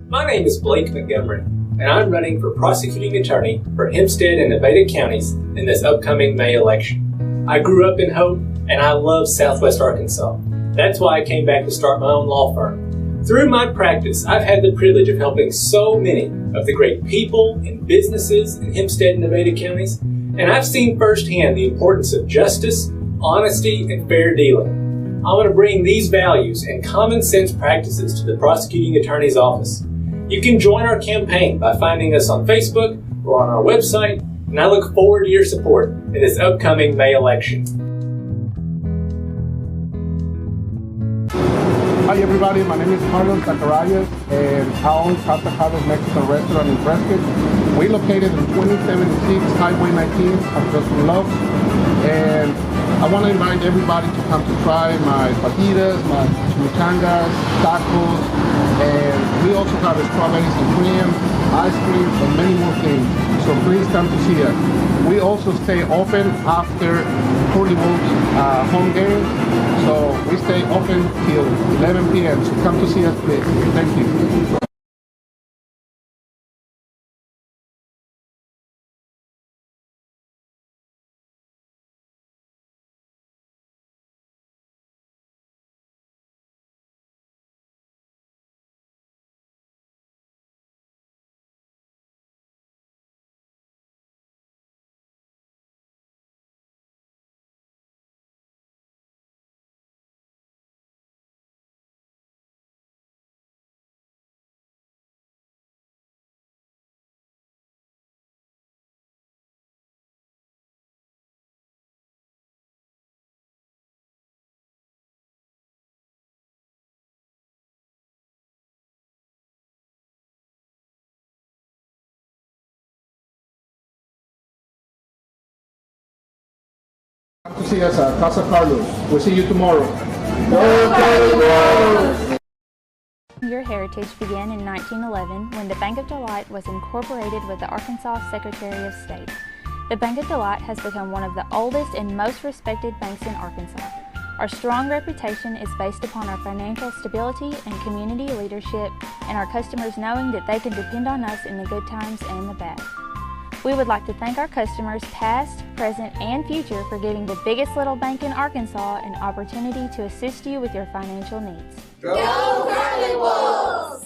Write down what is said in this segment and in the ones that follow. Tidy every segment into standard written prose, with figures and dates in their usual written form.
My name is Blake Montgomery, and I'm running for prosecuting attorney for Hempstead and Nevada counties in this upcoming May election. I grew up in Hope, and I love Southwest Arkansas. That's why I came back to start my own law firm. Through my practice, I've had the privilege of helping so many of the great people and businesses in Hempstead and Nevada counties, and I've seen firsthand the importance of justice, honesty, and fair dealing. I want to bring these values and common sense practices to the prosecuting attorney's office. You can join our campaign by finding us on Facebook or on our website, and I look forward to your support in this upcoming May election. Hi everybody, my name is Carlos Zacarias and I own Casa Carlos Mexican Restaurant in Prescott. We're located in 2076 Highway 19 on Justin Love, and I want to invite everybody to come to try my fajitas, my chimichangas, tacos, and we also have strawberries and cream, ice cream, and many more things. So please come to see us. We also stay open after Curly Wolves home game, so we stay open till 11 p.m. So come to see us, please. Thank you. Come to see us at Casa Carlos. We'll see you tomorrow. Your heritage began in 1911 when the Bank of Delight was incorporated with the Arkansas Secretary of State. The Bank of Delight has become one of the oldest and most respected banks in Arkansas. Our strong reputation is based upon our financial stability and community leadership, and our customers knowing that they can depend on us in the good times and the bad. We would like to thank our customers past, present, and future for giving the biggest little bank in Arkansas an opportunity to assist you with your financial needs. Go Curly Wolves!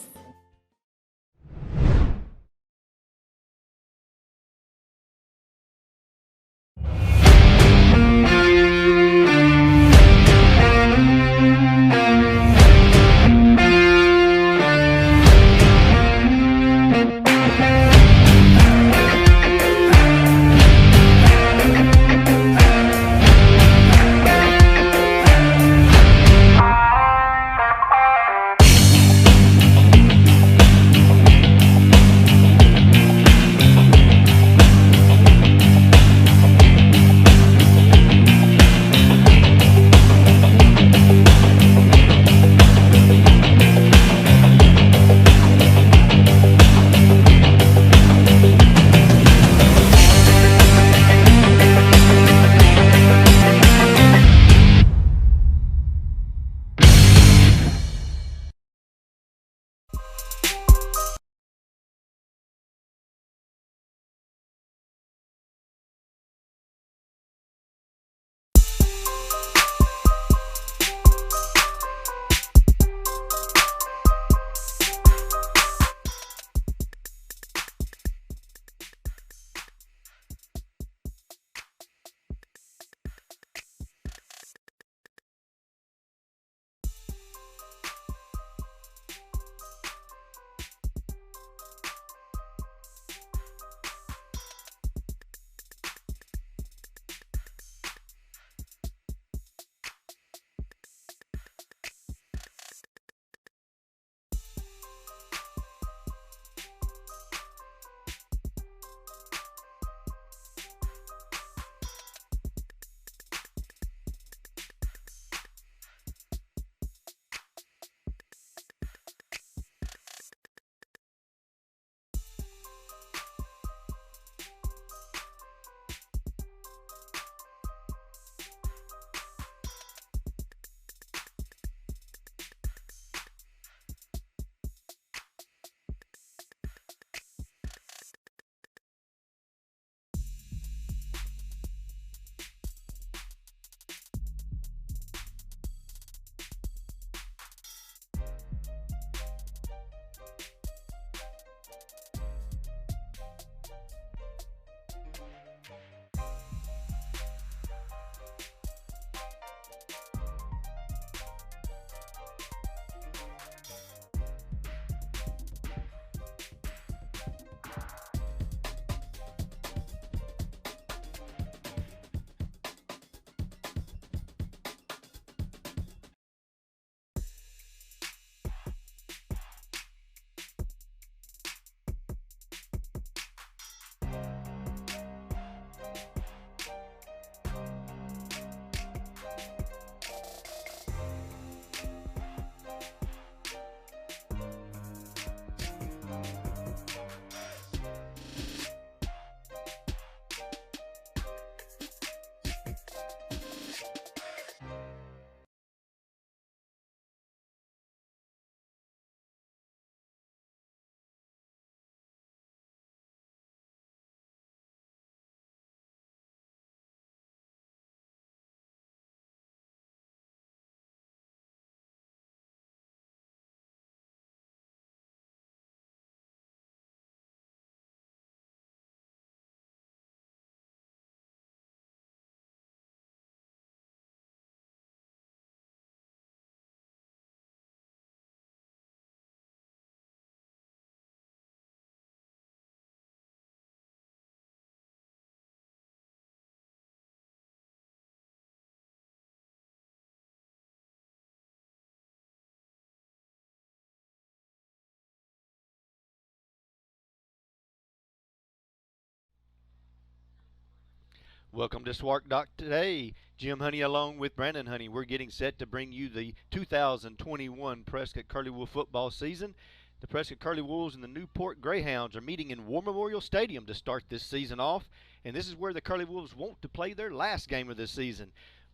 Welcome to Swark Doc today. Jim Honey along with Brandon Honey. We're getting set to bring you the 2021 Prescott Curly Wolf football season. The Prescott Curly Wolves and the Newport Greyhounds are meeting in War Memorial Stadium to start this season off, and this is where the Curly Wolves want to play their last game of the season.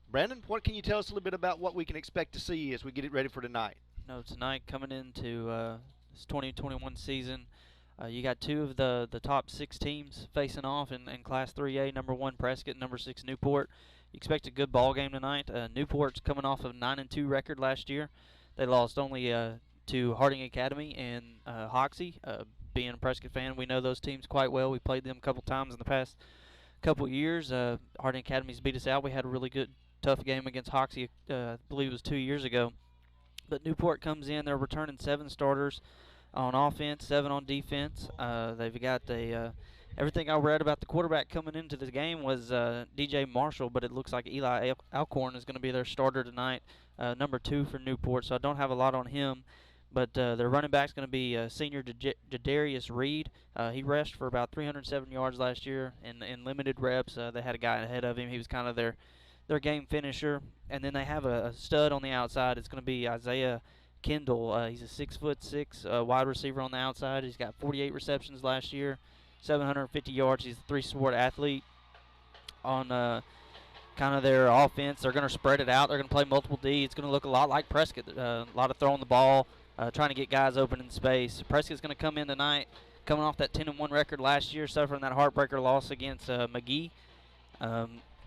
Brandon, what can you tell us a little bit about what we can expect to see as we get it ready for tonight? Tonight coming into this 2021 season, you got two of the top 6 teams facing off in Class 3A, number 1 Prescott, number 6 Newport. You expect a good ball game tonight. Newport's coming off of a 9-2 record last year. They lost only to Harding Academy and Hoxie. Being a Prescott fan, we know those teams quite well. We played them a couple times in the past couple years. Harding Academy's beat us out. We had a really good, tough game against Hoxie, I believe it was 2 years ago. But Newport comes in, they're returning 7 starters on offense, 7 on defense. They've got everything I read about the quarterback coming into the game was DJ Marshall, but it looks like Eli Alcorn is going to be their starter tonight, number 2 for Newport, so I don't have a lot on him. But their running back's going to be senior Jadarius Reed. He rushed for about 307 yards last year in limited reps. They had a guy ahead of him. He was kind of their game finisher. And then they have a stud on the outside. It's going to be Isaiah Kendall. He's a 6'6" wide receiver on the outside. He's got 48 receptions last year, 750 yards. He's a 3-sport athlete. On kind of their offense, they're going to spread it out. They're going to play multiple D. It's going to look a lot like Prescott. A lot of throwing the ball, trying to get guys open in space. Prescott's going to come in tonight, coming off that 10-1 record last year, suffering that heartbreaker loss against McGee.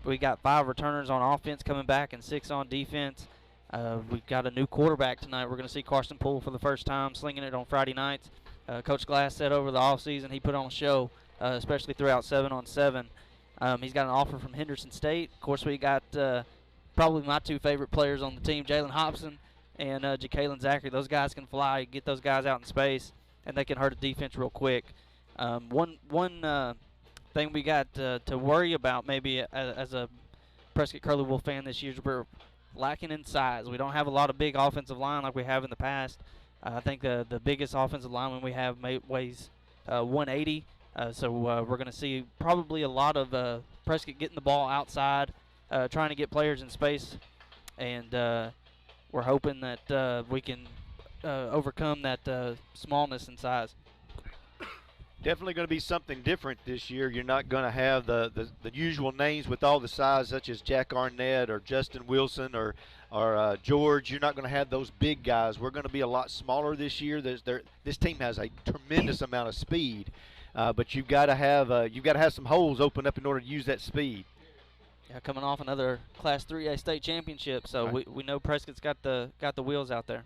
We got 5 returners on offense coming back and 6 on defense. We've got a new quarterback tonight. We're going to see Carson Poole for the first time slinging it on Friday nights. Coach Glass said over the offseason he put on a show, especially throughout 7-on-7. He's got an offer from Henderson State. Of course, we got probably my 2 favorite players on the team, Jalen Hobson and Ja'Kalen Zachary. Those guys can fly, get those guys out in space, and they can hurt a defense real quick. One thing we got to worry about maybe as a Prescott Curly Wolf fan this year is we're lacking in size. We don't have a lot of big offensive line like we have in the past. I think the biggest offensive lineman we have weighs 180. So we're going to see probably a lot of Prescott getting the ball outside, trying to get players in space, and we're hoping that we can overcome that smallness in size. Definitely going to be something different this year. You're not going to have the usual names with all the size, such as Jack Arnett or Justin Wilson or George. You're not going to have those big guys. We're going to be a lot smaller this year. This team has a tremendous amount of speed, but you've got to have some holes open up in order to use that speed. Yeah, coming off another Class 3A state championship, so right. we know Prescott's got the wheels out there.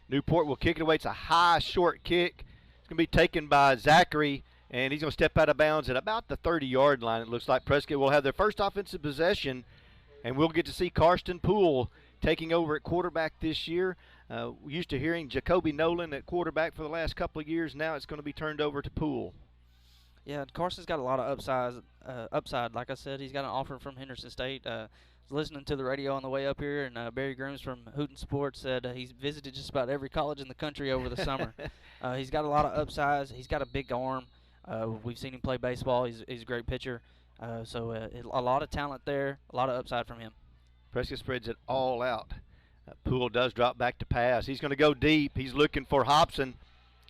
Newport will kick it away. It's a high, short kick. Going to be taken by Zachary, and he's going to step out of bounds at about the 30-yard line. It looks like Prescott will have their first offensive possession, and we'll get to see Karsten Poole taking over at quarterback this year. We used to hearing Jacoby Nolan at quarterback for the last couple of years. Now it's going to be turned over to Poole. Yeah, Carson's got a lot of upside. Like I said, he's got an offer from Henderson State. I was listening to the radio on the way up here, and Barry Grooms from Hooten Sports said he's visited just about every college in the country over the summer. He's got a lot of upsides. He's got a big arm. We've seen him play baseball. He's a great pitcher. So a lot of talent there, a lot of upside from him. Prescott spreads it all out. Poole does drop back to pass. He's going to go deep. He's looking for Hobson.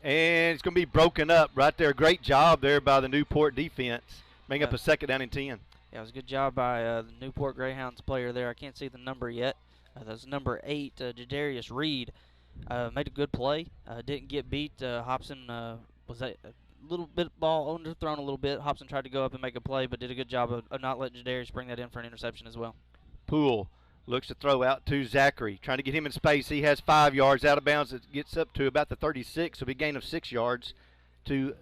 And it's going to be broken up right there. Great job there by the Newport defense. Bring up a 2nd down and 10. Yeah, it was a good job by the Newport Greyhounds player there. I can't see the number yet. That's number 8, Jadarius Reed. Made a good play. Didn't get beat. Hobson was a little bit ball underthrown a little bit. Hobson tried to go up and make a play, but did a good job of not letting Jadarius bring that in for an interception as well. Poole looks to throw out to Zachary, trying to get him in space. He has 5 yards out of bounds. It gets up to about the 36, so it'll be a gain of 6 yards to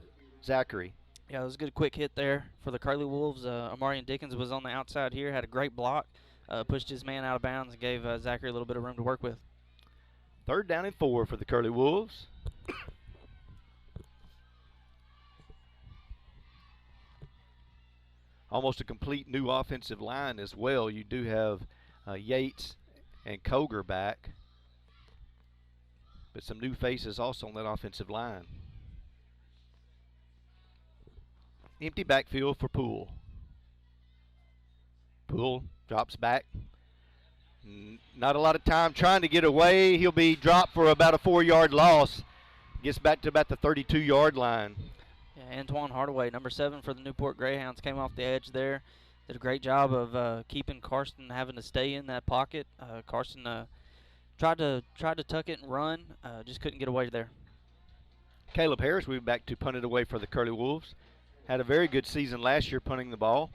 Zachary. Yeah, it was a good quick hit there for the Curly Wolves. Amarian Dickens was on the outside here, had a great block, pushed his man out of bounds and gave Zachary a little bit of room to work with. 3rd down and 4 for the Curly Wolves. Almost a complete new offensive line as well. You do have Yates and Koger back, but some new faces also on that offensive line. Empty backfield for Poole. Poole drops back. Not a lot of time trying to get away. He'll be dropped for about a 4-yard loss. Gets back to about the 32-yard line. Yeah, Antoine Hardaway, number 7 for the Newport Greyhounds, came off the edge there. Did a great job of keeping Karsten having to stay in that pocket. Karsten tried to tuck it and run, just couldn't get away there. Caleb Harris will be back to punt it away for the Curly Wolves. Had a very good season last year punting the ball.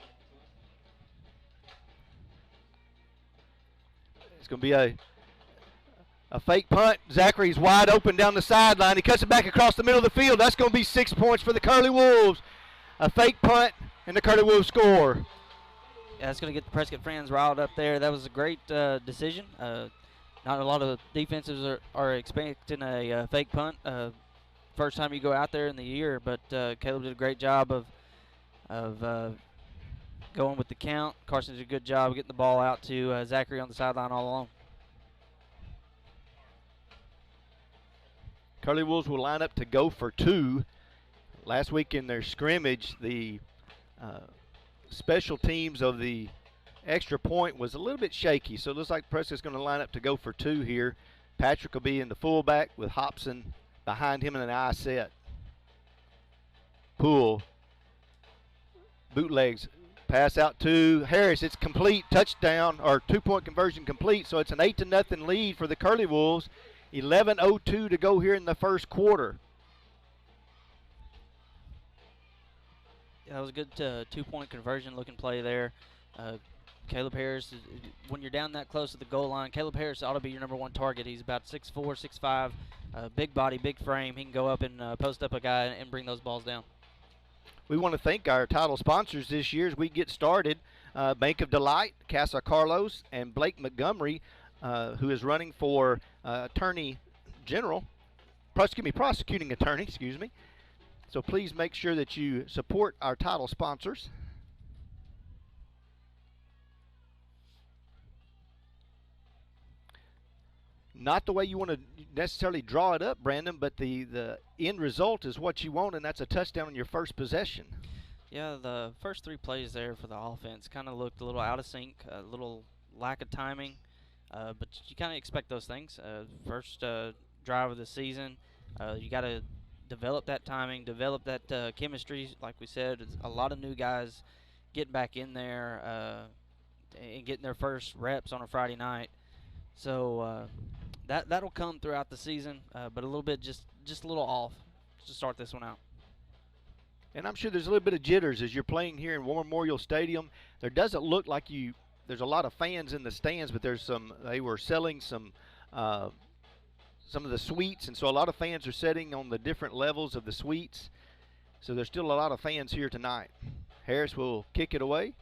It's going to be a fake punt. Zachary's wide open down the sideline. He cuts it back across the middle of the field. That's going to be 6 points for the Curly Wolves. A fake punt, and the Curly Wolves score. Yeah, that's going to get the Prescott fans riled up there. That was a great decision. Not a lot of defenses are expecting a fake punt. First time you go out there in the year, but Caleb did a great job of going with the count. Carson did a good job of getting the ball out to Zachary on the sideline all alone. Curly Wolves will line up to go for 2. Last week in their scrimmage, the special teams of the extra point was a little bit shaky, so it looks like Prescott's going to line up to go for 2 here. Patrick will be in the fullback with Hobson behind him in an I set. Poole bootlegs, pass out to Harris. It's complete, touchdown, or 2-point conversion complete, so it's an 8-0 lead for the Curly Wolves. 11:02 to go here in the first quarter. Yeah, that was a good 2-point conversion looking play there. Caleb Harris, when you're down that close to the goal line, Caleb Harris ought to be your number 1 target. He's about 6'4", 6'5", big body, big frame. He can go up and post up a guy and bring those balls down. We want to thank our title sponsors this year as we get started. Bank of Delight, Casa Carlos, and Blake Montgomery, who is running for Attorney General, prosecuting attorney, excuse me. So please make sure that you support our title sponsors. Not the way you want to necessarily draw it up, Brandon, but the end result is what you want, and that's a touchdown on your first possession. Yeah, the first 3 plays there for the offense kind of looked a little out of sync, a little lack of timing, but you kind of expect those things. First drive of the season, you got to develop that timing, develop that chemistry. Like we said, it's a lot of new guys getting back in there and getting their first reps on a Friday night. So that'll come throughout the season, but a little bit just a little off to start this one out. And I'm sure there's a little bit of jitters as you're playing here in War Memorial Stadium. There doesn't look like there's a lot of fans in the stands, but they were selling some of the suites, and so a lot of fans are sitting on the different levels of the suites. So there's still a lot of fans here tonight. Harris will kick it away.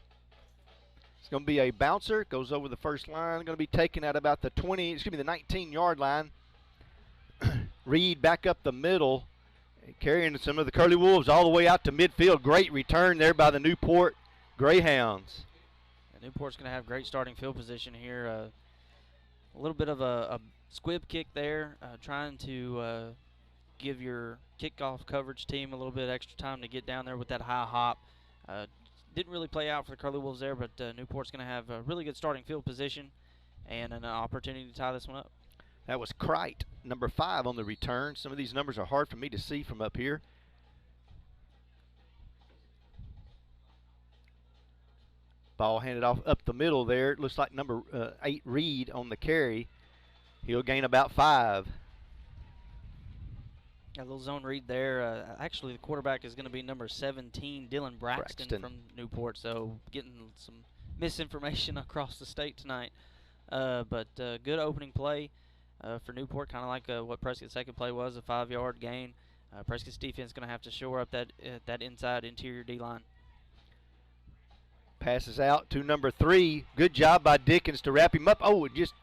It's going to be a bouncer. Goes over the first line. Going to be taken at about the 19-yard line. Reed back up the middle, carrying some of the Curly Wolves all the way out to midfield. Great return there by the Newport Greyhounds. And Newport's going to have great starting field position here. A little bit of a squib kick there, trying to give your kickoff coverage team a little bit extra time to get down there with that high hop. Didn't really play out for the Curly Wolves there, but Newport's going to have a really good starting field position and an opportunity to tie this one up. That was Krite, number 5 on the return. Some of these numbers are hard for me to see from up here. Ball handed off up the middle there. It looks like number 8 Reed on the carry. He'll gain about 5. A little zone read there. Actually, the quarterback is going to be number 17, Dylan Braxton from Newport. So getting some misinformation across the state tonight. But good opening play for Newport, kind of like what Prescott's second play was, a 5-yard gain. Prescott's defense is going to have to shore up that inside interior D-line. Passes out to number 3. Good job by Dickens to wrap him up. Oh, it just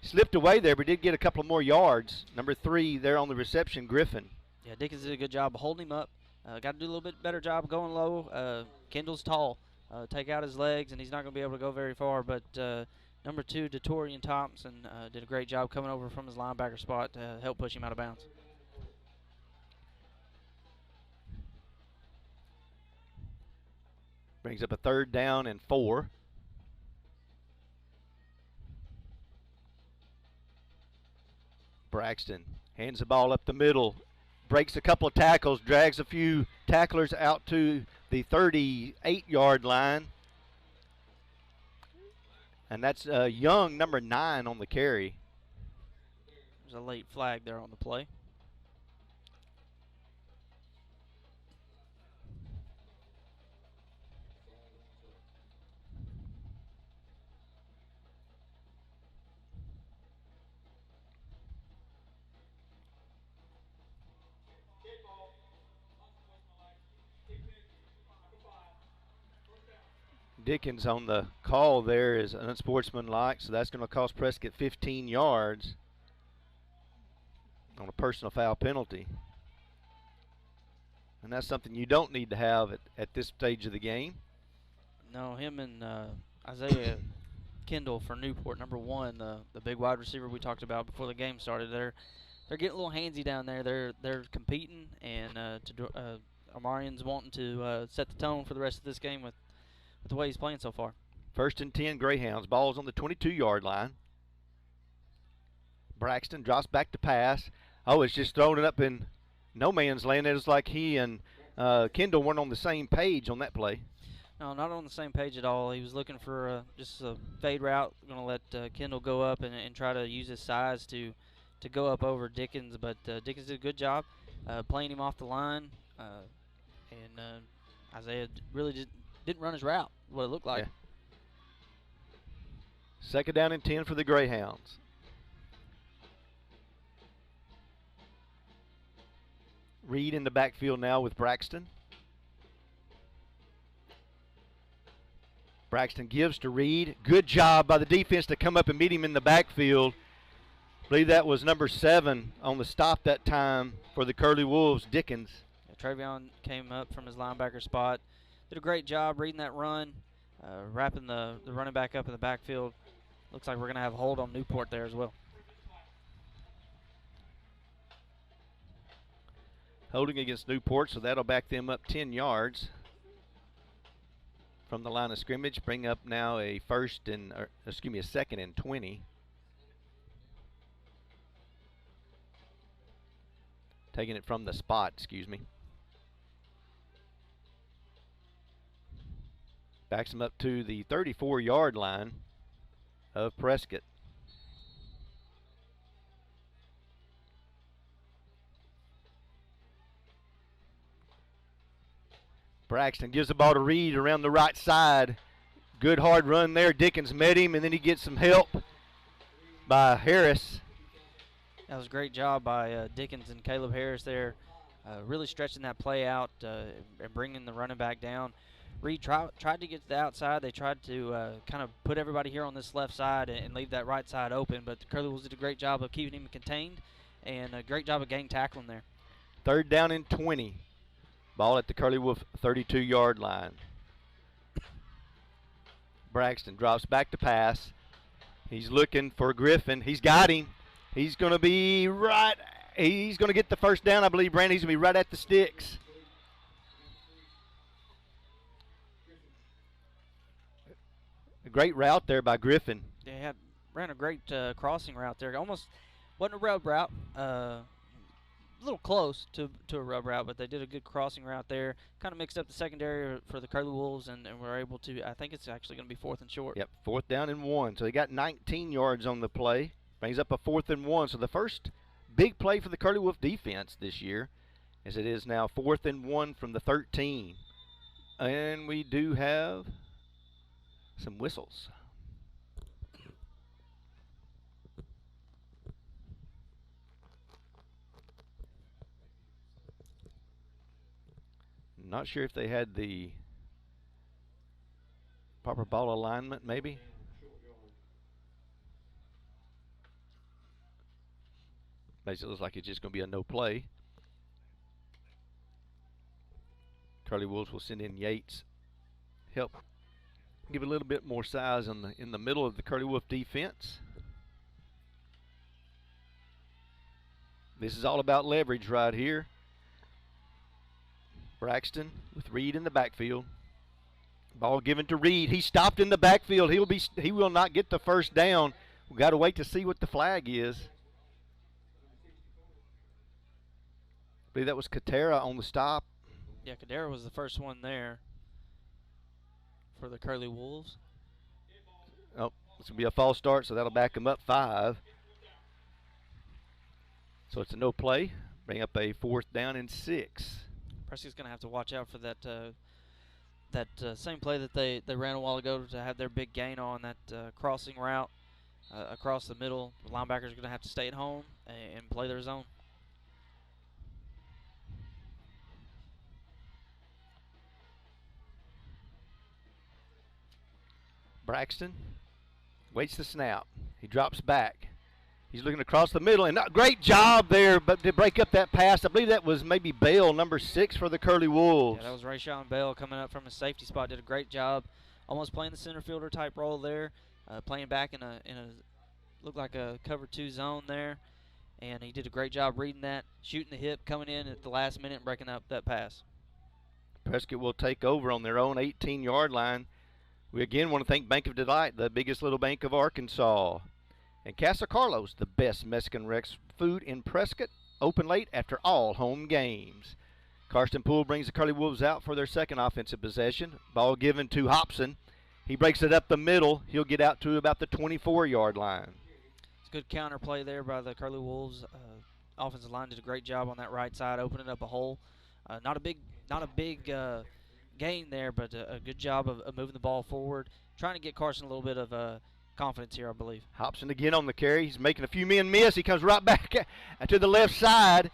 slipped away there, but did get a couple more yards. Number 3 there on the reception, Griffin. Yeah, Dickens did a good job of holding him up. Got to do a little bit better job going low. Kendall's tall. Take out his legs, and he's not going to be able to go very far. But number 2, Detorian Thompson, did a great job coming over from his linebacker spot to help push him out of bounds. Brings up a 3rd down and 4. Braxton hands the ball up the middle, breaks a couple of tackles, drags a few tacklers out to the 38-yard line. And that's Young, number 9, on the carry. There's a late flag there on the play. Dickens on the call there is unsportsmanlike, so that's going to cost Prescott 15 yards on a personal foul penalty. And that's something you don't need to have at this stage of the game. No, him and Isaiah Kendall for Newport, number 1, the big wide receiver we talked about before the game started. They're getting a little handsy down there. They're competing, and Amarian's wanting to set the tone for the rest of this game with the way he's playing so far. 1st and 10 Greyhounds. Ball's on the 22-yard line. Braxton drops back to pass. Oh, it's just throwing it up in no man's land. It was like he and Kendall weren't on the same page on that play. No, not on the same page at all. He was looking for just a fade route. Going to let Kendall go up and try to use his size to go up over Dickens. But Dickens did a good job playing him off the line. And Isaiah really didn't run his route, what it looked like. Yeah. 2nd down and 10 for the Greyhounds. Reed in the backfield now with Braxton. Braxton gives to Reed. Good job by the defense to come up and meet him in the backfield. I believe that was number 7 on the stop that time for the Curly Wolves, Dickens. Yeah, Travion came up from his linebacker spot. Did a great job reading that run, wrapping the running back up in the backfield. Looks like we're going to have a hold on Newport there as well. Holding against Newport, so that'll back them up 10 yards from the line of scrimmage. Bring up now a 2nd and 20. Taking it from the spot, excuse me. Backs them up to the 34-yard line of Prescott. Braxton gives the ball to Reed around the right side. Good hard run there. Dickens met him, and then he gets some help by Harris. That was a great job by Dickens and Caleb Harris there, really stretching that play out and bringing the running back down. Reed tried to get to the outside. They tried to kind of put everybody here on this left side and leave that right side open, but the Curly Wolves did a great job of keeping him contained and a great job of gang tackling there. 3rd down and 20. Ball at the Curly Wolf 32-yard line. Braxton drops back to pass. He's looking for Griffin. He's got him. He's going to be right. He's going to get the 1st down, I believe, Brandon. He's going to be right at the sticks. A great route there by Griffin. Yeah, ran a great crossing route there. Almost wasn't a rub route. A little close to a rub route, but they did a good crossing route there. Kind of mixed up the secondary for the Curly Wolves, and were able to, I think it's actually going to be 4th and short. Yep, 4th down and 1. So they got 19 yards on the play. Brings up a 4th and 1. So the first big play for the Curly Wolf defense this year, as it is now 4th and 1 from the 13. And we do have some whistles. Not sure if they had the proper ball alignment, maybe. Basically, it looks like it's just going to be a no play. Curly Wolves will send in Yates. Help give a little bit more size in the middle of the Curly Wolf defense. This is all about leverage right here. Braxton with Reed in the backfield. Ball given to Reed. He stopped in the backfield. He will not get the 1st down. We've got to wait to see what the flag is. believe that was Katera on the stop. Yeah, Kadera was the first one there for the Curly Wolves. Oh, it's going to be a false start, so that'll back him up 5. So it's a no play. Bring up a 4th down and 6. Prescott's going to have to watch out for that same play that they ran a while ago to have their big gain on that crossing route across the middle. The linebackers are going to have to stay at home and play their zone. Braxton waits the snap. He drops back. He's looking across the middle, and great job there, but to break up that pass, I believe that was maybe Bale, number 6 for the Curly Wolves. Yeah, that was Rayshawn Bale coming up from a safety spot. Did a great job, almost playing the center fielder type role there, playing back in a looked like a cover 2 zone there, and he did a great job reading that, shooting the hip, coming in at the last minute, and breaking up that pass. Prescott will take over on their own 18-yard line. We again want to thank Bank of Delight, the biggest little bank of Arkansas. And Casa Carlos, the best Mexican Rex food in Prescott, open late after all home games. Karsten Poole brings the Curly Wolves out for their second offensive possession. Ball given to Hobson. He breaks it up the middle. He'll get out to about the 24-yard line. It's a good counter play there by the Curly Wolves. Offensive line did a great job on that right side, opening up a hole. Not a big gain there, but a good job of moving the ball forward, trying to get Carson a little bit of confidence here, I believe. Hobson again on the carry. He's making a few men miss. He comes right back to the left side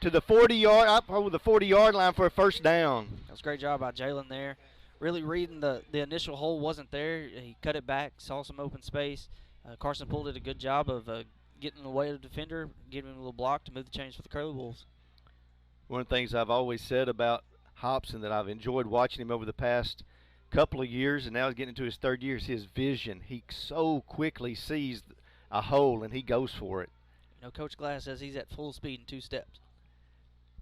to the 40-yard, up over the 40-yard line for a first down. That was a great job by Jalen there. Really reading the initial hole wasn't there. He cut it back, saw some open space. Carson Poole did a good job of getting in the way of the defender, giving him a little block to move the chains for the Curly Wolves. One of the things I've always said about Hobson that I've enjoyed watching him over the past couple of years, and now he's getting into his 3rd year, is his vision. He so quickly sees a hole, and he goes for it. You know, Coach Glass says he's at full speed in 2 steps.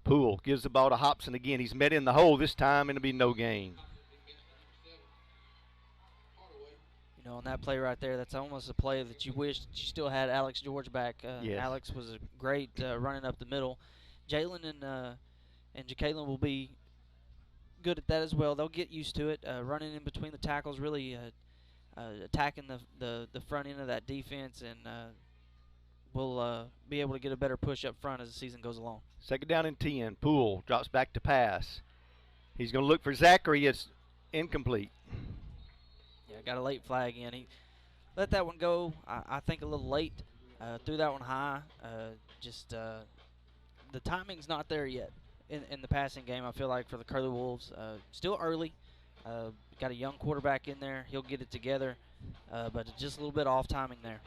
Poole gives the ball to Hobson again. He's met in the hole this time, and it'll be no gain. You know, on that play right there, that's almost a play that you wish that you still had Alex George back. Yes. Alex was a great running up the middle. Jalen and Jacqueline will be good at that as well. They'll get used to it, running in between the tackles, really attacking the front end of that defense, and we'll be able to get a better push up front as the season goes along. 2nd down and 10. Poole drops back to pass. He's going to look for Zachary. It's incomplete. Yeah, got a late flag in. He let that one go, I think, a little late. Threw that one high. The timing's not there yet in the passing game, I feel like, for the Curly Wolves. Still early. Got a young quarterback in there. He'll get it together, but just a little bit off timing there.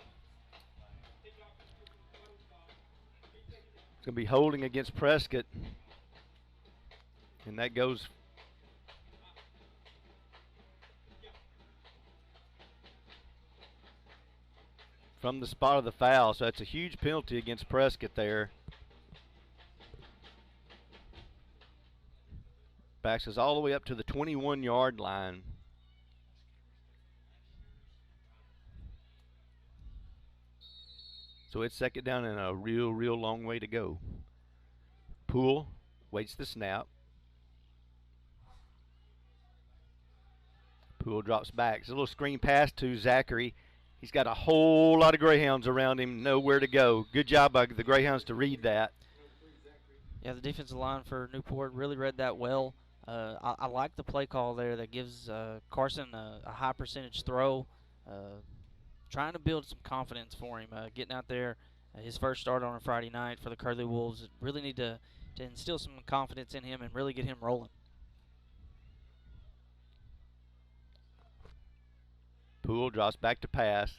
It's going to be holding against Prescott. And that goes from the spot of the foul. So that's a huge penalty against Prescott there. Backs us all the way up to the 21-yard line. So it's 2nd down and a real long way to go. Poole waits the snap. Poole drops back. It's a little screen pass to Zachary. He's got a whole lot of Greyhounds around him, know where to go. Good job by the Greyhounds to read that. Yeah, the defensive line for Newport really read that well. I like the play call there that gives Carson a high percentage throw, trying to build some confidence for him, getting out there. His first start on a Friday night for the Curly Wolves. Really need to instill some confidence in him and really get him rolling. Poole drops back to pass.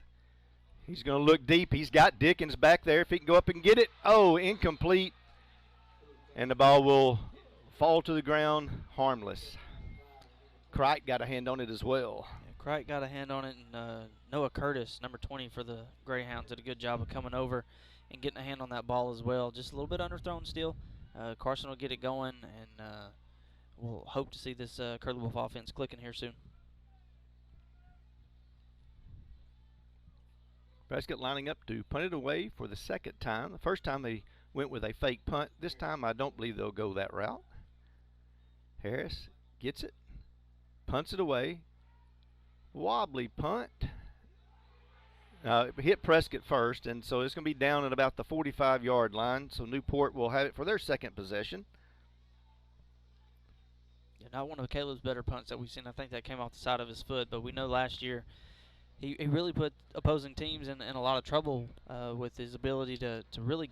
He's going to look deep. He's got Dickens back there. If he can go up and get it. Oh, incomplete. And the ball will fall to the ground, harmless. Crite got a hand on it as well. Yeah, Crite got a hand on it, and Noah Curtis, number 20 for the Greyhounds, did a good job of coming over and getting a hand on that ball as well. Just a little bit underthrown still. Carson will get it going, and we'll hope to see this Curly Wolf offense clicking here soon. Prescott lining up to punt it away for the 2nd time. The first time they went with a fake punt. This time I don't believe they'll go that route. Harris gets it, punts it away. Wobbly punt. Hit Prescott first, and so it's going to be down at about the 45-yard line. So Newport will have it for their second possession. Yeah, not one of Caleb's better punts that we've seen. I think that came off the side of his foot, but we know last year he really put opposing teams in a lot of trouble with his ability to really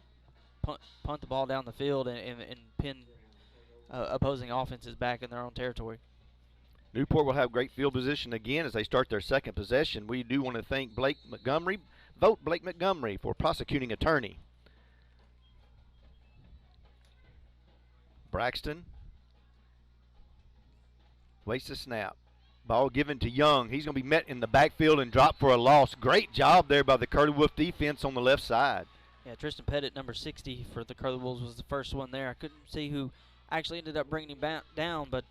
punt the ball down the field and pin opposing offenses back in their own territory. Newport will have great field position again as they start their second possession. We do want to thank Blake Montgomery. Vote Blake Montgomery for prosecuting attorney. Braxton wastes a snap. Ball given to Young. He's going to be met in the backfield and dropped for a loss. Great job there by the Curly Wolf defense on the left side. Yeah, Tristan Pettit, number 60 for the Curly Wolves, was the first one there. I couldn't see who actually ended up bringing him down, but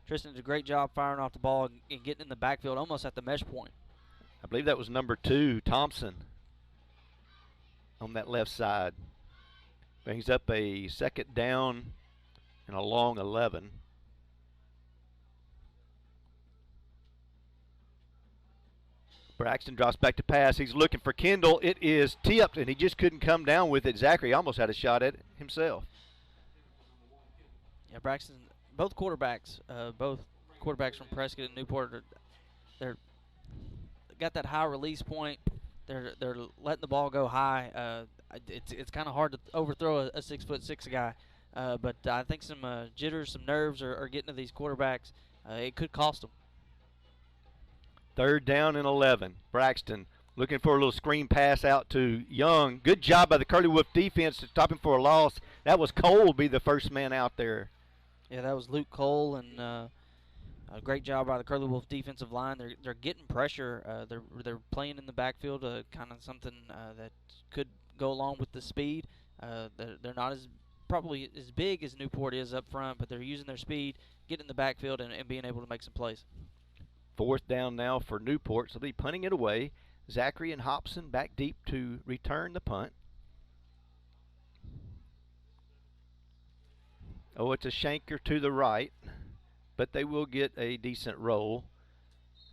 Tristan did a great job firing off the ball and getting in the backfield almost at the mesh point. I believe that was number 2, Thompson, on that left side. Brings up a second down and a long 11. Braxton drops back to pass. He's looking for Kendall. It is tipped, and he just couldn't come down with it. Zachary almost had a shot at it himself. Yeah, Braxton, both quarterbacks from Prescott and Newport, they're got that high release point. They're letting the ball go high. It's kind of hard to overthrow a 6'6" guy, but I think some jitters, some nerves are getting to these quarterbacks. It could cost them. Third down and 11. Braxton looking for a little screen pass out to Young. Good job by the Curly Wolf defense to stop him for a loss. That was Cole be the first man out there. Yeah, that was Luke Cole, and a great job by the Curly Wolf defensive line. They're getting pressure. They're playing in the backfield, kind of something that could go along with the speed. They're not probably as big as Newport is up front, but they're using their speed, getting in the backfield, and being able to make some plays. Fourth down now for Newport, so they'll be punting it away. Zachary and Hobson back deep to return the punt. Oh, it's a shanker to the right, but they will get a decent roll.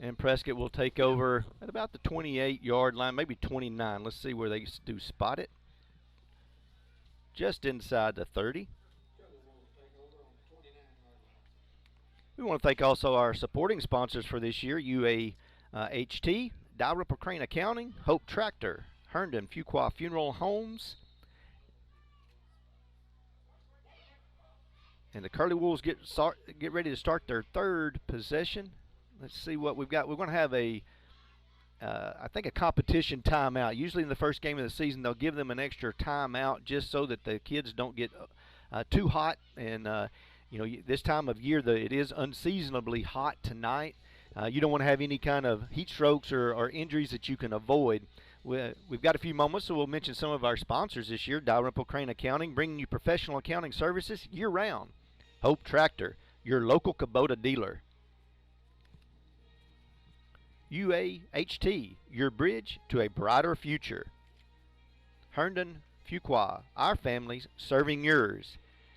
And Prescott will take over at about the 28-yard line, maybe 29. Let's see where they do spot it. Just inside the 30. We want to thank also our supporting sponsors for this year, UAHT, Dalrymple Crane Accounting, Hope Tractor, Herndon Fuqua Funeral Homes. And the Curly Wolves get ready to start their third possession. Let's see what we've got. We're going to have I think a competition timeout. Usually in the first game of the season, they'll give them an extra timeout just so that the kids don't get too hot. And this time of year, it is unseasonably hot tonight. You don't want to have any kind of heat strokes or injuries that you can avoid. We've got a few moments, so we'll mention some of our sponsors this year. Dalrymple Crane Accounting, bringing you professional accounting services year-round. Hope Tractor, your local Kubota dealer. UAHT, your bridge to a brighter future. Herndon Fuqua, our families serving yours.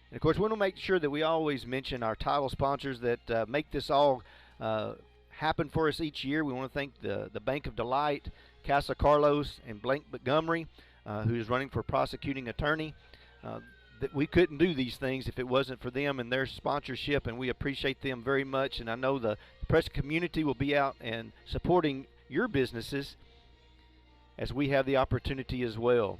And of course, we want to make sure that we always mention our title sponsors that make this all happen for us each year. We want to thank the Bank of Delight, Casa Carlos, and Blake Montgomery, who is running for prosecuting attorney. That we couldn't do these things if it wasn't for them and their sponsorship, and we appreciate them very much. And I know the press community will be out and supporting your businesses as we have the opportunity as well.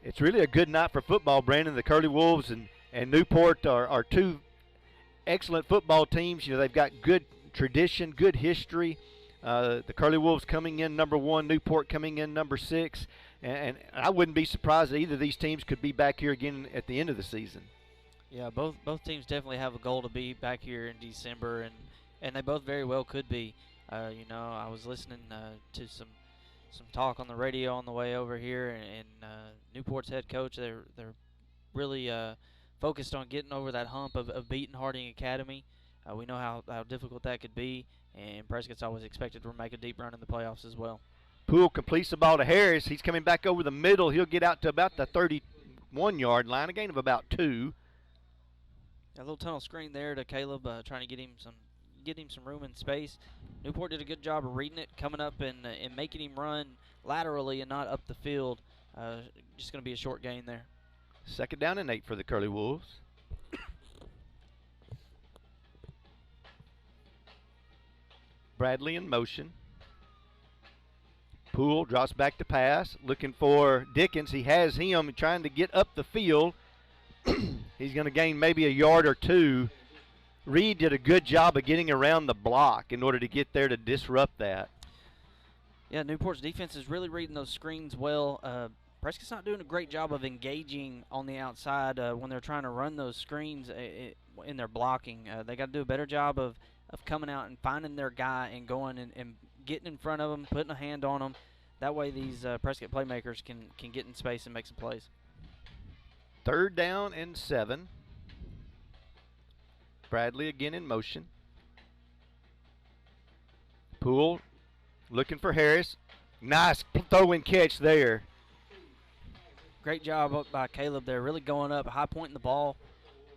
It's really a good night for football, Brandon. The Curly Wolves and Newport are two excellent football teams. They've got good tradition, good history. The Curly Wolves coming in number 1, Newport coming in number 6. And I wouldn't be surprised that either of these teams could be back here again at the end of the season. Yeah, both teams definitely have a goal to be back here in December, and they both very well could be. I was listening to some talk on the radio on the way over here, and Newport's head coach, they're really focused on getting over that hump of beating Harding Academy. We know how difficult that could be, and Prescott's always expected to make a deep run in the playoffs as well. Poole completes the ball to Harris. He's coming back over the middle. He'll get out to about the 31-yard line, a gain of about 2. A little tunnel screen there to Caleb, trying to get him some room and space. Newport did a good job of reading it, coming up and making him run laterally and not up the field. Just going to be a short gain there. 2nd down and 8 for the Curly Wolves. Bradley in motion. Poole drops back to pass, looking for Dickens. He has him trying to get up the field. He's going to gain maybe a yard or 2. Reed did a good job of getting around the block in order to get there to disrupt that. Yeah, Newport's defense is really reading those screens well. Prescott's not doing a great job of engaging on the outside when they're trying to run those screens in their blocking. They got to do a better job of coming out and finding their guy and going and getting in front of them, putting a hand on them. That way these Prescott playmakers can get in space and make some plays. 3rd down and 7. Bradley again in motion. Poole looking for Harris. Nice throw and catch there. Great job up by Caleb there, really going up, high pointing the ball,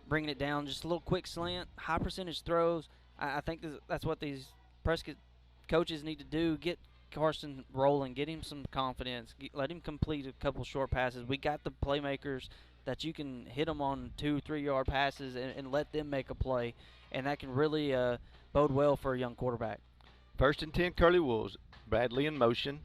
bringing it down, just a little quick slant, high percentage throws. I think that's what these Prescott coaches need to do, get Carson rolling, get him some confidence, let him complete a couple short passes. We got the playmakers that you can hit them on 2-3 yard passes and let them make a play, and that can really bode well for a young quarterback. 1st and 10 Curly Wolves. Bradley in motion.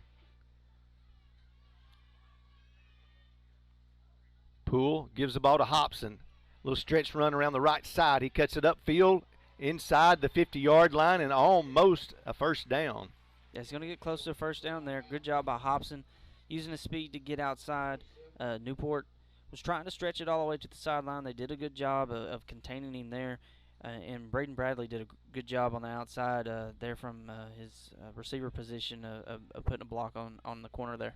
Poole gives the ball to Hobson. Little stretch run around the right side. He cuts it upfield inside the 50-yard line and almost a 1st down. Yeah, he's going to get close to a 1st down there. Good job by Hobson using his speed to get outside. Newport was trying to stretch it all the way to the sideline. They did a good job of containing him there. And Braden Bradley did a good job on the outside there from his receiver position of putting a block on the corner there.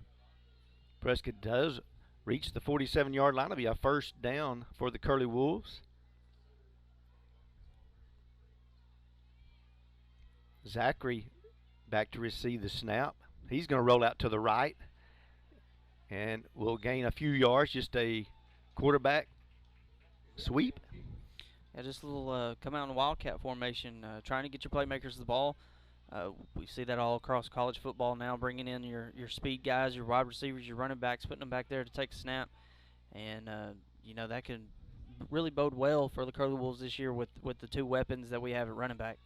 Prescott does reach the 47-yard line. It'll be a 1st down for the Curly Wolves. Zachary back to receive the snap. He's going to roll out to the right and will gain a few yards, just a quarterback sweep. Yeah, just a little come out in Wildcat formation, trying to get your playmakers the ball. We see that all across college football now, bringing in your speed guys, your wide receivers, your running backs, putting them back there to take a snap. And, that can really bode well for the Curly Wolves this year with the 2 weapons that we have at running back.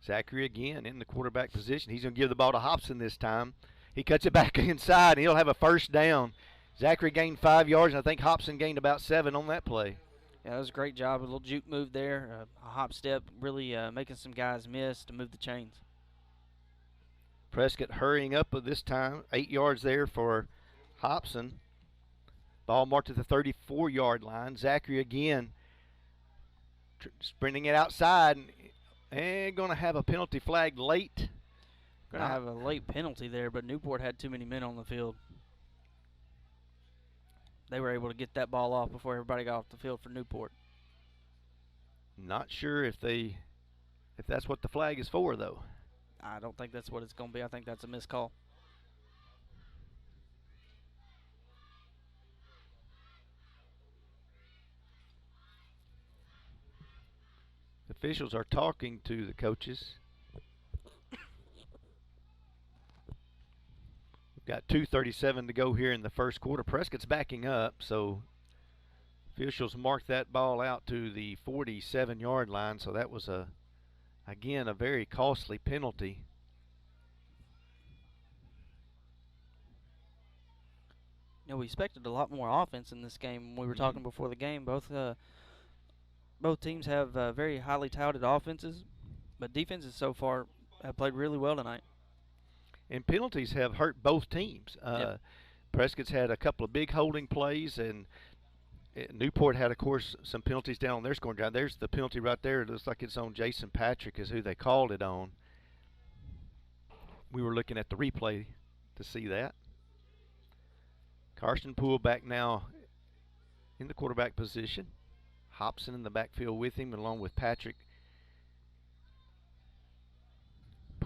Zachary again in the quarterback position. He's going to give the ball to Hobson this time. He cuts it back inside, and he'll have a 1st down. Zachary gained 5 yards, and I think Hobson gained about 7 on that play. Yeah, that was a great job. A little juke move there, a hop step, really making some guys miss to move the chains. Prescott hurrying up this time. 8 yards there for Hobson. Ball marked at the 34-yard line. Zachary again sprinting it outside and going to have a penalty flag late. Going to have a late penalty there, but Newport had too many men on the field. They were able to get that ball off before everybody got off the field for Newport. Not sure if that's what the flag is for, though. I don't think that's what it's going to be. I think that's a missed call. Officials are talking to the coaches. We've got 2:37 to go here in the 1st quarter. Prescott's backing up, so officials marked that ball out to the 47-yard line, so that was again a very costly penalty. We expected a lot more offense in this game. We were talking before the game. Both teams have very highly touted offenses, but defenses so far have played really well tonight. And penalties have hurt both teams. Yep. Prescott's had a couple of big holding plays, and Newport had, of course, some penalties down on their scoring drive. There's the penalty right there. It looks like it's on Jason Patrick is who they called it on. We were looking at the replay to see that. Carson Poole back now in the quarterback position. Hobson in the backfield with him along with Patrick.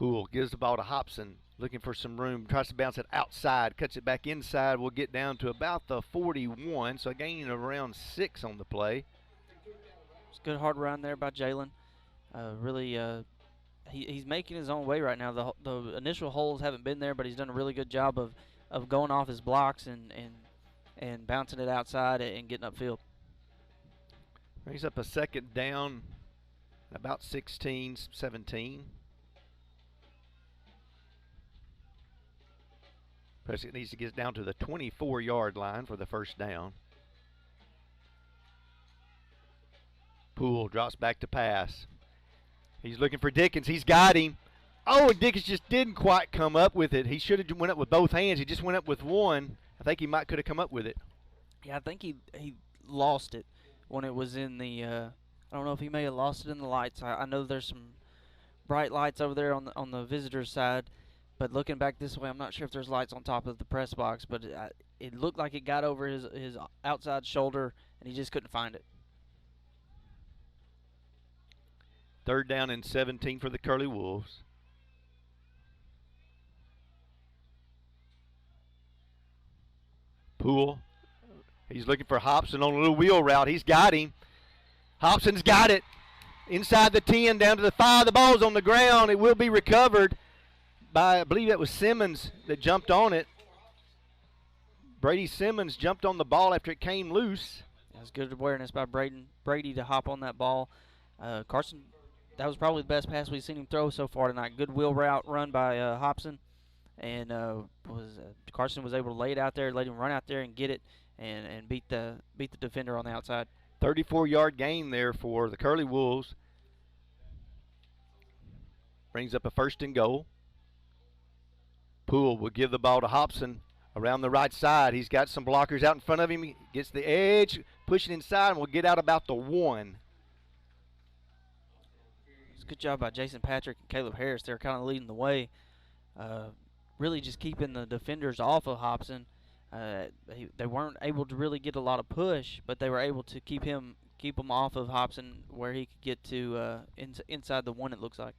Poole gives the ball to Hobson, looking for some room, tries to bounce it outside, cuts it back inside. We'll get down to about the 41, so a gain of around 6 on the play. It's a good hard run there by Jalen. Really, he's making his own way right now. The initial holes haven't been there, but he's done a really good job of going off his blocks and bouncing it outside and getting upfield. Brings up a second down, about 16, 17. Prescott needs to get down to the 24-yard line for the first down. Poole drops back to pass. He's looking for Dickens. He's got him. Oh, Dickens just didn't quite come up with it. He should have went up with both hands. He just went up with one. I think he could have come up with it. Yeah, I think he lost it when it was in the. I don't know if he may have lost it in the lights. I know there's some bright lights over there on the visitor's side, but looking back this way, I'm not sure if there's lights on top of the press box. But it looked like it got over his outside shoulder, and he just couldn't find it. Third down and 17 for the Curly Wolves. Poole. He's looking for Hobson on a little wheel route. He's got him. Hobson's got it. Inside the 10, down to the 5. The ball's on the ground. It will be recovered by, I believe that was Simmons that jumped on it. Brady Simmons jumped on the ball after it came loose. That's good awareness by Brady to hop on that ball. Carson, that was probably the best pass we've seen him throw so far tonight. Good wheel route run by Hobson. And Carson was able to lay it out there, let him run out there and get it, and beat the defender on the outside. 34-yard gain there for the Curly Wolves. Brings up a 1st and goal. Poole will give the ball to Hobson around the right side. He's got some blockers out in front of him. He gets the edge, pushing inside, and will get out about the 1. It's a good job by Jason Patrick and Caleb Harris. They're kind of leading the way. Really just keeping the defenders off of Hobson. They weren't able to really get a lot of push, but they were able to keep him off of Hobson where he could get to inside the 1, it looks like.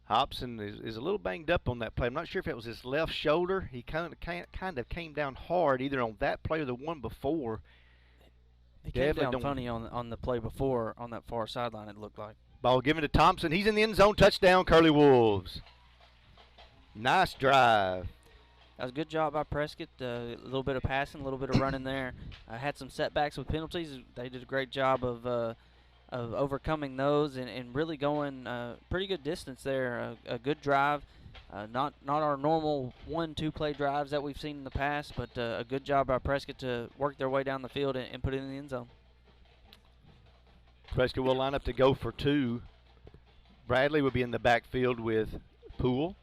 Hobson is a little banged up on that play. I'm not sure if it was his left shoulder. He kind of came down hard either on that play or the one before. He came down funny on the play before on that far sideline, it looked like. Ball given to Thompson. He's in the end zone. Touchdown, Curly Wolves. Nice drive. That was a good job by Prescott. A little bit of passing, a little bit of running there. Had some setbacks with penalties. They did a great job of overcoming those and really going pretty good distance there. A good drive. Not our normal 1-2 play drives that we've seen in the past, but a good job by Prescott to work their way down the field and put it in the end zone. Prescott will line up to go for 2. Bradley will be in the backfield with Poole.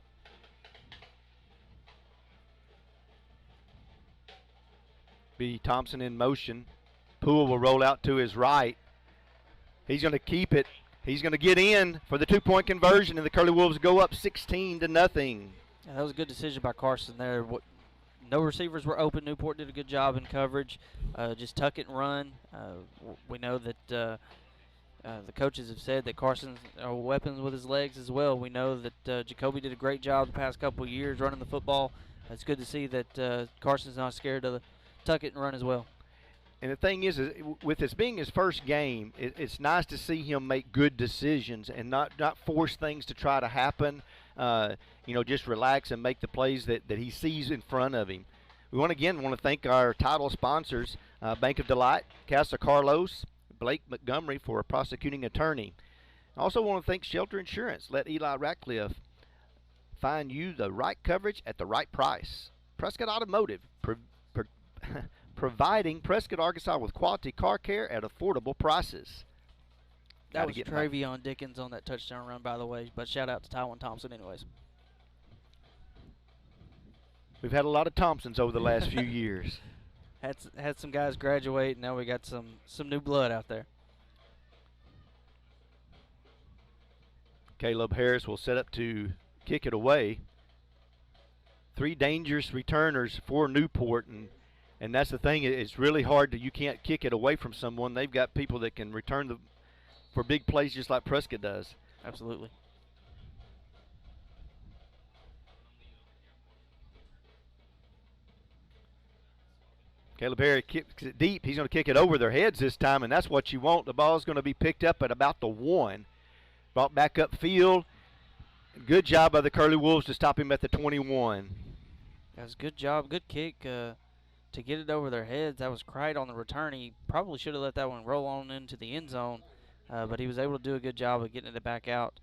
B. Thompson in motion. Poole will roll out to his right. He's going to keep it. He's going to get in for the 2-point conversion, and the Curly Wolves go up 16-0. Yeah, that was a good decision by Carson there. No receivers were open. Newport did a good job in coverage. Just tuck it and run. We know that the coaches have said that Carson's weapons with his legs as well. We know that Jacoby did a great job the past couple of years running the football. It's good to see that Carson's not scared to tuck it and run as well. And the thing is with this being his first game, it's nice to see him make good decisions and not force things to try to happen. Just relax and make the plays that he sees in front of him. We want to thank our title sponsors, Bank of Delight, Casa Carlos, Blake Montgomery for a prosecuting attorney. I also want to thank Shelter Insurance. Let Eli Ratcliffe find you the right coverage at the right price. Prescott Automotive, providing Prescott, Arkansas with quality car care at affordable prices. That was Travion Dickens on that touchdown run, by the way, but shout out to Tywin Thompson anyways. We've had a lot of Thompsons over the last few years. Had some guys graduate, and now we got some new blood out there. Caleb Harris will set up to kick it away. 3 dangerous returners for Newport, and that's the thing. It's really hard you can't kick it away from someone. They've got people that can return for big plays just like Prescott does. Absolutely. Caleb Harry kicks it deep. He's going to kick it over their heads this time, and that's what you want. The ball's going to be picked up at about the 1. Brought back upfield. Good job by the Curly Wolves to stop him at the 21. That was a good job. Good kick to get it over their heads. That was Cright on the return. He probably should have let that one roll on into the end zone, but he was able to do a good job of getting it back out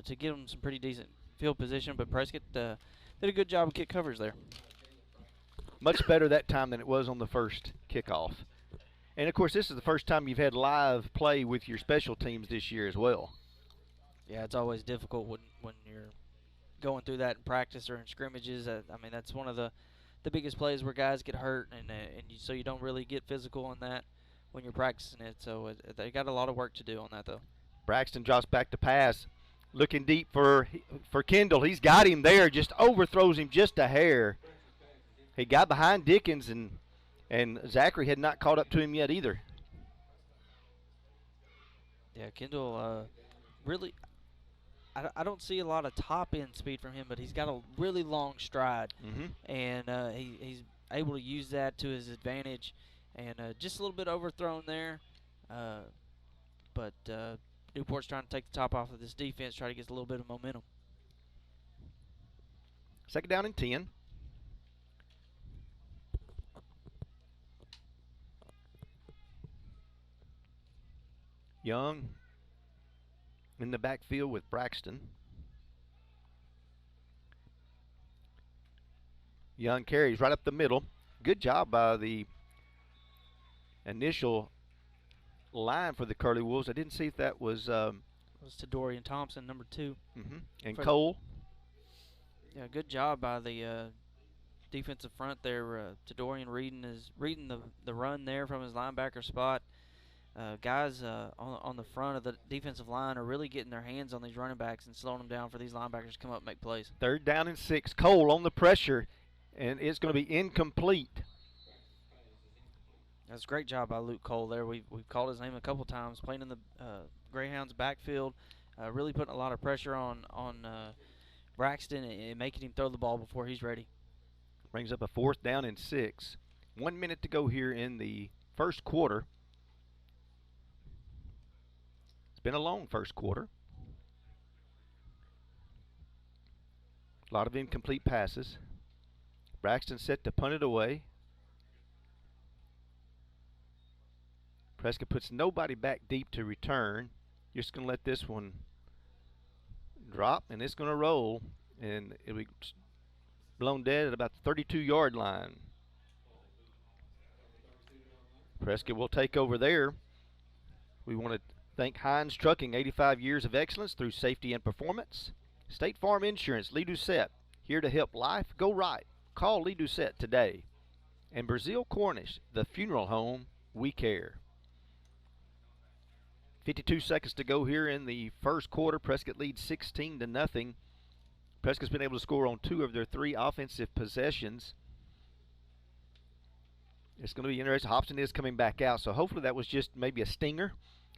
to give him some pretty decent field position. But Prescott did a good job of kick coverage there. Much better that time than it was on the first kickoff. And, of course, this is the first time you've had live play with your special teams this year as well. Yeah, it's always difficult when you're going through that in practice or in scrimmages. I mean, that's one of the biggest plays where guys get hurt, so you don't really get physical on that when you're practicing it. So they got a lot of work to do on that, though. Braxton drops back to pass, looking deep for Kendall. He's got him there, just overthrows him just a hair. He got behind Dickens, and Zachary had not caught up to him yet either. Yeah, Kendall really, I don't see a lot of top-end speed from him, but he's got a really long stride, and he's able to use that to his advantage, and just a little bit overthrown there, but Newport's trying to take the top off of this defense, try to get a little bit of momentum. Second down and 10. Young in the backfield with Braxton. Young carries right up the middle. Good job by the initial line for the Curly Wolves. I didn't see if that was to Dorian Thompson, number 2. And Cole. Yeah, good job by the defensive front there. To Dorian reading the run there from his linebacker spot. Guys on the front of the defensive line are really getting their hands on these running backs and slowing them down for these linebackers to come up and make plays. Third down and 6. Cole on the pressure, and it's going to be incomplete. That's a great job by Luke Cole there. We've called his name a couple times, playing in the Greyhounds backfield, really putting a lot of pressure on Braxton and making him throw the ball before he's ready. Brings up a 4th down and 6. 1 minute to go here in the first quarter. Been a long first quarter. A lot of incomplete passes. Braxton set to punt it away. Prescott puts nobody back deep to return. Just going to let this one drop, and it's going to roll, and it'll be blown dead at about the 32-yard line. Prescott will take over there. We want to thank Hines Trucking, 85 years of excellence through safety and performance. State Farm Insurance, Lee Doucette, here to help life go right. Call Lee Doucette today. And Brazil Cornish, the funeral home, we care. 52 seconds to go here in the first quarter. Prescott leads 16-0. Prescott's been able to score on 2 of their 3 offensive possessions. It's going to be interesting. Hobson is coming back out, so hopefully that was just maybe a stinger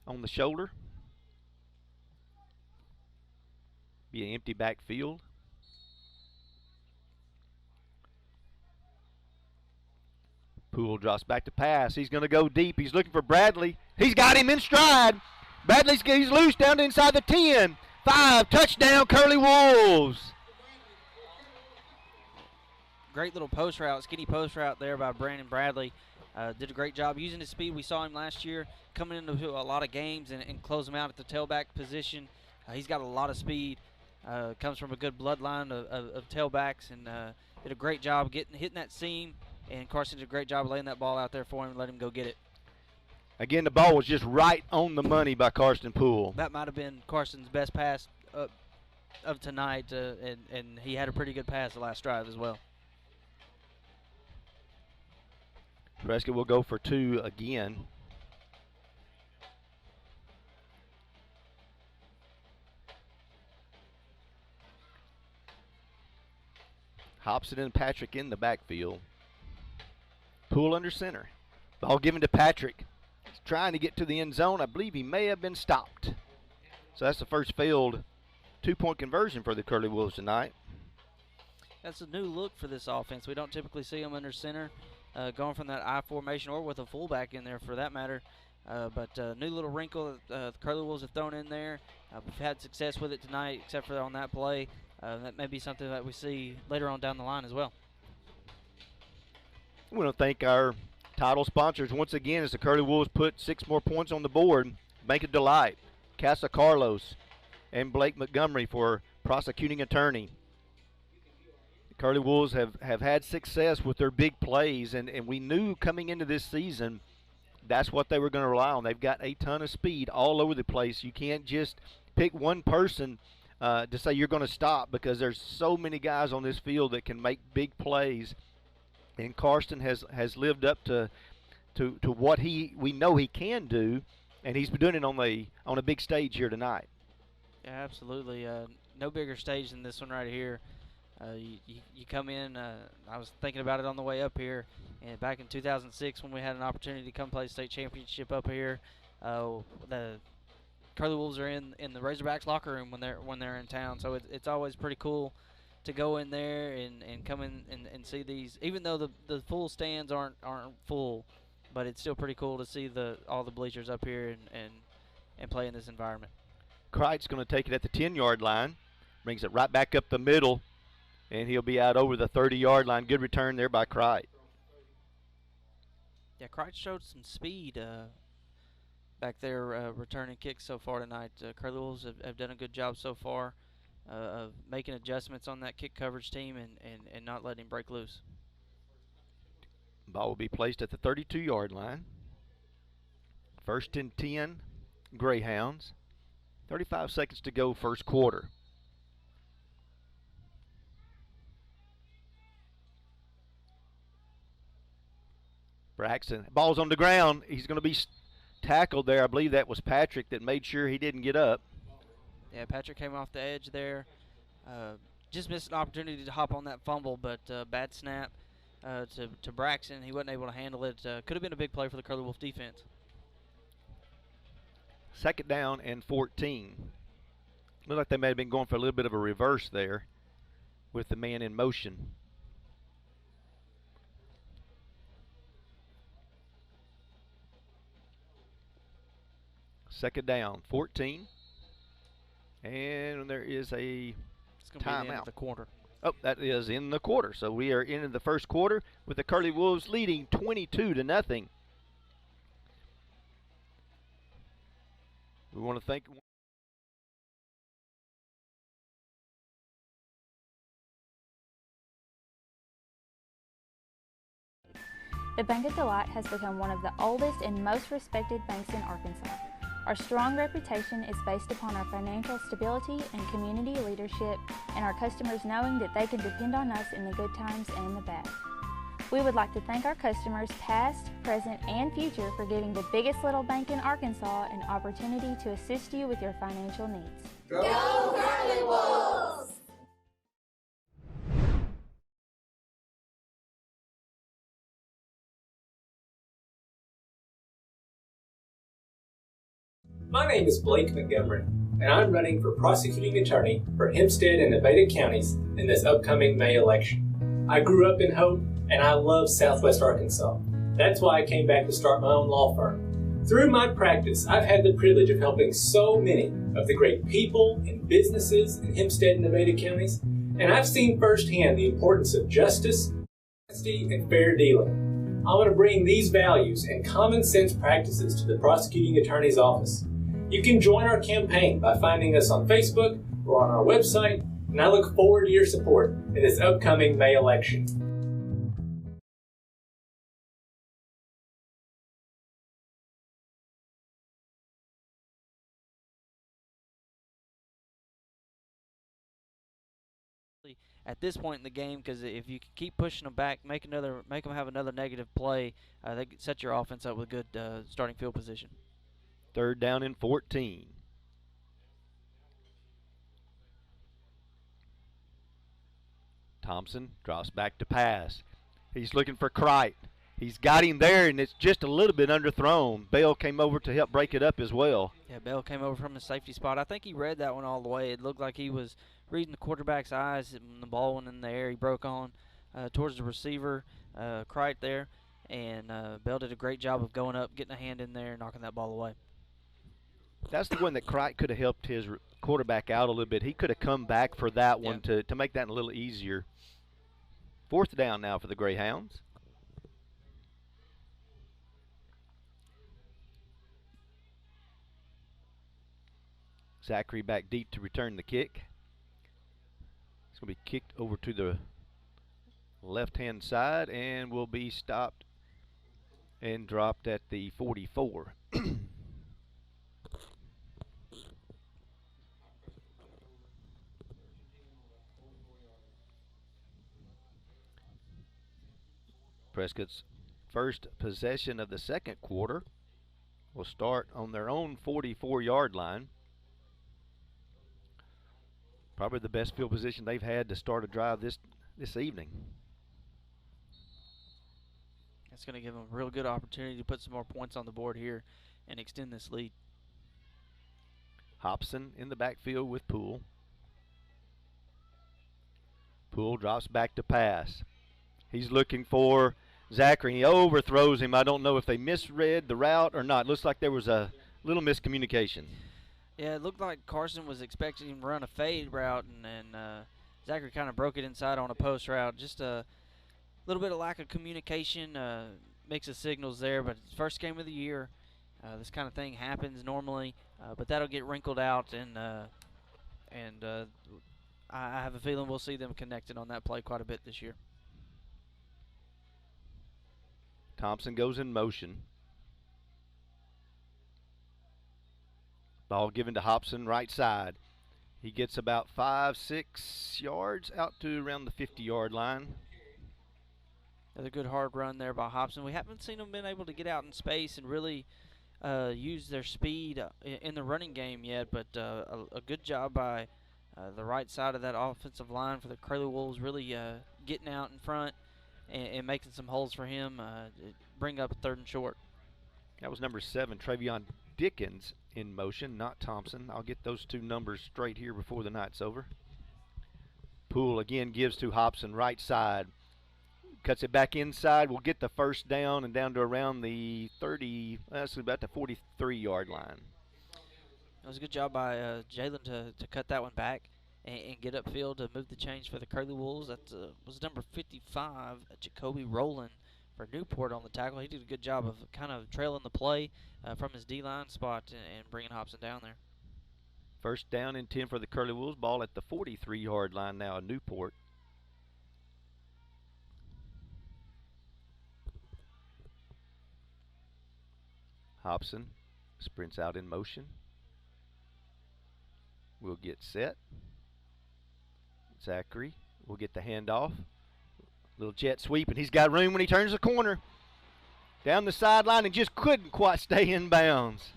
on the shoulder. Be an empty backfield. Poole drops back to pass. He's going to go deep. He's looking for Bradley. He's got him in stride. He's loose down to inside the 10. 5, touchdown Curly Wolves. Great little post route, skinny post route there by Brandon Bradley. Did a great job using his speed. We saw him last year coming into a lot of games and close him out at the tailback position. He's got a lot of speed. Comes from a good bloodline of tailbacks, and did a great job hitting that seam. And Carson did a great job of laying that ball out there for him and let him go get it. Again, the ball was just right on the money by Karsten Poole. That might have been Carson's best pass of tonight, and he had a pretty good pass the last drive as well. Prescott will go for 2 again. Hobson and Patrick in the backfield. Poole under center. Ball given to Patrick. trying to get to the end zone. I believe he may have been stopped. So that's the first failed two-point conversion for the Curly Wolves tonight. That's a new look for this offense. We don't typically see them under center, going from that I formation or with a fullback in there for that matter. But new little wrinkle the Curly Wolves have thrown in there. We've had success with it tonight, except for on that play. That may be something that we see later on down the line as well. We want to thank our title sponsors once again as the Curly Wolves put 6 more points on the board. Bank of Delight, Casa Carlos, and Blake Montgomery for prosecuting attorney. The Curly Wolves have had success with their big plays, and we knew coming into this season that's what they were going to rely on. They've got a ton of speed all over the place. You can't just pick one person to say you're going to stop, because there's so many guys on this field that can make big plays. And Karsten has lived up to what we know he can do, and he's been doing it on a big stage here tonight. Yeah, absolutely. No bigger stage than this one right here. You come in, I was thinking about it on the way up here, and back in 2006 when we had an opportunity to come play state championship up here, the Curly Wolves are in the Razorbacks locker room when they're in town, so it's always pretty cool to go in there and come in and see these, even though the full stands aren't full, but it's still pretty cool to see all the bleachers up here and play in this environment. Kreit's going to take it at the 10-yard line, brings it right back up the middle, and he'll be out over the 30-yard line. Good return there by Kreit. Yeah, Kreit showed some speed back there returning kicks so far tonight. Curly Wolves have done a good job so far of making adjustments on that kick coverage team and not letting him break loose. Ball will be placed at the 32-yard line. 1st and 10, Greyhounds. 35 seconds to go, first quarter. Braxton, ball's on the ground. He's going to be tackled there. I believe that was Patrick that made sure he didn't get up. Yeah, Patrick came off the edge there. Just missed an opportunity to hop on that fumble, but bad snap to Braxton. He wasn't able to handle it. Could have been a big play for the Curly Wolf defense. 2nd down and 14. Looked like they may have been going for a little bit of a reverse there with the man in motion. Second down, 14. And there is a timeout. Of the quarter. Oh, that is in the quarter. So we are in the first quarter with the Curly Wolves leading 22-0. We want to thank The Bank of Delight has become one of the oldest and most respected banks in Arkansas. Our strong reputation is based upon our financial stability and community leadership, and our customers knowing that they can depend on us in the good times and in the bad. We would like to thank our customers past, present, and future for giving the biggest little bank in Arkansas an opportunity to assist you with your financial needs. Go Curly Wolves! My name is Blake Montgomery, and I'm running for prosecuting attorney for Hempstead and Nevada counties in this upcoming May election. I grew up in Hope, and I love Southwest Arkansas. That's why I came back to start my own law firm. Through my practice, I've had the privilege of helping so many of the great people and businesses in Hempstead and Nevada counties, and I've seen firsthand the importance of justice, honesty, and fair dealing. I want to bring these values and common sense practices to the prosecuting attorney's office. You can join our campaign by finding us on Facebook or on our website, and I look forward to your support in this upcoming May election. At this point in the game, because if you keep pushing them back, make them have another negative play, they set your offense up with good starting field position. 3rd down and 14. Thompson drops back to pass. He's looking for Kreit. He's got him there, and it's just a little bit underthrown. Bell came over to help break it up as well. Yeah, Bell came over from the safety spot. I think he read that one all the way. It looked like he was reading the quarterback's eyes when the ball went in the air. He broke on towards the receiver, Crite there, and Bell did a great job of going up, getting a hand in there, and knocking that ball away. That's the one that Crite could have helped his quarterback out a little bit. He could have come back for that one to make that a little easier. 4th down now for the Greyhounds. Zachary back deep to return the kick. It's going to be kicked over to the left-hand side and will be stopped and dropped at the 44. Prescott's first possession of the second quarter will start on their own 44-yard line. Probably the best field position they've had to start a drive this evening. That's going to give them a real good opportunity to put some more points on the board here and extend this lead. Hobson in the backfield with Poole. Poole drops back to pass. He's looking for Zachary. He overthrows him. I don't know if they misread the route or not. Looks like there was a little miscommunication. Yeah, it looked like Carson was expecting him to run a fade route, and Zachary kind of broke it inside on a post route. Just a little bit of lack of communication, mix of signals there, but it's first game of the year. This kind of thing happens normally, but that'll get wrinkled out, and I have a feeling we'll see them connected on that play quite a bit this year. Thompson goes in motion. Ball given to Hobson, right side. He gets about 5-6 yards out to around the 50-yard line. Another good hard run there by Hobson. We haven't seen them been able to get out in space and really use their speed in the running game yet, but a good job by the right side of that offensive line for the Curly Wolves, really getting out in front and making some holes for him, bring up a 3rd and short. That was number 7, Travion Dickens, in motion, not Thompson. I'll get those two numbers straight here before the night's over. Poole again gives to Hobson, right side. Cuts it back inside. We'll get the first down and down to around the 30, that's about the 43-yard line. It was a good job by Jalen to cut that one back and get upfield to move the change for the Curly Wolves. That was number 55, Jacoby Rowland for Newport on the tackle. He did a good job of kind of trailing the play from his D-line spot and bringing Hobson down there. First down and 10 for the Curly Wolves. Ball at the 43-yard line now in Newport. Hobson sprints out in motion. We'll get set. Zachary will get the handoff. Little jet sweep, and he's got room when he turns the corner. Down the sideline and just couldn't quite stay in bounds.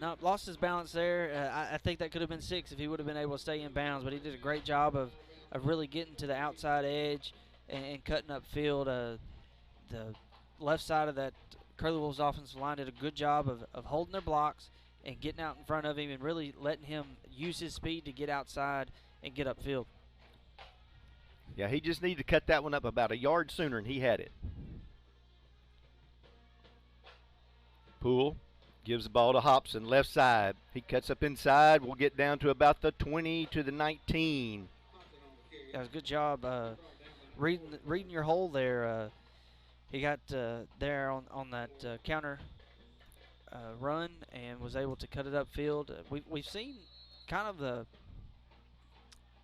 No, lost his balance there. I think that could have been 6 if he would have been able to stay in bounds, but he did a great job of really getting to the outside edge and cutting upfield. The left side of that Curly Wolves offensive line did a good job of holding their blocks and getting out in front of him and really letting him use his speed to get outside and get upfield. Yeah, he just needed to cut that one up about a yard sooner, and he had it. Poole gives the ball to Hobson, left side. He cuts up inside. We'll get down to about the 20 to the 19. That was a good job reading your hole there. He got there on that counter run and was able to cut it upfield. We've seen kind of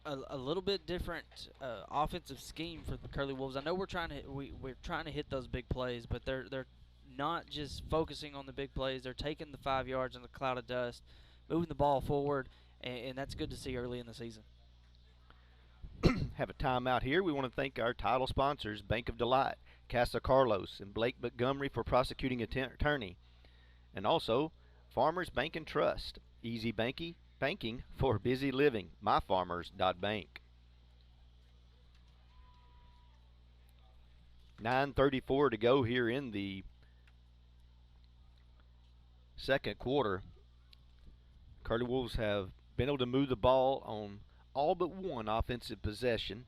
a little bit different offensive scheme for the Curly Wolves. I know we're trying to hit those big plays, but they're not just focusing on the big plays. They're taking the 5 yards in the cloud of dust, moving the ball forward, and that's good to see early in the season. Have a timeout here. We want to thank our title sponsors, Bank of Delight, Casa Carlos, and Blake Montgomery for prosecuting attorney. And also, Farmers Bank and Trust, easy banking for busy living, myfarmers.bank. 9:34 to go here in the second quarter. Curly Wolves have been able to move the ball on all but one offensive possession.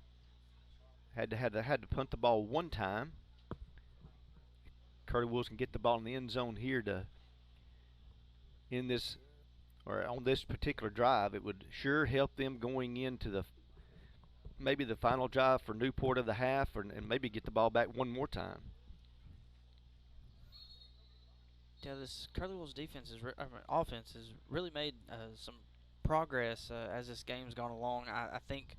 Had to punt the ball one time. Curly Wolves can get the ball in the end zone here to in this or on this particular drive. It would sure help them going into the maybe the final drive for Newport of the half, and maybe get the ball back one more time. Yeah, this Curly Wolves offense has really made some progress as this game's gone along. I think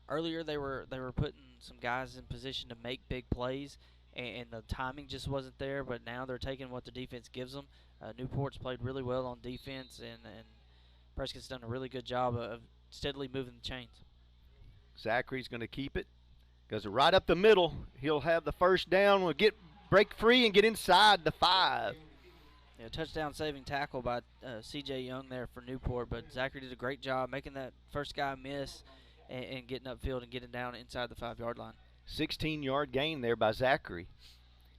earlier they were putting some guys in position to make big plays, and the timing just wasn't there. But now they're taking what the defense gives them. Newport's played really well on defense, and Prescott's done a really good job of steadily moving the chains. Zachary's going to keep it. Goes right up the middle. He'll have the first down. Will break free and get inside the 5. Yeah, touchdown saving tackle by C.J. Young there for Newport, but Zachary did a great job making that first guy miss and getting upfield and getting down inside the 5-yard line. 16-yard gain there by Zachary.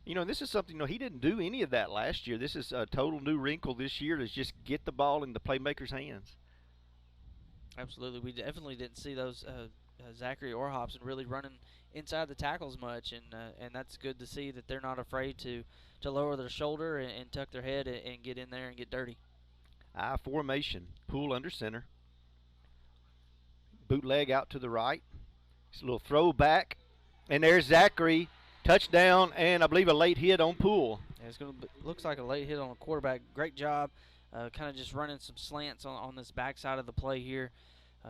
You know, this is something, he didn't do any of that last year. This is a total new wrinkle this year, to just get the ball in the playmaker's hands. Absolutely. We definitely didn't see those Zachary or Hobson really running inside the tackles much, and that's good to see that they're not afraid to lower their shoulder and tuck their head and get in there and get dirty. I formation, Pool under center. Bootleg out to the right. It's a little throw back, and there's Zachary. Touchdown, and I believe a late hit on Pool. Yeah, looks like a late hit on a quarterback. Great job, kind of just running some slants on this backside of the play here.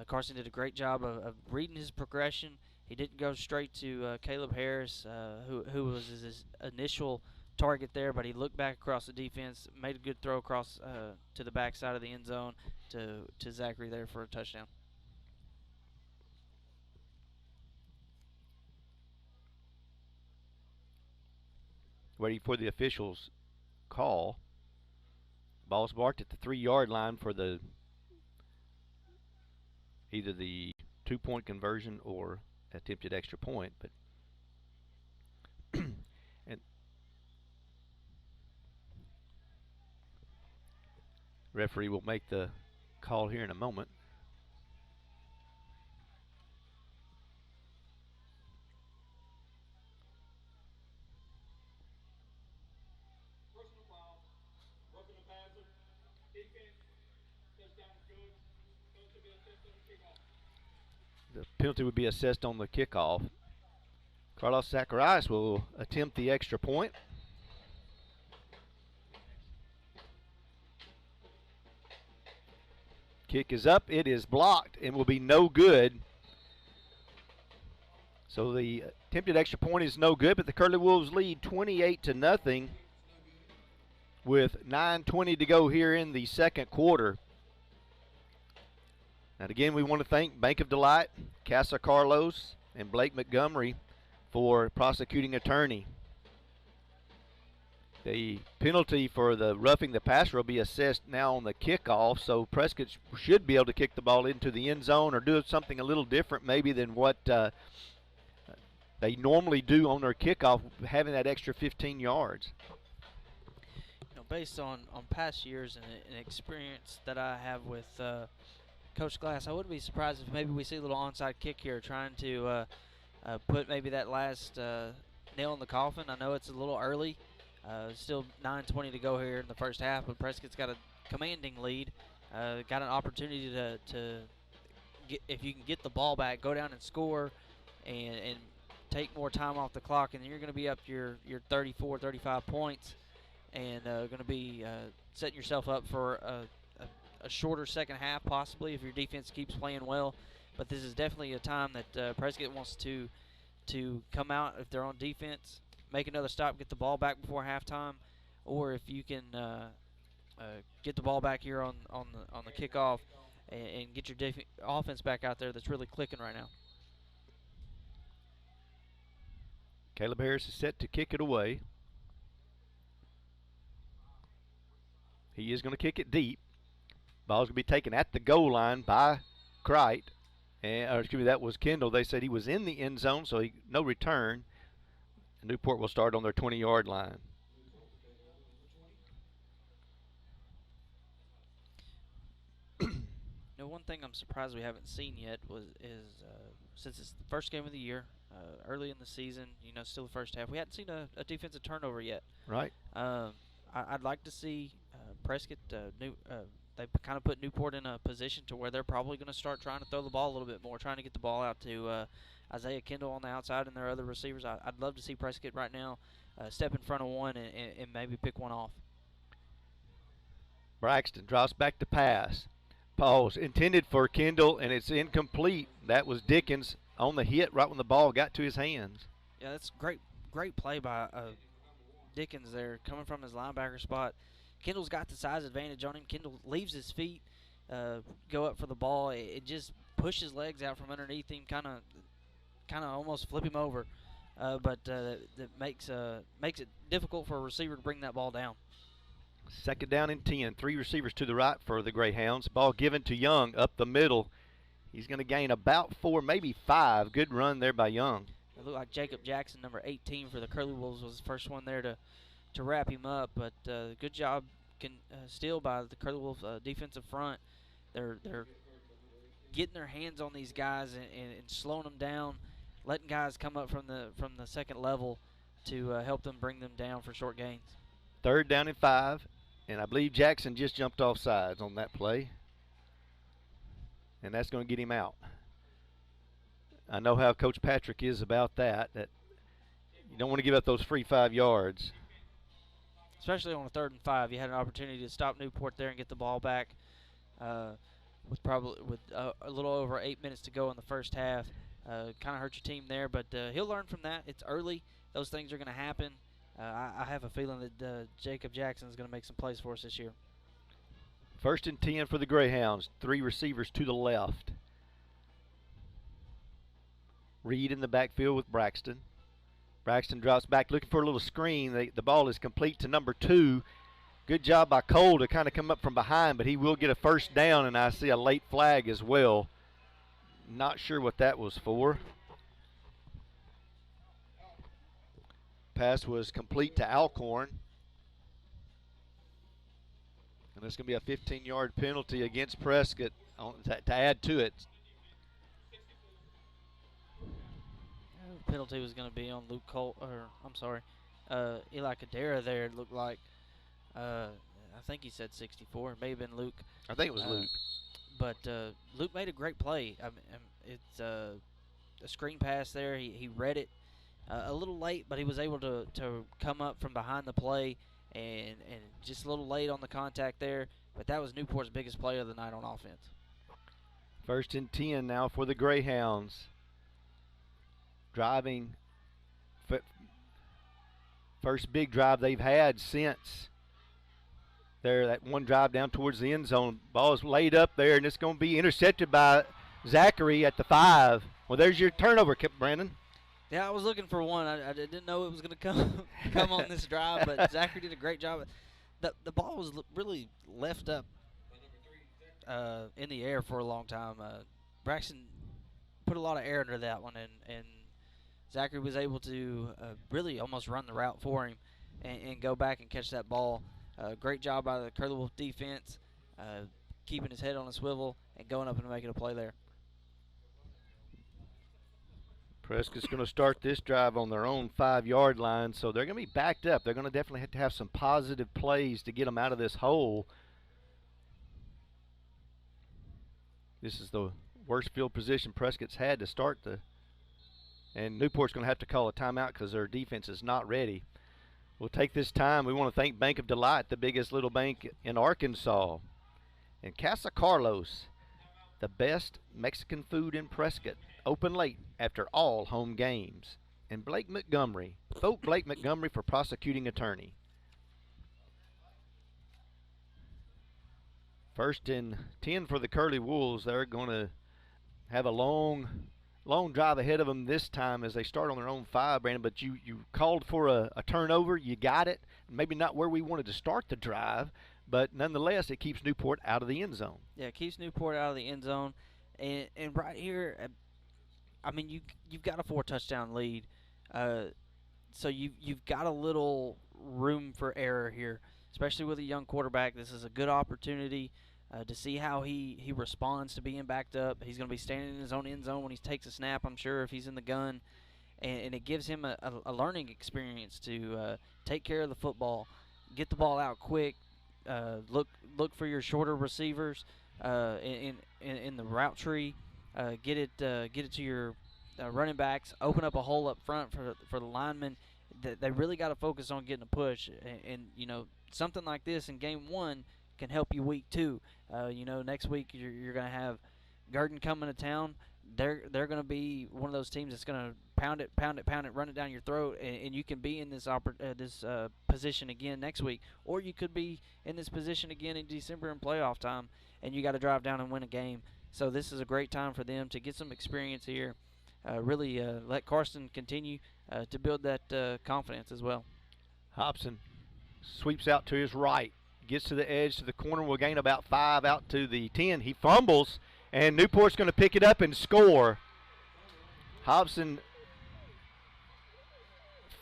Carson did a great job of reading his progression. He didn't go straight to Caleb Harris, who was his initial target there, but he looked back across the defense, made a good throw across to the backside of the end zone to Zachary there for a touchdown. Waiting for the officials' call. Ball's marked at the 3-yard line for either the 2-point conversion or attempted extra point, but and referee will make the call here in a moment. The penalty would be assessed on the kickoff. Carlos Zacharias will attempt the extra point. Kick is up. It is blocked and will be no good. So the attempted extra point is no good, but the Curly Wolves lead 28-0 with 9:20 to go here in the second quarter. And again, we want to thank Bank of Delight, Casa Carlos, and Blake Montgomery for prosecuting attorney. The penalty for the roughing the passer will be assessed now on the kickoff, so Prescott should be able to kick the ball into the end zone or do something a little different maybe than what they normally do on their kickoff, having that extra 15 yards. Based on past years and experience that I have with Coach Glass, I wouldn't be surprised if maybe we see a little onside kick here, trying to put maybe that last nail in the coffin. I know it's a little early, still 9:20 to go here in the first half, but Prescott's got a commanding lead. Got an opportunity to get, if you can get the ball back, go down and score, and take more time off the clock, and you're going to be up your 34, 35 points, and going to be setting yourself up for a shorter second half possibly if your defense keeps playing well. But this is definitely a time that Prescott wants to come out if they're on defense, make another stop, get the ball back before halftime, or if you can get the ball back here on the kickoff and get your offense back out there that's really clicking right now. Caleb Harris is set to kick it away. He is going to kick it deep. Ball's going to be taken at the goal line by Crite. Or excuse me, that was Kendall. They said he was in the end zone, so no return. Newport will start on their 20-yard line. One thing I'm surprised we haven't seen yet is since it's the first game of the year, early in the season, still the first half, we hadn't seen a defensive turnover yet. Right. I'd like to see Prescott. They kind of put Newport in a position to where they're probably going to start trying to throw the ball a little bit more, trying to get the ball out to Isaiah Kendall on the outside and their other receivers. I'd love to see Prescott right now step in front of one and maybe pick one off. Braxton drops back to pass. Pause intended for Kendall, and it's incomplete. That was Dickens on the hit right when the ball got to his hands. Yeah, that's great play by Dickens there, coming from his linebacker spot. Kendall's got the size advantage on him. Kendall leaves his feet, go up for the ball. It just pushes legs out from underneath him, kind of almost flip him over. But that makes it difficult for a receiver to bring that ball down. Second down and 10. 3 receivers to the right for the Greyhounds. Ball given to Young up the middle. He's going to gain about 4, maybe 5. Good run there by Young. It looked like Jacob Jackson, number 18 for the Curly Wolves, was the first one there to wrap him up. But good job still by the Curly Wolves defensive front. They're getting their hands on these guys and slowing them down, letting guys come up from the second level to help them bring them down for short gains. Third down and 5, and I believe Jackson just jumped off sides on that play, and that's going to get him out. I know how Coach Patrick is about that you don't want to give up those free 5 yards. Especially on a 3rd and 5. You had an opportunity to stop Newport there and get the ball back with a little over 8 minutes to go in the first half. Kind of hurt your team there, but he'll learn from that. It's early. Those things are going to happen. I have a feeling that Jacob Jackson is going to make some plays for us this year. First and 10 for the Greyhounds. 3 receivers to the left. Reed in the backfield with Braxton. Braxton drops back looking for a little screen. The ball is complete to number 2. Good job by Cole to kind of come up from behind, but he will get a first down, and I see a late flag as well. Not sure what that was for. Pass was complete to Alcorn. And it's going to be a 15-yard penalty against Prescott to add to it. The penalty was going to be on Eli Cadera there, it looked like. I think he said 64. It may have been Luke. I think it was Luke. But Luke made a great play. It's a screen pass there. He read it a little late, but he was able to come up from behind the play and just a little late on the contact there. But that was Newport's biggest play of the night on offense. First and 10 now for the Greyhounds. Driving. First big drive they've had since that one drive down towards the end zone. Ball is laid up there, and it's going to be intercepted by Zachary at the 5. Well, there's your turnover, Brandon. Yeah, I was looking for one. I didn't know it was going to come on this drive, but Zachary did a great job. The ball was really left up in the air for a long time. Braxton put a lot of air under that one, and Zachary was able to really almost run the route for him and go back and catch that ball. Great job by the Curly Wolf defense, keeping his head on a swivel and going up and making a play there. Prescott's going to start this drive on their own 5-yard line, so they're going to be backed up. They're going to definitely have to have some positive plays to get them out of this hole. This is the worst field position Prescott's had to start and Newport's going to have to call a timeout because their defense is not ready. We'll take this time. We want to thank Bank of Delight, the biggest little bank in Arkansas, and Casa Carlos, the best Mexican food in Prescott, open late after all home games. And Blake Montgomery, vote Blake Montgomery for prosecuting attorney. First and 10 for the Curly Wolves. They're going to have a long drive ahead of them this time as they start on their own 5, Brandon. But you called for a turnover. You got it. Maybe not where we wanted to start the drive, but nonetheless, it keeps Newport out of the end zone. Yeah, it keeps Newport out of the end zone. And right here, I mean, you've got a 4-touchdown lead. so you've got a little room for error here, especially with a young quarterback. This is a good opportunity to see how he responds to being backed up. He's going to be standing in his own end zone when he takes a snap, I'm sure, if he's in the gun. And it gives him a learning experience to take care of the football, get the ball out quick, look for your shorter receivers in the route tree, get it to your running backs, open up a hole up front for the linemen. They really got to focus on getting a push, and you know, something like this in game 1 can help you week 2. You know, next week you're going to have Garden coming to town. They're going to be one of those teams that's going to pound it, run it down your throat, and you can be in this position again next week, or you could be in this position again in December in playoff time, and you got to drive down and win a game. So this is a great time for them to get some experience here. Really let Carson continue to build that confidence as well. Hobson sweeps out to his right, gets to the edge to the corner, will gain about 5 out to the 10. He fumbles, and Newport's going to pick it up and score. Hobson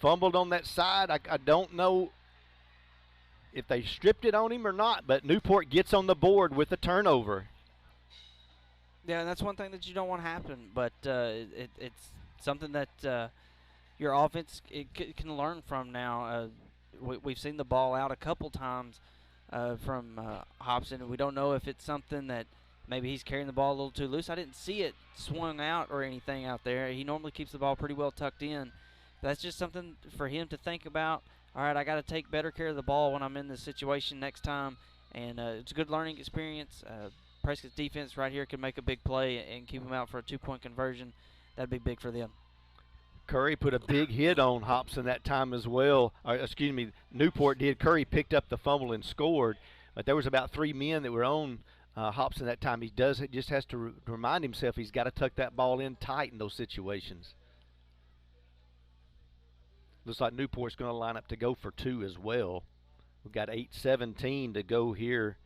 fumbled on that side. I don't know if they stripped it on him or not, but Newport gets on the board with a turnover. Yeah, and that's one thing that you don't want to happen, but it's something that your offense can learn from now. We've seen the ball out a couple times from Hobson, and we don't know if it's something that maybe he's carrying the ball a little too loose. I didn't see it swung out or anything out there. He normally keeps the ball pretty well tucked in. That's just something for him to think about. All right, I got to take better care of the ball when I'm in this situation next time, and it's a good learning experience. Prescott's defense right here can make a big play and keep them out for a 2-point conversion. That'd be big for them. Curry put a big hit on Hobson that time as well. Newport did. Curry picked up the fumble and scored, but there was about 3 men that were on Hobson that time. He just has to remind himself he's got to tuck that ball in tight in those situations. Looks like Newport's going to line up to go for 2 as well. We've got 8:17 to go here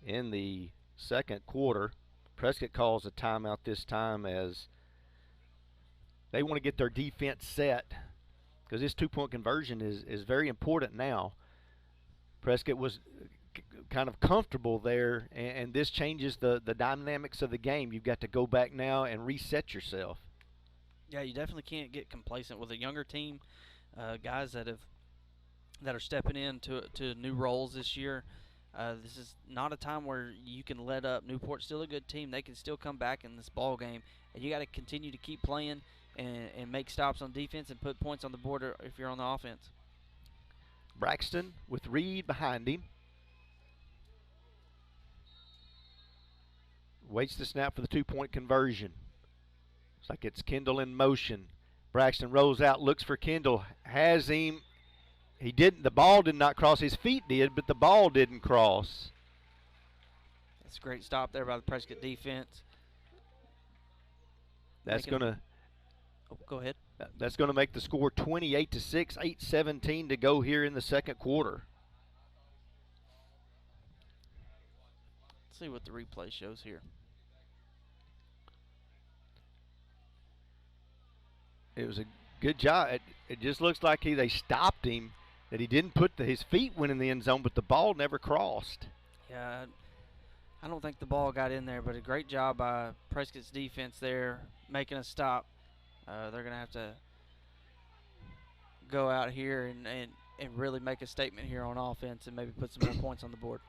in the second quarter. Prescott calls a timeout this time as they want to get their defense set, because this 2-point conversion is very important now. Prescott was kind of comfortable there, and this changes the dynamics of the game. You've got to go back now and reset yourself. Yeah, you definitely can't get complacent with a younger team, guys that are stepping into new roles this year. This is not a time where you can let up. Newport's still a good team. They can still come back in this ball game, and you got to continue to keep playing and make stops on defense and put points on the board if you're on the offense. Braxton with Reed behind him. Waits the snap for the 2-point conversion. Looks like it's Kendall in motion. Braxton rolls out, looks for Kendall, has him. He didn't. The ball did not cross. His feet did, but the ball didn't cross. That's a great stop there by the Prescott defense. That's going to. Oh, go ahead. That's going to make the score 28-6. 8:17 to go here in the second quarter. Let's see what the replay shows here. It was a good job. It just looks like they stopped him, that he didn't put his feet went in the end zone, but the ball never crossed. Yeah, I don't think the ball got in there, but a great job by Prescott's defense there, making a stop. They're going to have to go out here and really make a statement here on offense and maybe put some more points on the board.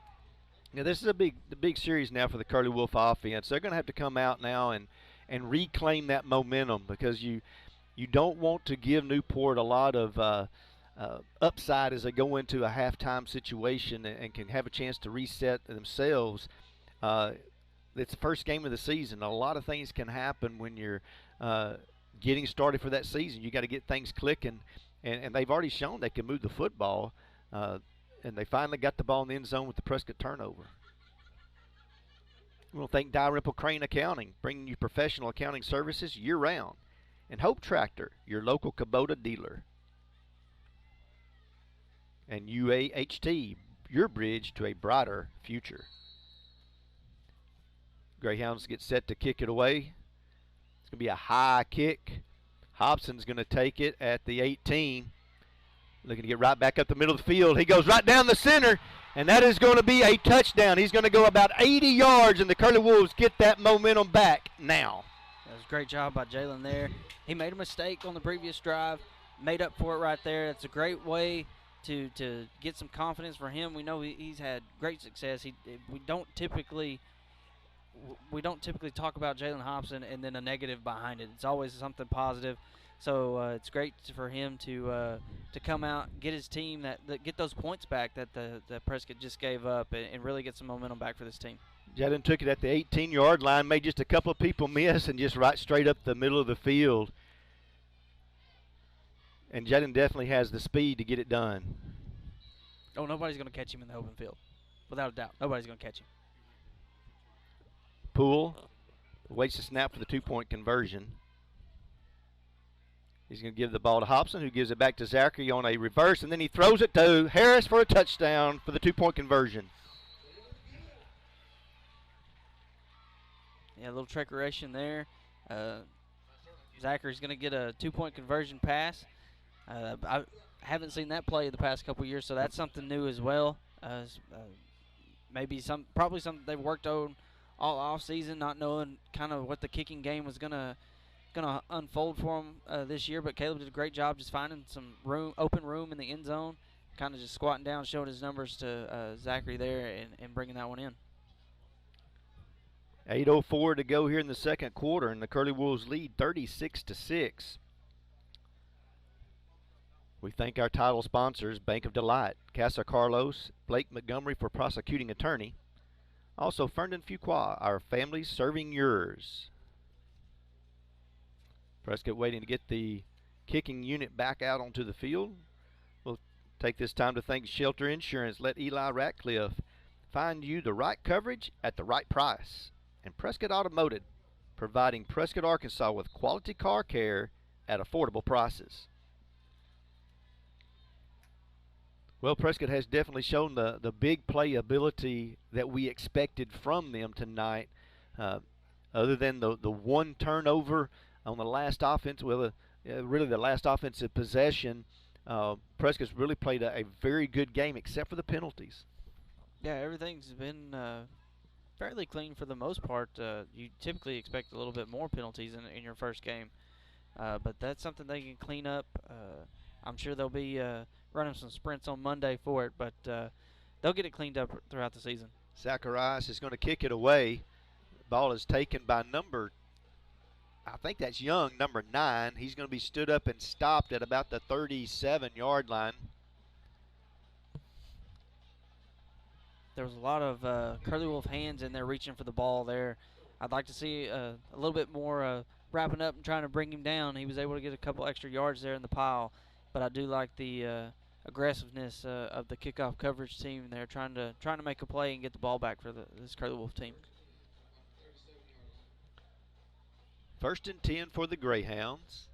Yeah, this is the big series now for the Curly Wolf offense. They're going to have to come out now and reclaim that momentum, because you don't want to give Newport a lot of upside as they go into a halftime situation and can have a chance to reset themselves. It's the first game of the season. A lot of things can happen when you're getting started for that season. You got to get things clicking, and they've already shown they can move the football, and they finally got the ball in the end zone with the Prescott turnover. We want to thank Dalrymple Crane Accounting, bringing you professional accounting services year-round, and Hope Tractor, your local Kubota dealer, and UAHT, your bridge to a brighter future. Greyhounds get set to kick it away. It's going to be a high kick. Hobson's going to take it at the 18. Looking to get right back up the middle of the field. He goes right down the center, and that is going to be a touchdown. He's going to go about 80 yards, and the Curly Wolves get that momentum back now. That was a great job by Jalen there. He made a mistake on the previous drive, made up for it right there. That's a great way to get some confidence for him. We know he's had great success. We don't typically talk about Jalen Hobson and then a negative behind it. It's always something positive. So it's great for him to come out, get his team get those points back that Prescott just gave up, and really get some momentum back for this team. Jalen took it at the 18-yard line, made just a couple of people miss, and just right straight up the middle of the field. And Jalen definitely has the speed to get it done. Oh, nobody's going to catch him in the open field, without a doubt. Nobody's going to catch him. Poole waits to snap for the two-point conversion. He's going to give the ball to Hobson, who gives it back to Zachary on a reverse, and then he throws it to Harris for a touchdown for the two-point conversion. Yeah, a little trickeration there. Zachary's going to get a two-point conversion pass. I haven't seen that play in the past couple years, so that's something new as well. Probably something they've worked on all off season, not knowing kind of what the kicking game was gonna unfold for him this year. But Caleb did a great job just finding some open room in the end zone, kind of just squatting down, showing his numbers to Zachary there, and bringing that one in. 8:04 to go here in the second quarter, and the Curly Wolves lead 36-6. We thank our title sponsors, Bank of Delight, Casa Carlos, Blake Montgomery for prosecuting attorney. Also, Ferndon Fuqua, our family serving yours. Prescott waiting to get the kicking unit back out onto the field. We'll take this time to thank Shelter Insurance. Let Eli Ratcliffe find you the right coverage at the right price. And Prescott Automotive, providing Prescott, Arkansas with quality car care at affordable prices. Well, Prescott has definitely shown the big play ability that we expected from them tonight. Other than the one turnover on the last offense, really the last offensive possession, Prescott's really played a very good game except for the penalties. Yeah, everything's been fairly clean for the most part. You typically expect a little bit more penalties in your first game, but that's something they can clean up. I'm sure they'll be running some sprints on Monday for it, but they'll get it cleaned up throughout the season. Zacharias is going to kick it away. Ball is taken by I think that's Young, number 9. He's going to be stood up and stopped at about the 37-yard line. There was a lot of Curly Wolf hands in there reaching for the ball there. I'd like to see a little bit more wrapping up and trying to bring him down. He was able to get a couple extra yards there in the pile, but I do like the aggressiveness of the kickoff coverage team there, trying to make a play and get the ball back for this Curly Wolf team. 1st and 10 for the Greyhounds.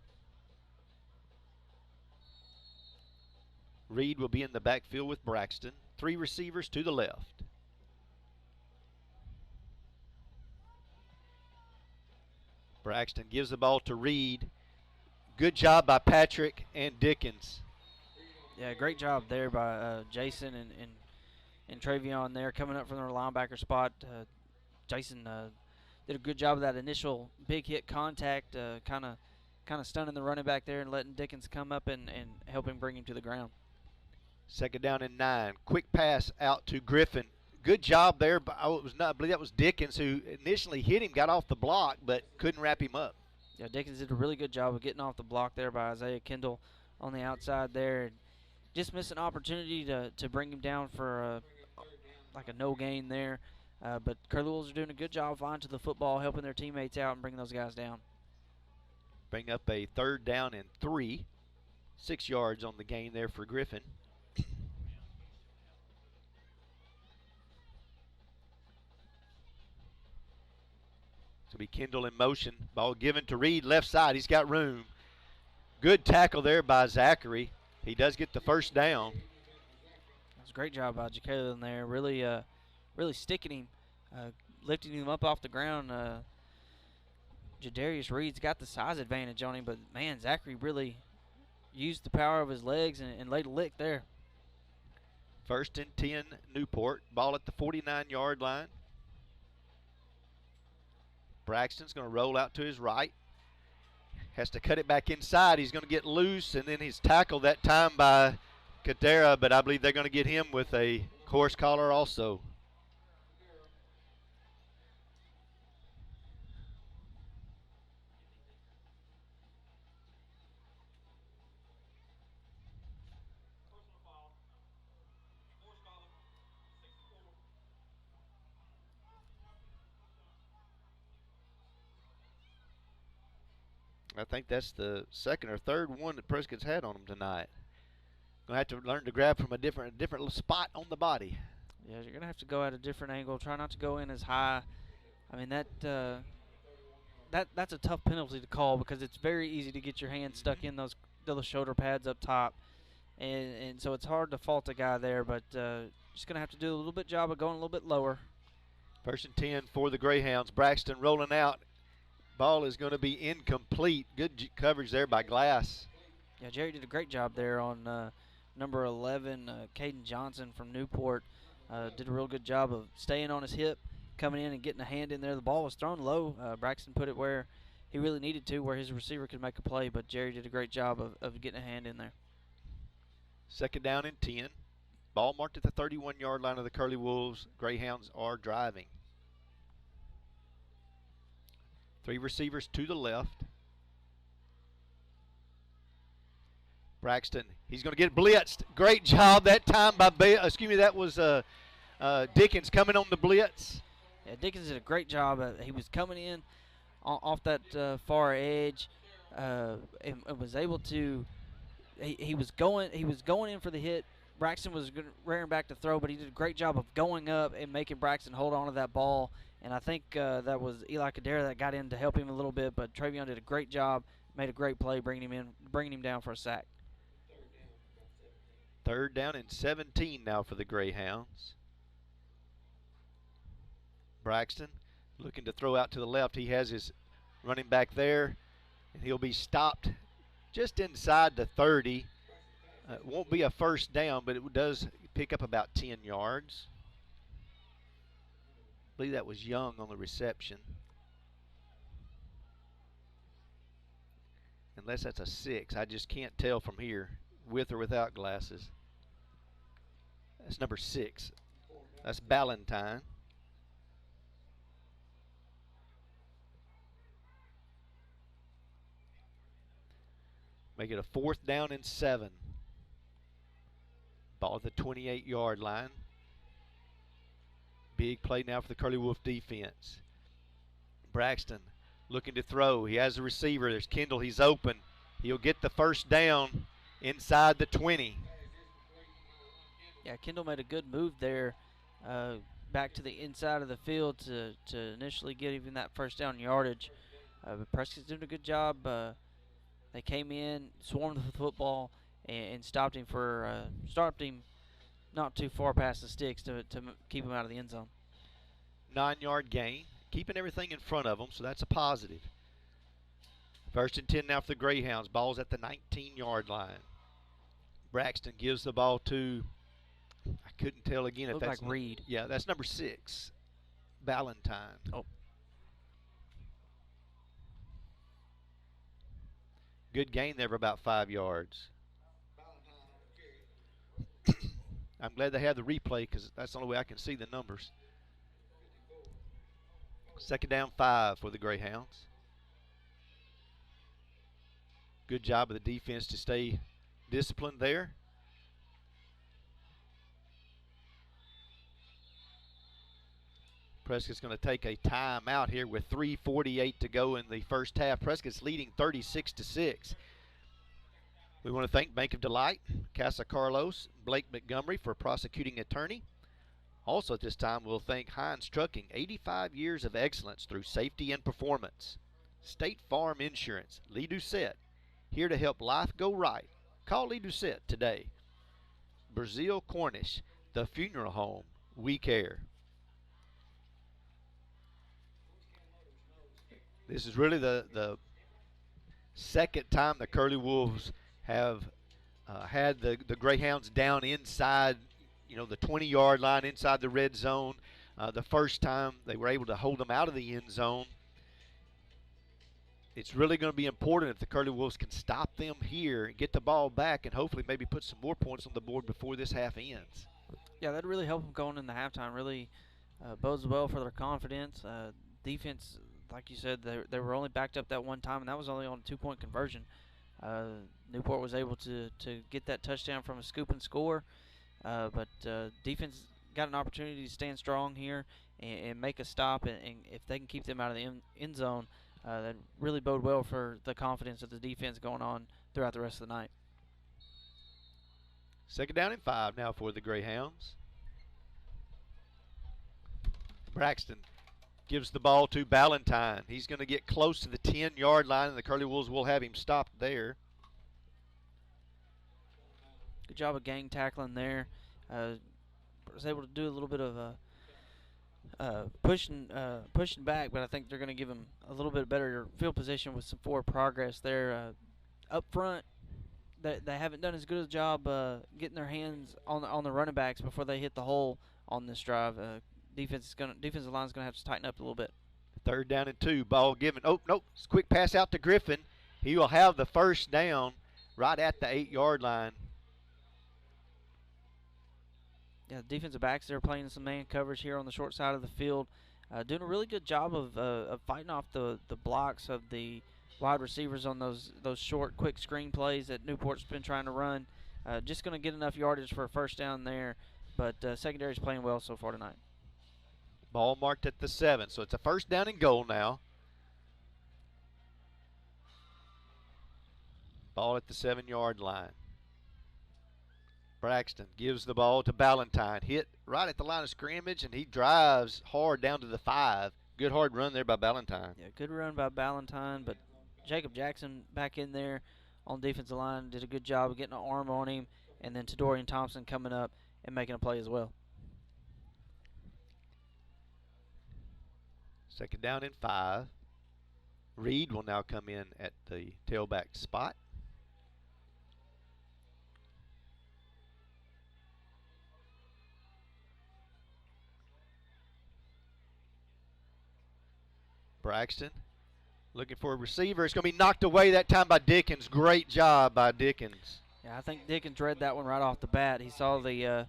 Reed will be in the backfield with Braxton. 3 receivers to the left. Braxton gives the ball to Reed. Good job by Patrick and Dickens. Yeah, great job there by Jason and Travion there coming up from their linebacker spot. Jason did a good job of that initial big hit contact, kind of stunning the running back there and letting Dickens come up and helping bring him to the ground. 2nd down and 9. Quick pass out to Griffin. Good job there. I believe that was Dickens who initially hit him, got off the block, but couldn't wrap him up. Yeah, Dickens did a really good job of getting off the block there by Isaiah Kendall on the outside there. And just missed an opportunity to bring him down for like a no gain there. But Curly Wolves are doing a good job flying to the football, helping their teammates out and bringing those guys down. Bring up a 3rd down and 3. 6 yards on the gain there for Griffin. To be Kendall in motion. Ball given to Reed, left side. He's got room. Good tackle there by Zachary. He does get the 1st down. That was a great job by Jacqueline there. Really sticking him, lifting him up off the ground. Jadarius Reed's got the size advantage on him, but man, Zachary really used the power of his legs and laid a lick there. 1st and 10 Newport. Ball at the 49-yard line. Braxton's going to roll out to his right. Has to cut it back inside. He's going to get loose, and then he's tackled that time by Cadera, but I believe they're going to get him with a horse collar also. I think that's the second or third one that Prescott's had on him tonight. Gonna have to learn to grab from a different little spot on the body. Yeah, you're gonna have to go at a different angle. Try not to go in as high. I mean that's a tough penalty to call because it's very easy to get your hand stuck in those shoulder pads up top, and so it's hard to fault a guy there. But just gonna have to do a little bit job of going a little bit lower. 1st and 10 for the Greyhounds. Braxton rolling out. Ball is going to be incomplete. Good coverage there by Glass. Yeah, Jerry did a great job there on number 11, Caden Johnson from Newport. Did a real good job of staying on his hip, coming in and getting a hand in there. The ball was thrown low. Braxton put it where he really needed to, where his receiver could make a play, but Jerry did a great job of getting a hand in there. 2nd down and 10. Ball marked at the 31-yard line of the Curly Wolves. Greyhounds are driving. 3 receivers to the left. Braxton, he's going to get blitzed. Great job that time by that was Dickens coming on the blitz. Yeah, Dickens did a great job. He was coming in off that far edge and was able to. He was going in for the hit. Braxton was rearing back to throw, but he did a great job of going up and making Braxton hold on to that ball. And I think that was Eli Cadera that got in to help him a little bit, but Travion did a great job, made a great play, bringing him down for a sack. 3rd down and 17 now for the Greyhounds. Braxton looking to throw out to the left. He has his running back there, and he'll be stopped just inside the 30. It won't be a 1st down, but it does pick up about 10 yards. I believe that was Young on the reception. Unless that's a 6. I just can't tell from here, with or without glasses. That's number 6. That's Ballantyne. Make it a 4th down and 7. Ball at the 28-yard line. Big play now for the Curly Wolf defense. Braxton looking to throw. He has a receiver. There's Kendall. He's open. He'll get the 1st down inside the 20. Yeah, Kendall made a good move there back to the inside of the field to initially get even that 1st down yardage. But Prescott's doing a good job. They came in, swarmed the football, and stopped him not too far past the sticks to keep him out of the end zone. 9-yard gain, keeping everything in front of them, so that's a positive. 1st and 10 now for the Greyhounds. Ball's at the 19-yard line. Braxton gives the ball to, I couldn't tell again if that's like Reed. Yeah, that's number 6, Ballantyne. Oh. Good gain there for about 5 yards. I'm glad they have the replay because that's the only way I can see the numbers. 2nd down 5 for the Greyhounds. Good job of the defense to stay disciplined there. Prescott's going to take a timeout here with 3:48 to go in the 1st half. Prescott's leading 36-6. We want to thank Bank of Delight, Casa Carlos, Blake Montgomery for prosecuting attorney. Also at this time, we'll thank Hines Trucking, 85 years of excellence through safety and performance. State Farm Insurance, Lee Doucette, here to help life go right. Call Lee Doucette today. Brazil Cornish, the funeral home, we care. This is really the second time the Curly Wolves have had the Greyhounds down inside, the 20-yard line, inside the red zone. The first time they were able to hold them out of the end zone. It's really going to be important if the Curly Wolves can stop them here and get the ball back and hopefully maybe put some more points on the board before this half ends. Yeah, that'd really help them going into halftime. Really bodes well for their confidence. Defense, like you said, they were only backed up that one time, and that was only on a 2-point conversion. Newport was able to get that touchdown from a scoop and score, but defense got an opportunity to stand strong here and make a stop, and if they can keep them out of the end zone, that really bode well for the confidence of the defense going on throughout the rest of the night. 2nd down and 5 now for the Greyhounds. Braxton gives the ball to Ballantyne. He's going to get close to the 10-yard line, and the Curly Wolves will have him stopped there. Good job of gang tackling there. Was able to do a little bit of pushing back, but I think they're going to give him a little bit better field position with some forward progress there. Up front, they haven't done as good a job getting their hands on the running backs before they hit the hole on this drive. Defensive line's going to have to tighten up a little bit. 3rd down and 2. Ball given. Oh, nope. Quick pass out to Griffin. He will have the first down right at the 8-yard line. Yeah, the defensive backs, they're playing some man coverage here on the short side of the field. Doing a really good job of fighting off the blocks of the wide receivers on those short, quick screen plays that Newport's been trying to run. Just going to get enough yardage for a first down there, but secondary's playing well so far tonight. Ball marked at the 7, so it's a 1st down and goal now. Ball at the 7-yard line. Braxton gives the ball to Ballantyne. Hit right at the line of scrimmage, and he drives hard down to the 5. Good hard run there by Ballantyne. Yeah, good run by Ballantyne, but Jacob Jackson back in there on the defensive line did a good job of getting an arm on him, and then Tadorian Thompson coming up and making a play as well. 2nd down and 5. Reed will now come in at the tailback spot. Braxton looking for a receiver. It's going to be knocked away that time by Dickens. Great job by Dickens. Yeah, I think Dickens read that one right off the bat. He saw the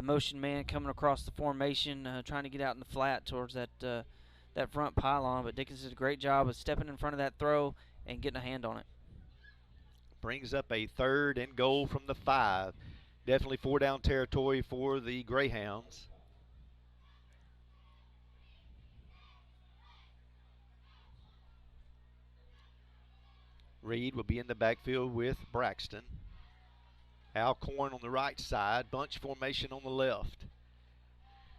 motion man coming across the formation, trying to get out in the flat towards that front pylon, but Dickens did a great job of stepping in front of that throw and getting a hand on it. Brings up a 3rd and goal from the 5. Definitely 4-down territory for the Greyhounds. Reed will be in the backfield with Braxton. Alcorn on the right side, bunch formation on the left.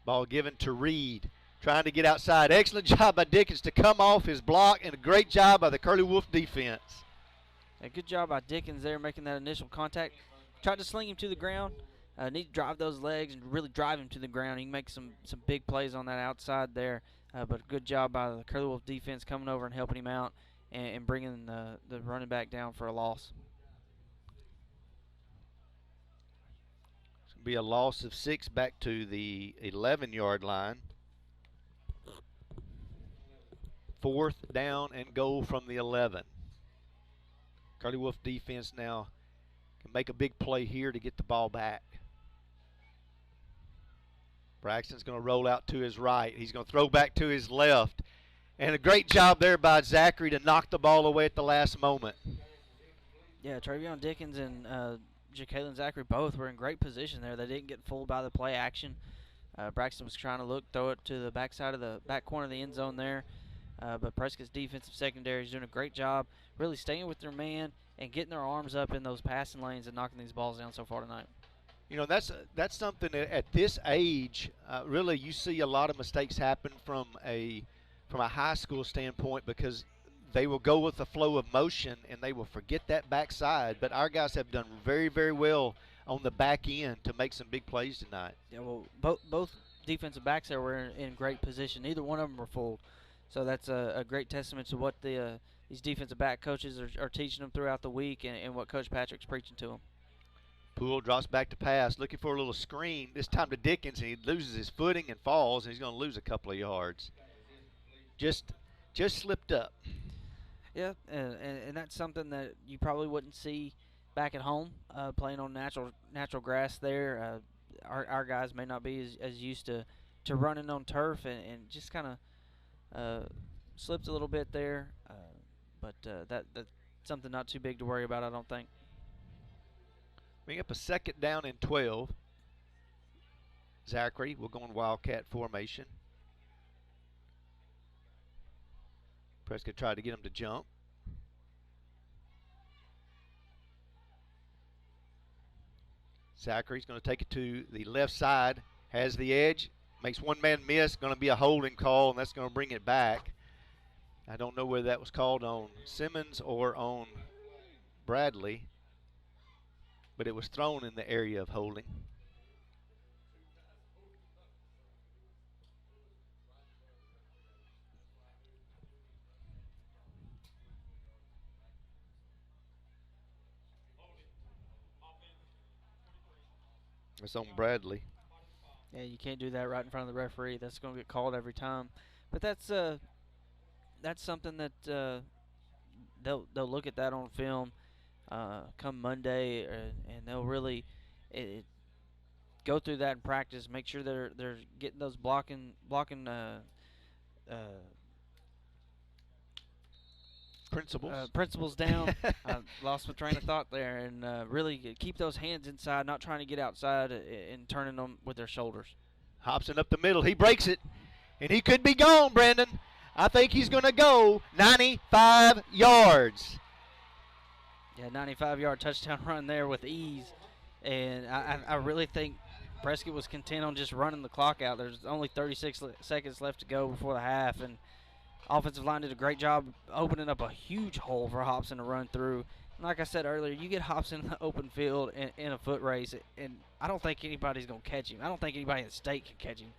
Ball given to Reed, trying to get outside. Excellent job by Dickens to come off his block, and a great job by the Curly Wolf defense. A good job by Dickens there making that initial contact. Tried to sling him to the ground. Need to drive those legs and really drive him to the ground. He can make some big plays on that outside there, but a good job by the Curly Wolf defense coming over and helping him out and bringing the running back down for a loss. It's going to be a loss of 6 back to the 11-yard line. 4th down and goal from the 11. Curly Wolf defense now can make a big play here to get the ball back. Braxton's going to roll out to his right. He's going to throw back to his left. And a great job there by Zachary to knock the ball away at the last moment. Yeah, Travion Dickens and Jacqueline Zachary both were in great position there. They didn't get fooled by the play action. Braxton was trying to throw it to the backside of the back corner of the end zone there. But Prescott's defensive secondary is doing a great job really staying with their man and getting their arms up in those passing lanes and knocking these balls down so far tonight. You know, that's something that at this age, really you see a lot of mistakes happen from a high school standpoint because they will go with the flow of motion and they will forget that backside. But our guys have done very, very well on the back end to make some big plays tonight. Yeah, well, both defensive backs there were in great position. Neither one of them were fooled. So that's a great testament to what these defensive back coaches are teaching them throughout the week, and what Coach Patrick's preaching to them. Poole drops back to pass, looking for a little screen. This time to Dickens, and he loses his footing and falls, and he's going to lose a couple of yards. Just slipped up. Yeah, and that's something that you probably wouldn't see back at home, playing on natural grass there. Our guys may not be as used to running on turf, and just kind of slipped a little bit there. But that's something not too big to worry about, I don't think. Bring up a 2nd down and 12. Zachary will go in Wildcat formation. Prescott tried to get him to jump. Zachary's going to take it to the left side. Has the edge. Makes one man miss. Going to be a holding call, and that's going to bring it back. I don't know whether that was called on Simmons or on Bradley, but it was thrown in the area of holding. It's on Bradley. Yeah, you can't do that right in front of the referee. That's going to get called every time. But that's something that they'll look at that on film come Monday, and they'll really go through that in practice. Make sure they're getting those blocking principles down. I lost my train of thought there, and really keep those hands inside, not trying to get outside and turning them with their shoulders. Hobson up the middle. He breaks it, and he could be gone, Brandon. I think he's going to go 95 yards. Yeah, 95-yard touchdown run there with ease, and I really think Prescott was content on just running the clock out. There's only 36 seconds left to go before the half, and offensive line did a great job opening up a huge hole for Hobson to run through. And like I said earlier, you get Hobson in the open field in a foot race, and I don't think anybody's going to catch him. I don't think anybody in the state can catch him.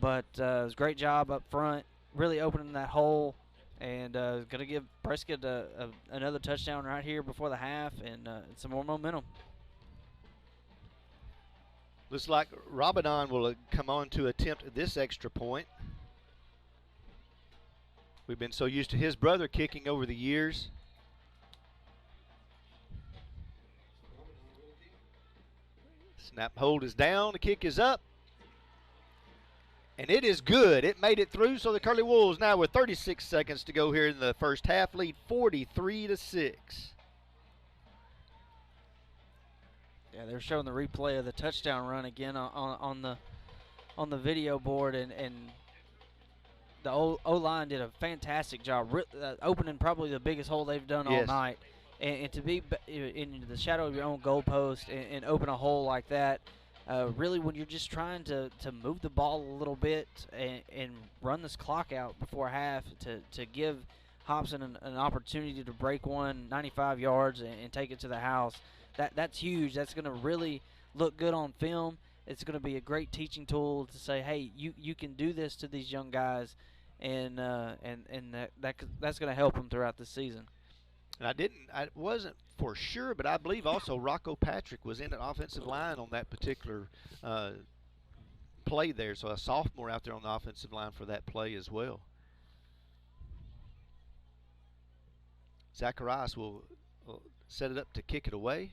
But it was a great job up front, really opening that hole, and going to give Prescott another touchdown right here before the half, and some more momentum. Looks like Rabadon will come on to attempt this extra point. We've been so used to his brother kicking over the years. Snap hold is down, the kick is up. And it is good. It made it through, so the Curly Wolves now with 36 seconds to go here in the first half lead 43-6. Yeah, they're showing the replay of the touchdown run again on the video board, and the O-line did a fantastic job opening probably the biggest hole they've done all night. And to be in the shadow of your own goalpost and open a hole like that, really when you're just trying to move the ball a little bit and run this clock out before half to give Hobson an opportunity to break 95 yards and take it to the house, that's huge. That's going to really look good on film. It's going to be a great teaching tool to say, hey, you can do this to these young guys, and that's going to help them throughout the season. And I wasn't for sure, but I believe also Rocco Patrick was in an offensive line on that particular play there. So a sophomore out there on the offensive line for that play as well. Zacharias will set it up to kick it away.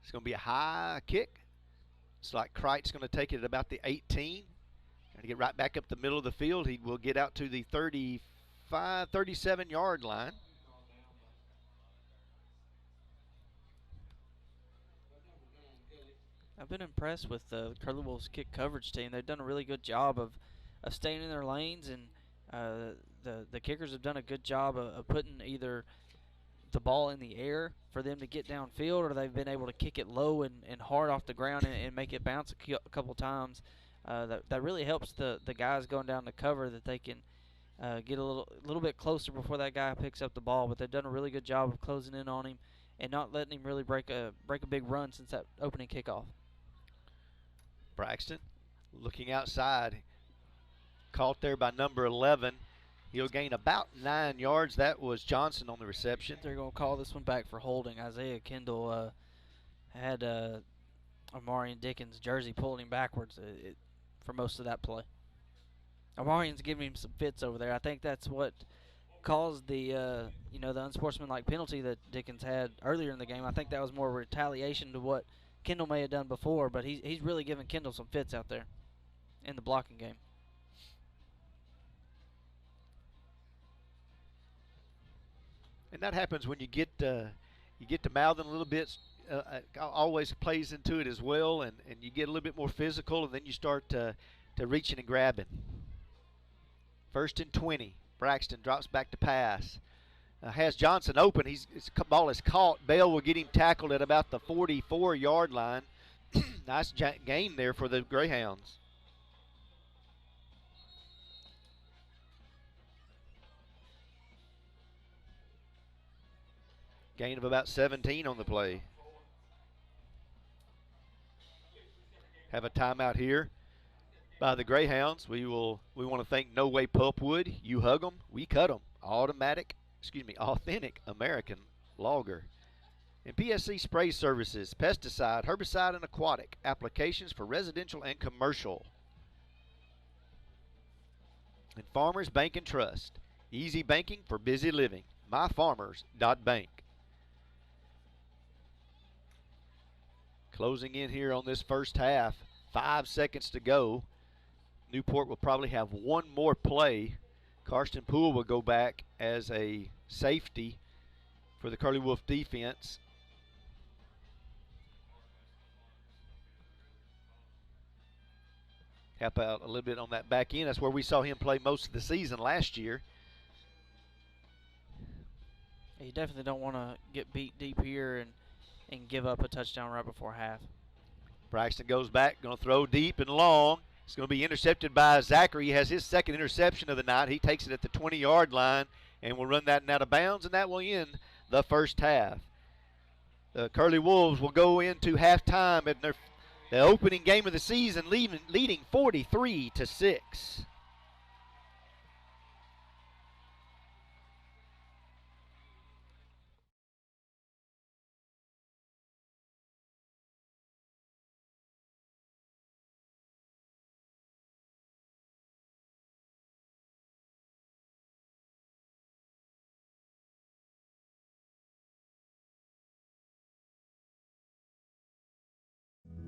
It's going to be a high kick. It's like Kreit's going to take it at about the 18 and get right back up the middle of the field. He will get out to the 37-yard line. I've been impressed with the Curly Wolves kick coverage team. They've done a really good job of staying in their lanes, and the kickers have done a good job of putting either the ball in the air for them to get downfield, or they've been able to kick it low and hard off the ground and make it bounce a couple times. That really helps the guys going down the cover, that they can get a little bit closer before that guy picks up the ball. But they've done a really good job of closing in on him and not letting him really break a big run since that opening kickoff. Braxton looking outside, caught there by number 11. He'll gain about 9 yards. That was Johnson on the reception. They're going to call this one back for holding. Isaiah Kendall had Amarian Dickens' jersey pulling him backwards for most of that play. Amarian's giving him some fits over there. I think that's what caused the the unsportsmanlike penalty that Dickens had earlier in the game. I think that was more retaliation to what Kendall may have done before, but he's really giving Kendall some fits out there in the blocking game. And that happens when you get to mouthing a little bit. Always plays into it as well, and you get a little bit more physical, and then you start to reaching and grabbing. 1st and 20. Braxton drops back to pass. Has Johnson open. His ball is caught. Bell will get him tackled at about the 44-yard line. Nice gain there for the Greyhounds. Gain of about 17 on the play. Have a timeout here by the Greyhounds. We want to thank No Way Pulpwood. You hug 'em, we cut 'em. Authentic American lager. And PSC Spray Services, pesticide, herbicide, and aquatic applications for residential and commercial. And Farmers Bank and Trust, easy banking for busy living. myfarmers.bank. Closing in here on this first half, 5 seconds to go. Newport will probably have one more play. Karsten Poole will go back as a safety for the Curly Wolf defense. Help out a little bit on that back end. That's where we saw him play most of the season last year. You definitely don't want to get beat deep here and give up a touchdown right before half. Braxton goes back, going to throw deep and long. It's going to be intercepted by Zachary. He has his second interception of the night. He takes it at the 20-yard line and will run that out of bounds, and that will end the first half. The Curly Wolves will go into halftime at the opening game of the season, leading 43-6.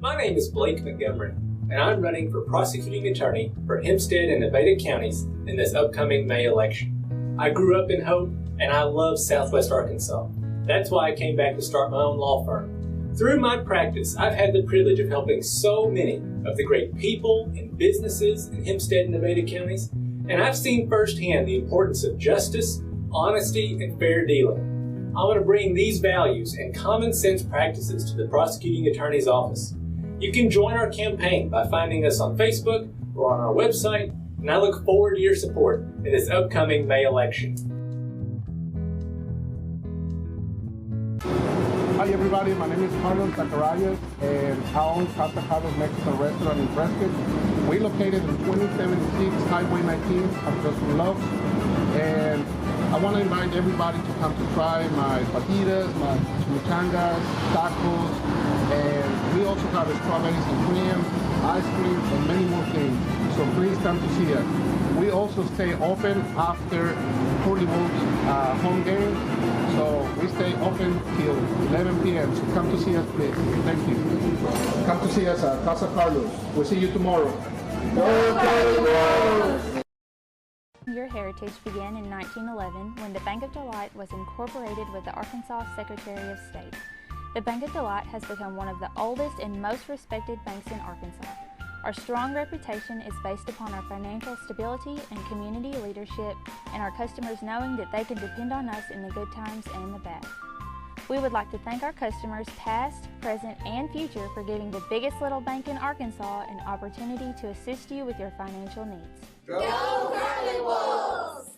My name is Blake Montgomery, and I'm running for prosecuting attorney for Hempstead and Nevada counties in this upcoming May election. I grew up in Hope, and I love Southwest Arkansas. That's why I came back to start my own law firm. Through my practice, I've had the privilege of helping so many of the great people and businesses in Hempstead and Nevada counties, and I've seen firsthand the importance of justice, honesty, and fair dealing. I want to bring these values and common sense practices to the prosecuting attorney's office. You can join our campaign by finding us on Facebook or on our website, and I look forward to your support in this upcoming May election. Hi everybody, my name is Carlos Zacharias, and I own Casa Carlos Mexican Restaurant in Prescott. We're located in 2076 Highway 19, across from Love, and I want to invite everybody to come to try my fajitas, my chimichangas, tacos, and we also have strawberries and cream, ice cream, and many more things. So please come to see us. We also stay open after Curly Wolves home game. So we stay open till 11 p.m. So come to see us, please. Thank you. Come to see us at Casa Carlos. We'll see you tomorrow. Go Curly Wolves! Your heritage began in 1911 when the Bank of Delight was incorporated with the Arkansas Secretary of State. The Bank of Delight has become one of the oldest and most respected banks in Arkansas. Our strong reputation is based upon our financial stability and community leadership, and our customers knowing that they can depend on us in the good times and in the bad. We would like to thank our customers past, present, and future for giving the biggest little bank in Arkansas an opportunity to assist you with your financial needs. Go Curly Wolves!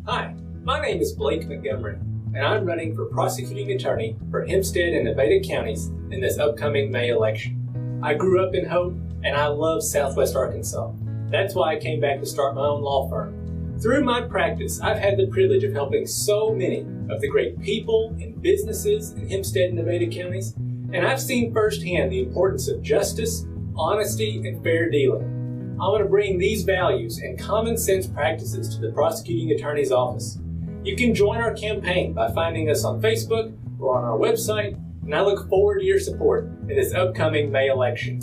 Hi, my name is Blake Montgomery, and I'm running for prosecuting attorney for Hempstead and Nevada counties in this upcoming May election. I grew up in Hope, and I love Southwest Arkansas. That's why I came back to start my own law firm. Through my practice, I've had the privilege of helping so many of the great people and businesses in Hempstead and Nevada counties, and I've seen firsthand the importance of justice, honesty, and fair dealing. I want to bring these values and common sense practices to the prosecuting attorney's office. You can join our campaign by finding us on Facebook or on our website, and I look forward to your support in this upcoming May election.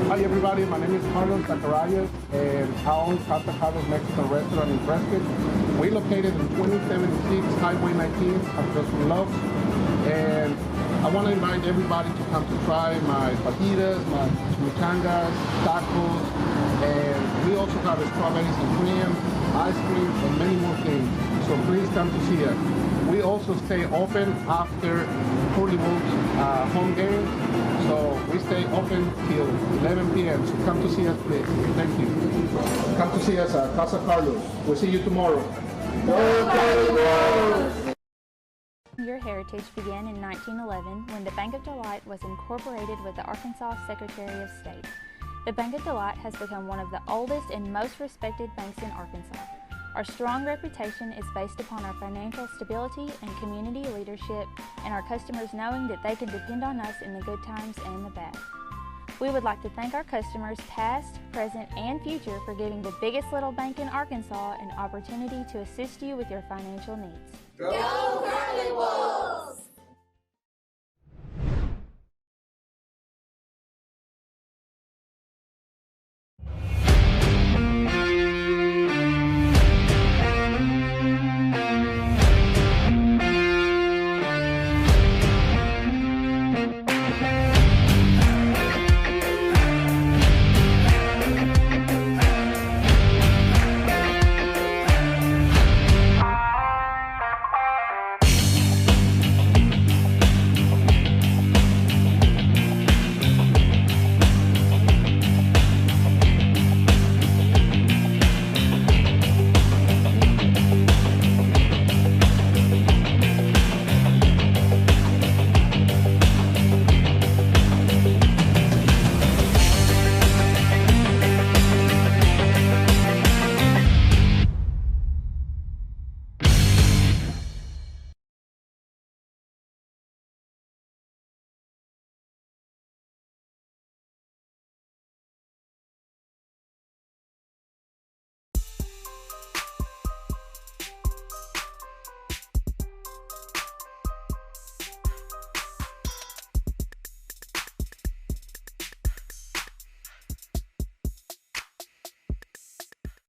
Hi everybody, my name is Carlos Zacharias, and I own Casa Carlos Mexican Restaurant in Prescott. We're located in 2076 Highway 19, across from Love. And I want to invite everybody to come to try my fajitas, my chimichangas, tacos, and we also have strawberries and cream, ice cream, and many more things. So please come to see us. We also stay open after Curly Wolves home game. So we stay open till 11 p.m. So come to see us, please. Thank you. Come to see us at Casa Carlos. We'll see you tomorrow. Go Curly Wolves! Your heritage began in 1911 when the Bank of Delight was incorporated with the Arkansas Secretary of State. The Bank of Delight has become one of the oldest and most respected banks in Arkansas. Our strong reputation is based upon our financial stability and community leadership, and our customers knowing that they can depend on us in the good times and the bad. We would like to thank our customers past, present, and future for giving the biggest little bank in Arkansas an opportunity to assist you with your financial needs. Go Curly Wolves!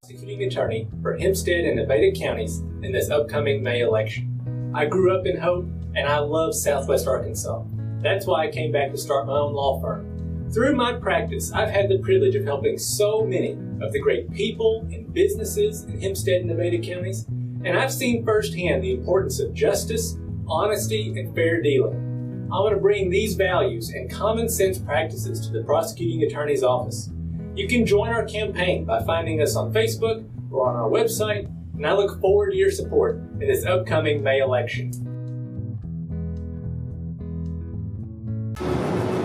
Prosecuting attorney for Hempstead and Nevada counties in this upcoming May election. I grew up in Hope, and I love Southwest Arkansas. That's why I came back to start my own law firm. Through my practice, I've had the privilege of helping so many of the great people and businesses in Hempstead and Nevada counties, and I've seen firsthand the importance of justice, honesty, and fair dealing. I want to bring these values and common sense practices to the prosecuting attorney's office. You can join our campaign by finding us on Facebook or on our website, and I look forward to your support in this upcoming May election.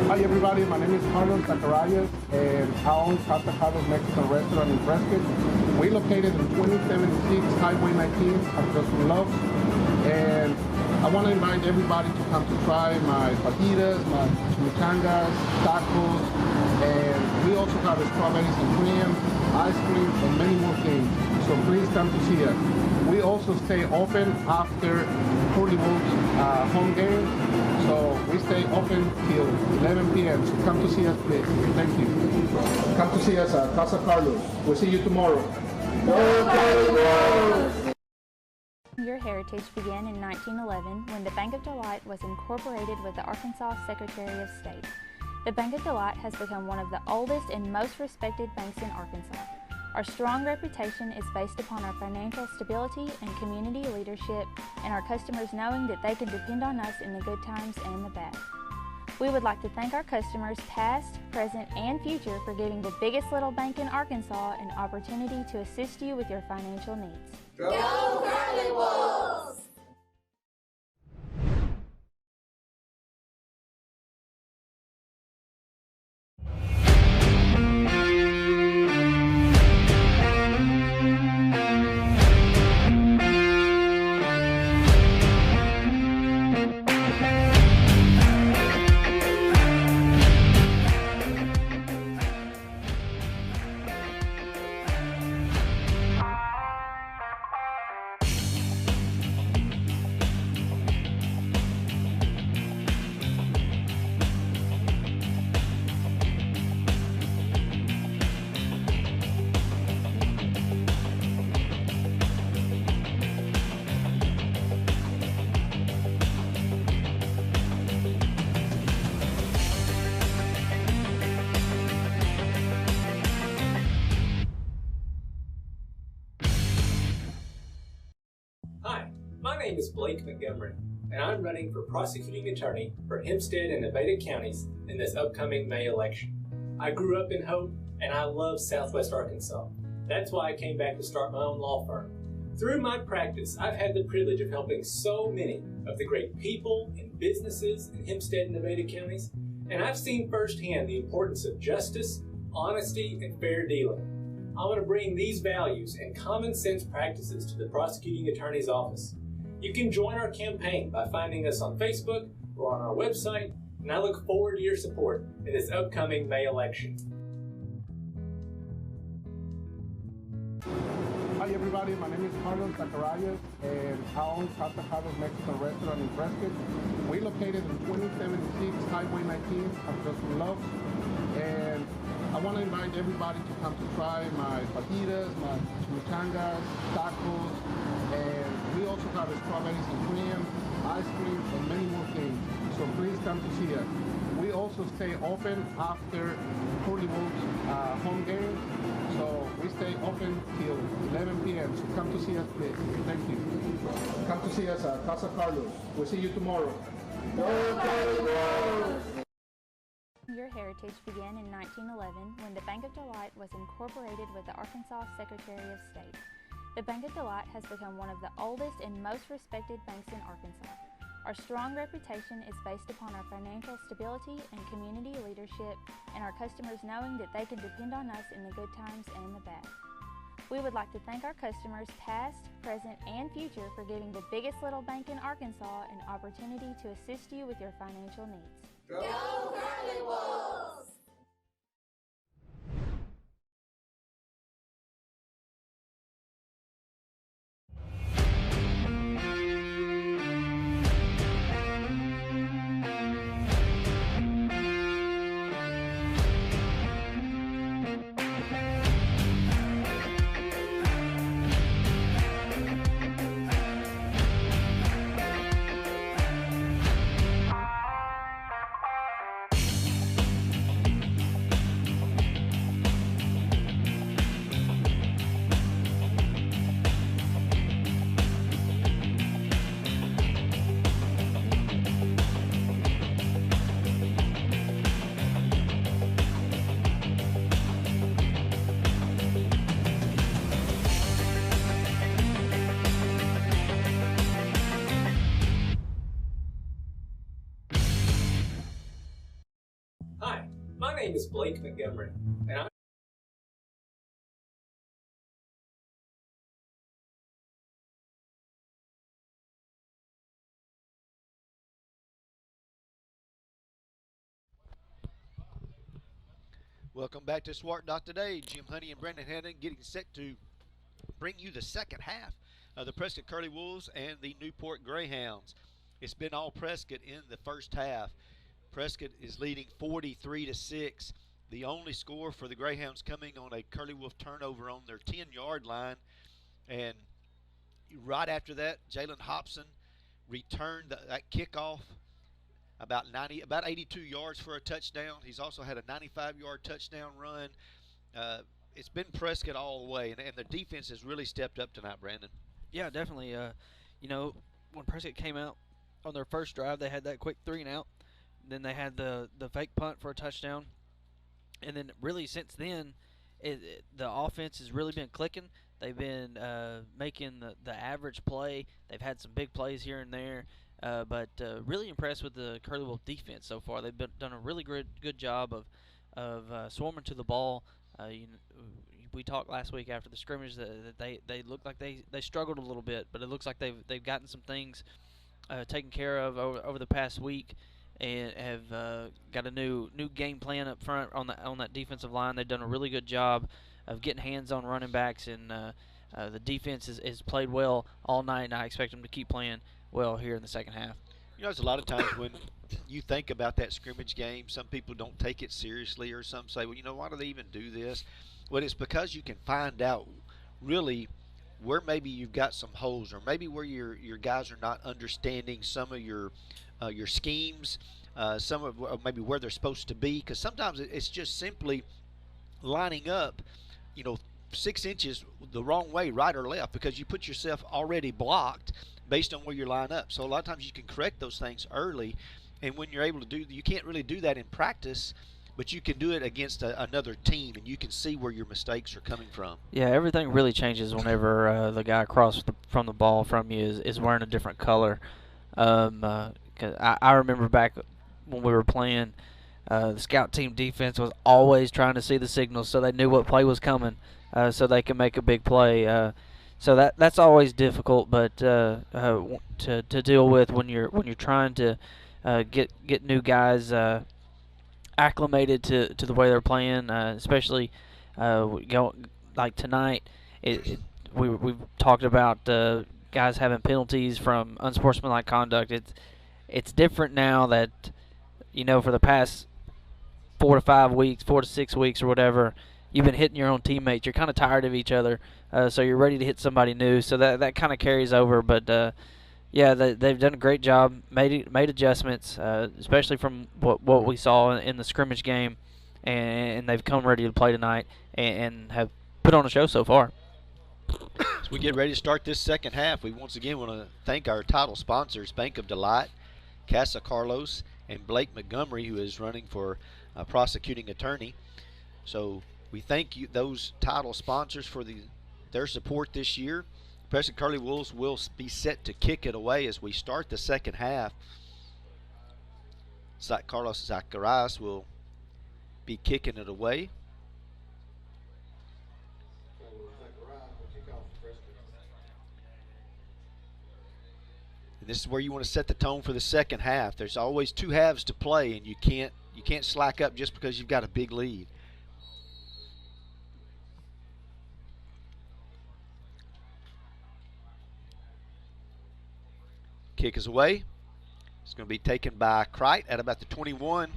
Hi everybody, my name is Carlos Zacharias, and I own Casa Carlos Mexican Restaurant in Prescott. We're located in 2076 Highway 19, across from Love. And I want to invite everybody to come to try my fajitas, my chimichangas, tacos, and we also have strawberries and cream, ice cream, and many more things. So please come to see us. We also stay open after Curly Wolves home game. So we stay open till 11 p.m. So come to see us, please. Thank you. Come to see us at Casa Carlos. We'll see you tomorrow. Go Curly Wolves! Your heritage began in 1911 when the Bank of Delight was incorporated with the Arkansas Secretary of State. The Bank of Delight has become one of the oldest and most respected banks in Arkansas. Our strong reputation is based upon our financial stability and community leadership, and our customers knowing that they can depend on us in the good times and the bad. We would like to thank our customers past, present, and future for giving the biggest little bank in Arkansas an opportunity to assist you with your financial needs. Go Curly Wolves! Hi, my name is Blake Montgomery, and I'm running for prosecuting attorney for Hempstead and Nevada counties in this upcoming May election. I grew up in Hope, and I love Southwest Arkansas. That's why I came back to start my own law firm. Through my practice, I've had the privilege of helping so many of the great people and businesses in Hempstead and Nevada counties, and I've seen firsthand the importance of justice, honesty, and fair dealing. I want to bring these values and common sense practices to the prosecuting attorney's office. You can join our campaign by finding us on Facebook or on our website, and I look forward to your support in this upcoming May election. Hi everybody, my name is Carlos Zacharias and I own Casa Carlos Mexican Restaurant in Prescott. We're located in 2076 Highway 19 across from Love. And I want to invite everybody to come to try my fajitas, my chimichangas, tacos, and we also have strawberries and cream, ice cream, and many more things. So please come to see us. We also stay open after Curly Wolves home games. So we stay open till 11 p.m. So come to see us, please. Thank you. Come to see us at Casa Carlos. We'll see you tomorrow. Go Curly Wolves! Your heritage began in 1911 when the Bank of Delight was incorporated with the Arkansas Secretary of State. The Bank of Delight has become one of the oldest and most respected banks in Arkansas. Our strong reputation is based upon our financial stability and community leadership, and our customers knowing that they can depend on us in the good times and in the bad. We would like to thank our customers past, present, and future for giving the biggest little bank in Arkansas an opportunity to assist you with your financial needs. Go Curly Wolves! Hi, my name is Blake Montgomery, and I'm Welcome back to Swart Dot Today. Jim Honey and Brandon Hannon getting set to bring you the second half of the Prescott Curly Wolves and the Newport Greyhounds. It's been all Prescott in the first half. Prescott is leading 43-6. The only score for the Greyhounds coming on a Curly Wolf turnover on their 10-yard line. And right after that, Jalen Hobson returned that kickoff about 82 yards for a touchdown. He's also had a 95-yard touchdown run. It's been Prescott all the way, and the defense has really stepped up tonight, Brandon. Yeah, definitely. You know, when Prescott came out on their first drive, they had that quick 3-and-out. then they had the fake punt for a touchdown. And then really since then, the offense has really been clicking. They've been making the average play. They've had some big plays here and there, but really impressed with the Curly Wolf defense so far. They've done a really good job of swarming to the ball. We talked last week after the scrimmage that they looked like they struggled a little bit, but it looks like they've gotten some things taken care of over the past week, and have got a new game plan up front on that defensive line. They've done a really good job of getting hands on running backs, and the defense has played well all night, and I expect them to keep playing well here in the second half. You know, there's a lot of times when you think about that scrimmage game, some people don't take it seriously, or some say, well, you know, why do they even do this? Well, it's because you can find out really where maybe you've got some holes, or maybe where your guys are not understanding some of your schemes, some of maybe where they're supposed to be, because sometimes it's just simply lining up, 6 inches the wrong way, right or left, because you put yourself already blocked based on where you line up. So a lot of times you can correct those things early, and when you're able to you can't really do that in practice, but you can do it against another team, and you can see where your mistakes are coming from. Yeah, everything really changes whenever the guy across from the ball from you is wearing a different color. 'Cause I remember back when we were playing, the scout team defense was always trying to see the signals so they knew what play was coming, so they could make a big play. So that's always difficult, but to deal with when you're trying to get new guys acclimated to the way they're playing, especially like tonight. We've talked about guys having penalties from unsportsmanlike conduct. It's different now that, for the past 4 to 6 weeks or whatever, you've been hitting your own teammates. You're kind of tired of each other, so you're ready to hit somebody new. So that kind of carries over. But yeah, they've done a great job, made adjustments, especially from what we saw in the scrimmage game, and they've come ready to play tonight and have put on a show so far. As we get ready to start this second half, we once again want to thank our title sponsors, Bank of Delight, Casa Carlos, and Blake Montgomery, who is running for prosecuting attorney. So we thank you, those title sponsors, for their support this year. Prescott Curly Wolves will be set to kick it away as we start the second half. Carlos Zacharias will be kicking it away. And this is where you want to set the tone for the second half. There's always 2 halves to play, and you can't slack up just because you've got a big lead. Kick is away. It's going to be taken by Kreit at about the 21,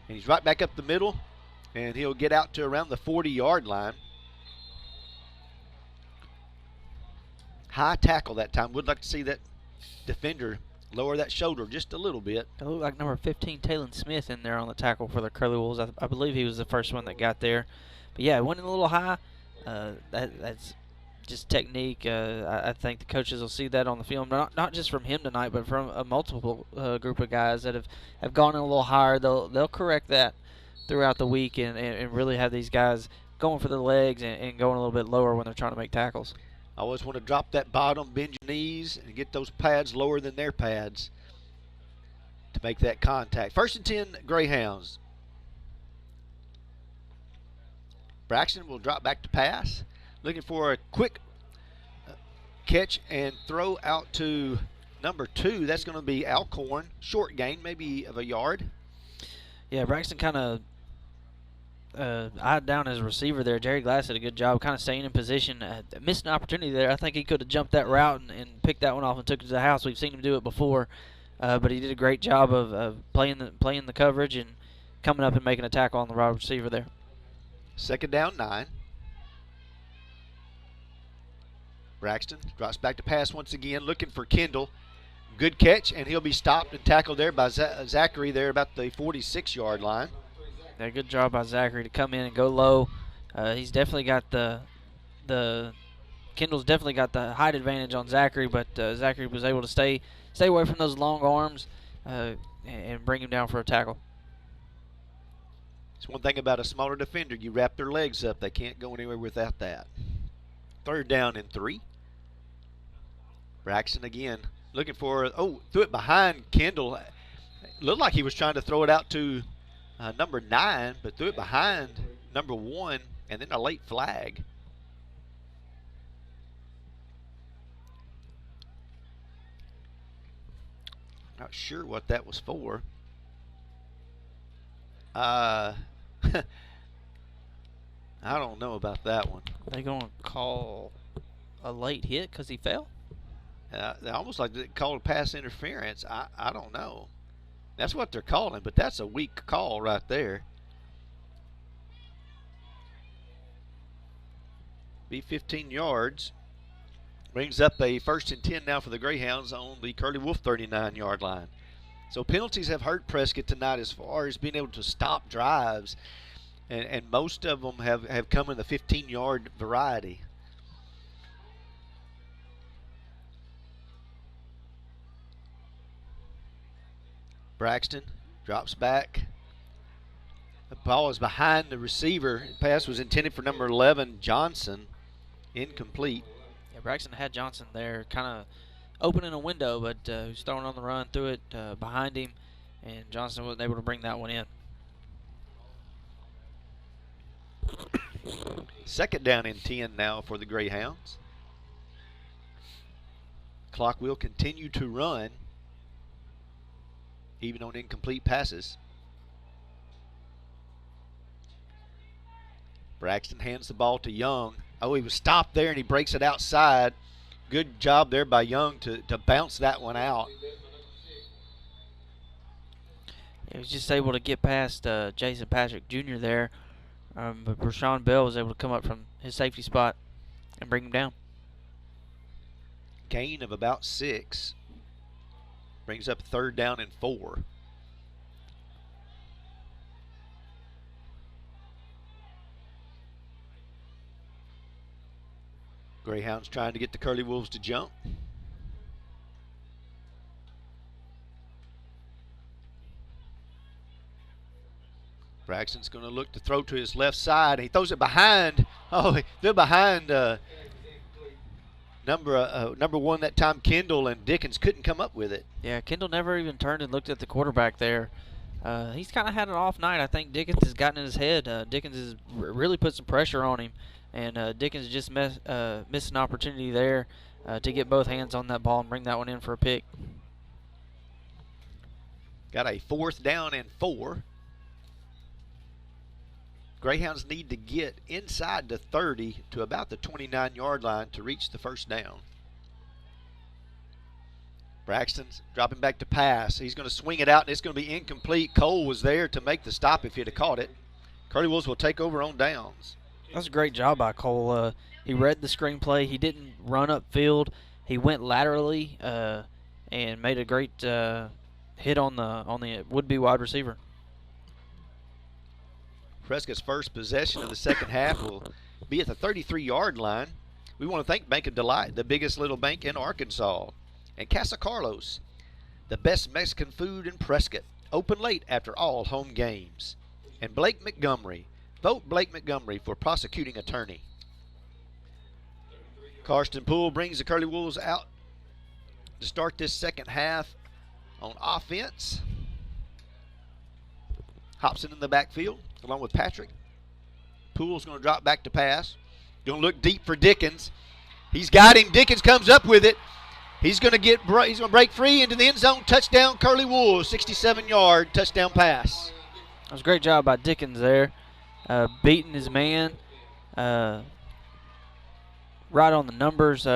and he's right back up the middle, and he'll get out to around the 40-yard line. High tackle that time. Would like to see that defender lower that shoulder just a little bit. It looked like number 15, Talon Smith, in there on the tackle for the Curly Wolves. I believe he was the first one that got there. But yeah, it went in a little high. That's just technique. I think the coaches will see that on the film, not just from him tonight, but from a multiple group of guys that have gone in a little higher. They'll correct that throughout the week and really have these guys going for the legs and going a little bit lower when they're trying to make tackles. I always want to drop that bottom, bend your knees, and get those pads lower than their pads to make that contact. 1st and 10, Greyhounds. Braxton will drop back to pass. Looking for a quick catch and throw out to number 2. That's going to be Alcorn. Short gain, maybe of a yard. Yeah, Braxton kind of eyed down his receiver there. Jerry Glass did a good job kind of staying in position. Missed an opportunity there. I think he could have jumped that route and picked that one off and took it to the house. We've seen him do it before, but he did a great job of playing the coverage and coming up and making a tackle on the wide receiver there. 2nd down, 9. Braxton drops back to pass once again, looking for Kendall. Good catch, and he'll be stopped and tackled there by Zachary there about the 46-yard line. Yeah, good job by Zachary to come in and go low. He's definitely got Kendall's definitely got the height advantage on Zachary, but Zachary was able to stay away from those long arms, and bring him down for a tackle. It's one thing about a smaller defender. You wrap their legs up. They can't go anywhere without that. 3rd down and 3. Braxton again looking for, threw it behind Kendall. Looked like he was trying to throw it out to number 9, but threw it behind number 1, and then a late flag. Not sure what that was for. I don't know about that one. They going to call a late hit because he fell? They almost like they called a pass interference. I don't know. That's what they're calling, but that's a weak call right there. Be 15 yards. Brings up a 1st and 10 now for the Greyhounds on the Curly Wolf 39-yard line. So penalties have hurt Prescott tonight as far as being able to stop drives, and most of them have come in the 15-yard variety. Braxton drops back. The ball is behind the receiver. The pass was intended for number 11, Johnson. Incomplete. Yeah, Braxton had Johnson there kind of opening a window, but he was throwing on the run, threw it behind him, and Johnson wasn't able to bring that one in. 2nd down and 10 now for the Greyhounds. Clock will continue to run, even on incomplete passes. Braxton hands the ball to Young. Oh, he was stopped there and he breaks it outside. Good job there by Young to bounce that one out. He was just able to get past Jason Patrick Jr. there, but Rashawn Bell was able to come up from his safety spot and bring him down. Gain of about 6. Brings up 3rd down and 4. Greyhounds trying to get the Curly Wolves to jump. Braxton's going to look to throw to his left side. He throws it behind. Oh, they're behind number 1 that time, Kendall, and Dickens couldn't come up with it. Yeah, Kendall never even turned and looked at the quarterback there. He's kind of had an off night. I think Dickens has gotten in his head. Dickens has really put some pressure on him, and Dickens just missed an opportunity there to get both hands on that ball and bring that one in for a pick. Got a 4th down and 4. Greyhounds need to get inside the 30 to about the 29-yard line to reach the 1st down. Braxton's dropping back to pass. He's going to swing it out, and it's going to be incomplete. Cole was there to make the stop if he'd have caught it. Curly Wolves will take over on downs. That's a great job by Cole. He read the screenplay. He didn't run upfield. He went laterally and made a great hit on the would-be wide receiver. Prescott's first possession of the 2nd half will be at the 33-yard line. We want to thank Bank of Delight, the biggest little bank in Arkansas, and Casa Carlos, the best Mexican food in Prescott, open late after all home games. And Blake Montgomery. Vote Blake Montgomery for prosecuting attorney. Karsten Poole brings the Curly Wolves out to start this 2nd half on offense. Hobson in the backfield along with Patrick. Poole's going to drop back to pass. Going to look deep for Dickens. He's got him. Dickens comes up with it. He's going to break free into the end zone. Touchdown, Curly Wolves. 67-yard touchdown pass. That was a great job by Dickens there, beating his man. Right on the numbers.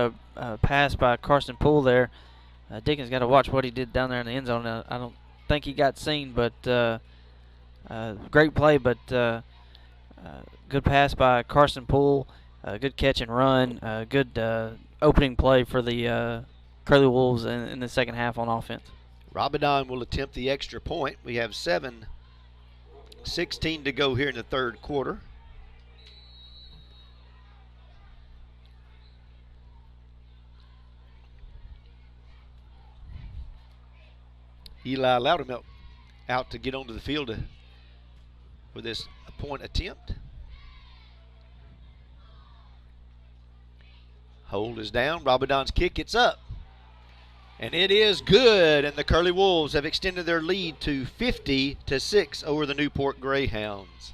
Pass by Karsten Poole there. Dickens got to watch what he did down there in the end zone. I don't think he got seen, but great play, but good pass by Karsten Poole. Good catch and run. Good opening play for the Curly Wolves in the 2nd half on offense. Rabadon will attempt the extra point. We have 7:16 to go here in the 3rd quarter. Eli Loudermilk out to get onto the field for this point attempt. Hold is down. Robidon's kick, it's up. And it is good, and the Curly Wolves have extended their lead to 50-6 over the Newport Greyhounds.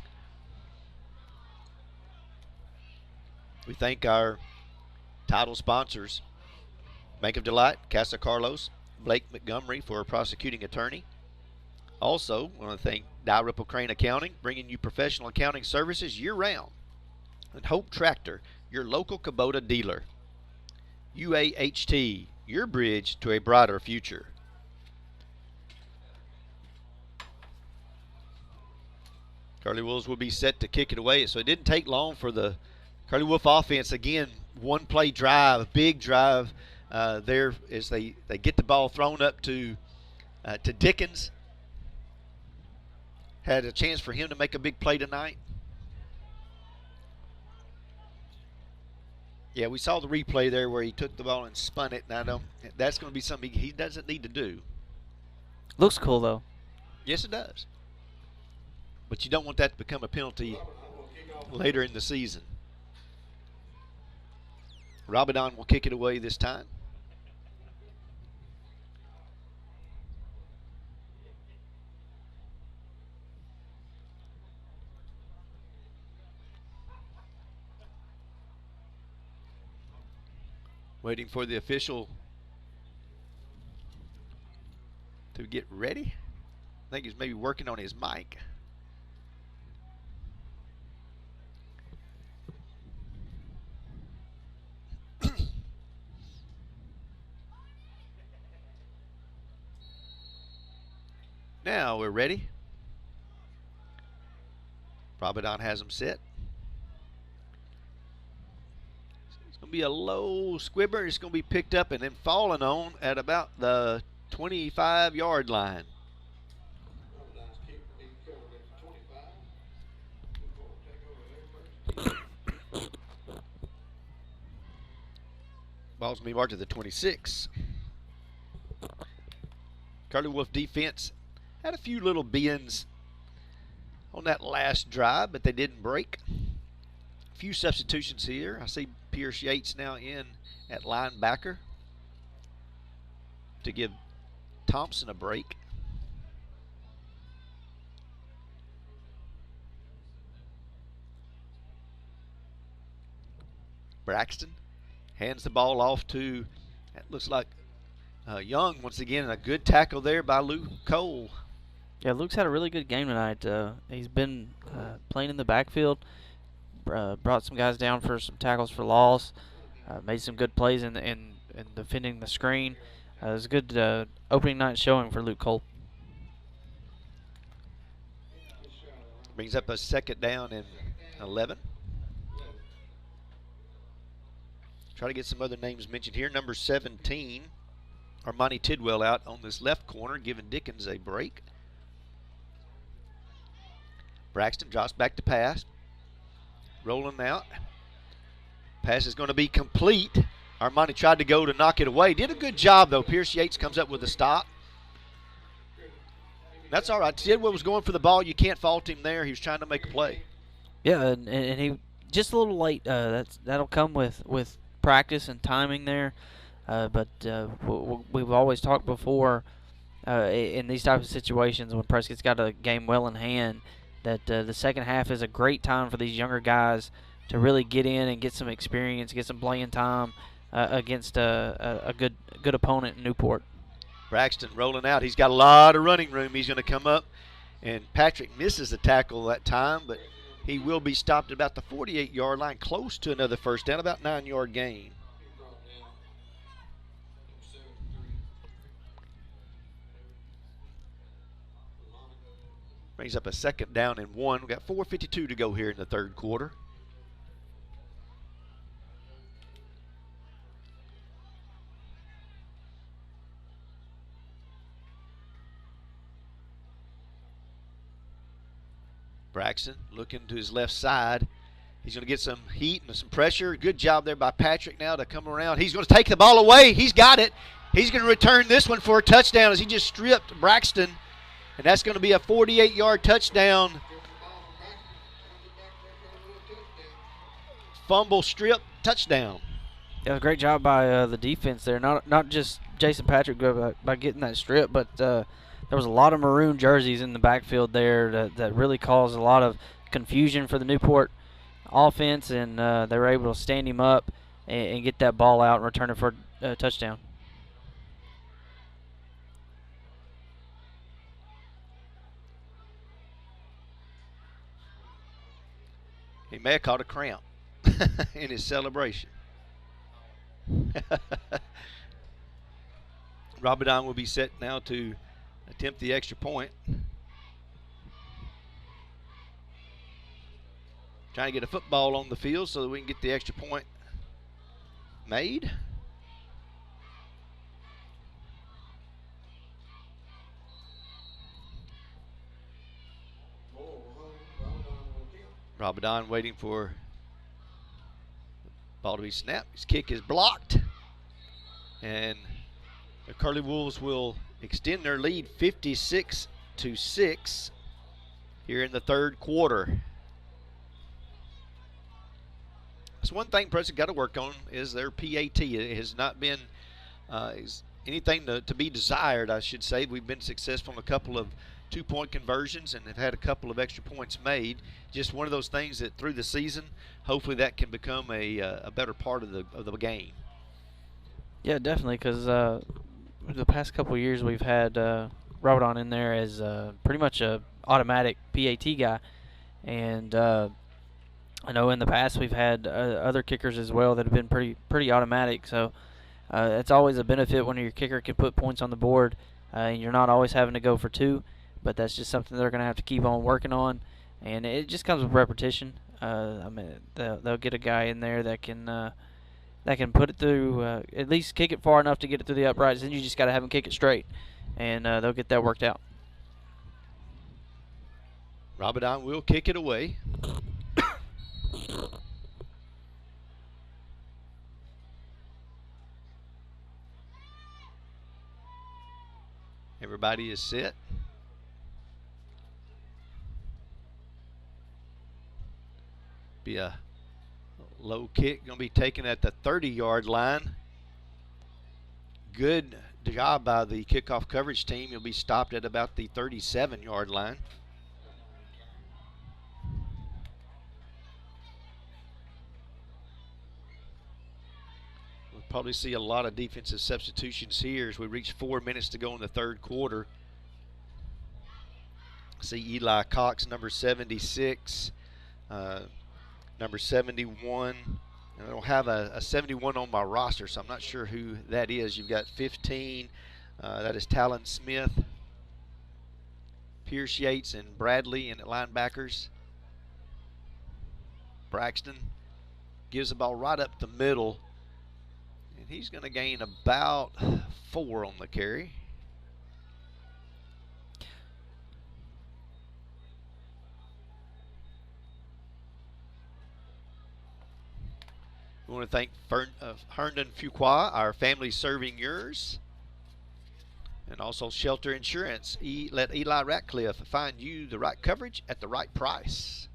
We thank our title sponsors, Bank of Delight, Casa Carlos, Blake Montgomery for a prosecuting attorney. Also, I want to thank Dalrymple Crane Accounting, bringing you professional accounting services year-round. And Hope Tractor, your local Kubota dealer. UAHT, your bridge to a brighter future. Curly Wolves will be set to kick it away. So it didn't take long for the Curly Wolf offense. Again, one-play drive, a big drive there as they get the ball thrown up to Dickens. Had a chance for him to make a big play tonight. Yeah, we saw the replay there where he took the ball and spun it. And that's going to be something he doesn't need to do. Looks cool, though. Yes, it does. But you don't want that to become a penalty later in the season. Robidon will kick it away this time. Waiting for the official to get ready. I think he's maybe working on his mic. Now we're ready. Robidon has them set. It's going to be a low squibber. It's going to be picked up and then falling on at about the 25-yard line. Ball's going to be marked to the 26. Curly Wolf defense had a few little bends on that last drive, but they didn't break. A few substitutions here. I see Pierce Yates now in at linebacker to give Thompson a break. Braxton hands the ball off to, it looks like Young once again, and a good tackle there by Luke Cole. Yeah, Luke's had a really good game tonight. He's been playing in the backfield, brought some guys down for some tackles for loss, made some good plays in defending the screen. It was a good opening night showing for Luke Cole. Brings up a second down and 11. Try to get some other names mentioned here. Number 17, Armani Tidwell out on this left corner, giving Dickens a break. Braxton drops back to pass. Rolling out. Pass is going to be complete. Armani tried to go to knock it away. Did a good job, though. Pierce Yates comes up with a stop. That's all right. Tidwell was going for the ball. You can't fault him there. He was trying to make a play. Yeah, and he just a little late. That'll come with practice and timing there. But we've always talked before in these types of situations when Prescott's got a game well in hand, that the second half is a great time for these younger guys to really get in and get some experience, get some playing time against a good opponent in Newport. Braxton rolling out. He's got a lot of running room. He's going to come up, and Patrick misses the tackle that time, but he will be stopped at about the 48-yard line, close to another first down, about 9-yard gain. Brings up a second down and 1. We've got 4:52 to go here in the third quarter. Braxton looking to his left side. He's going to get some heat and some pressure. Good job there by Patrick now to come around. He's going to take the ball away. He's got it. He's going to return this one for a touchdown as he just stripped Braxton And that's going to be a 48-yard touchdown. Fumble strip touchdown. Yeah, great job by the defense there. Not just Jason Patrick by getting that strip, but there was a lot of maroon jerseys in the backfield there that really caused a lot of confusion for the Newport offense, and they were able to stand him up and get that ball out and return it for a touchdown. He may have caught a cramp in his celebration. Rabadon will be set now to attempt the extra point. Trying to get a football on the field so that we can get the extra point made. Rabadon waiting for the ball to be snapped. His kick is blocked. And the Curly Wolves will extend their lead 56-6 here in the third quarter. That's one thing Prescott got to work on is their PAT. It has not been anything to be desired, I should say. We've been successful in a couple of two-point conversions and have had a couple of extra points made. Just one of those things that through the season, hopefully that can become a better part of the game. Yeah, definitely, because the past couple of years we've had Rabadon in there as pretty much a automatic PAT guy, and I know in the past we've had other kickers as well that have been pretty automatic. So it's always a benefit when your kicker can put points on the board, and you're not always having to go for two. But that's just something they're going to have to keep on working on, and it just comes with repetition. I mean, they'll get a guy in there that can put it through, at least kick it far enough to get it through the uprights. Then you just got to have them kick it straight, and they'll get that worked out. Rabadon will kick it away. Everybody is set. Be a low kick, going to be taken at the 30-yard line. Good job by the kickoff coverage team. He'll be stopped at about the 37-yard line. We'll probably see a lot of defensive substitutions here as we reach 4 minutes to go in the third quarter. See Eli Cox, number 76. Number 71. I don't have a 71 on my roster, so I'm not sure who that is. You've got 15. That is Talon Smith. Pierce Yates and Bradley in at linebackers. Braxton gives the ball right up the middle. And he's going to gain about 4 on the carry. We want to thank Herndon Fuqua, our family serving yours, and also Shelter Insurance. Let Eli Ratcliffe find you the right coverage at the right price.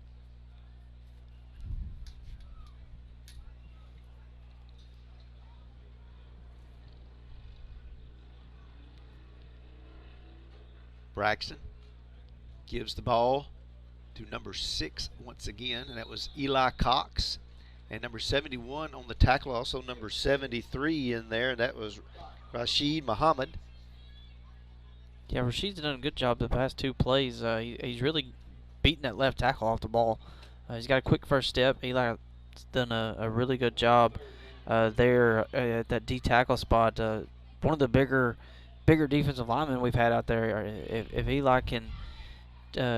Braxton gives the ball to number 6 once again, and that was Eli Cox. And number 71 on the tackle, also number 73 in there, and that was Rashid Muhammad. Yeah, Rashid's done a good job the past 2 plays. He's really beating that left tackle off the ball. He's got a quick first step. Eli's done a really good job there at that D tackle spot. One of the bigger defensive linemen we've had out there. If Eli can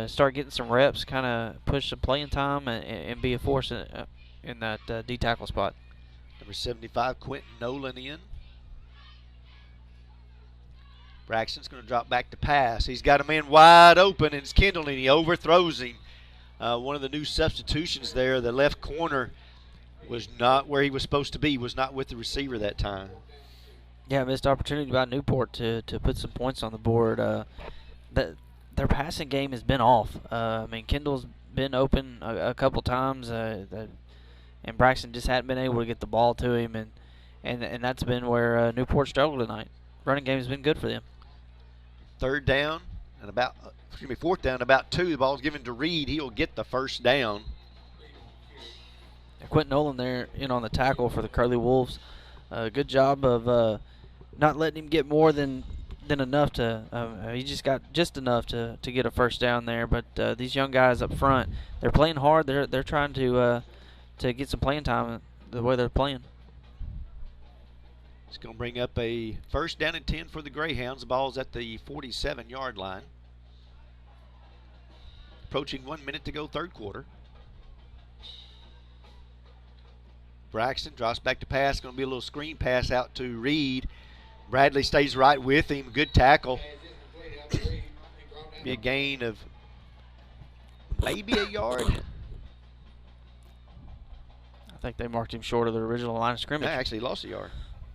start getting some reps, kind of push some playing time and be a force in that D tackle spot. Number 75, Quentin Nolan in. Braxton's going to drop back to pass. He's got a man wide open, and it's Kendall, and he overthrows him. One of the new substitutions there, the left corner was not where he was supposed to be, was not with the receiver that time. Yeah, missed opportunity by Newport to put some points on the board. their passing game has been off. I mean, Kendall's been open a couple times, and Braxton just hadn't been able to get the ball to him, and that's been where Newport struggled tonight. Running game has been good for them. Fourth down, about 2. The ball's given to Reed. He'll get the first down. Quentin Nolan there in on the tackle for the Curly Wolves. Good job of not letting him get more than enough to. He just got just enough to get a first down there. But these young guys up front, they're playing hard. They're trying to get some playing time the way they're playing. It's going to bring up a first down and 10 for the Greyhounds. The ball's at the 47-yard line. Approaching 1 minute to go, third quarter. Braxton drops back to pass. Going to be a little screen pass out to Reed. Bradley stays right with him. Good tackle. Be a gain of maybe a yard. I think they marked him short of the original line of scrimmage. They actually lost a yard.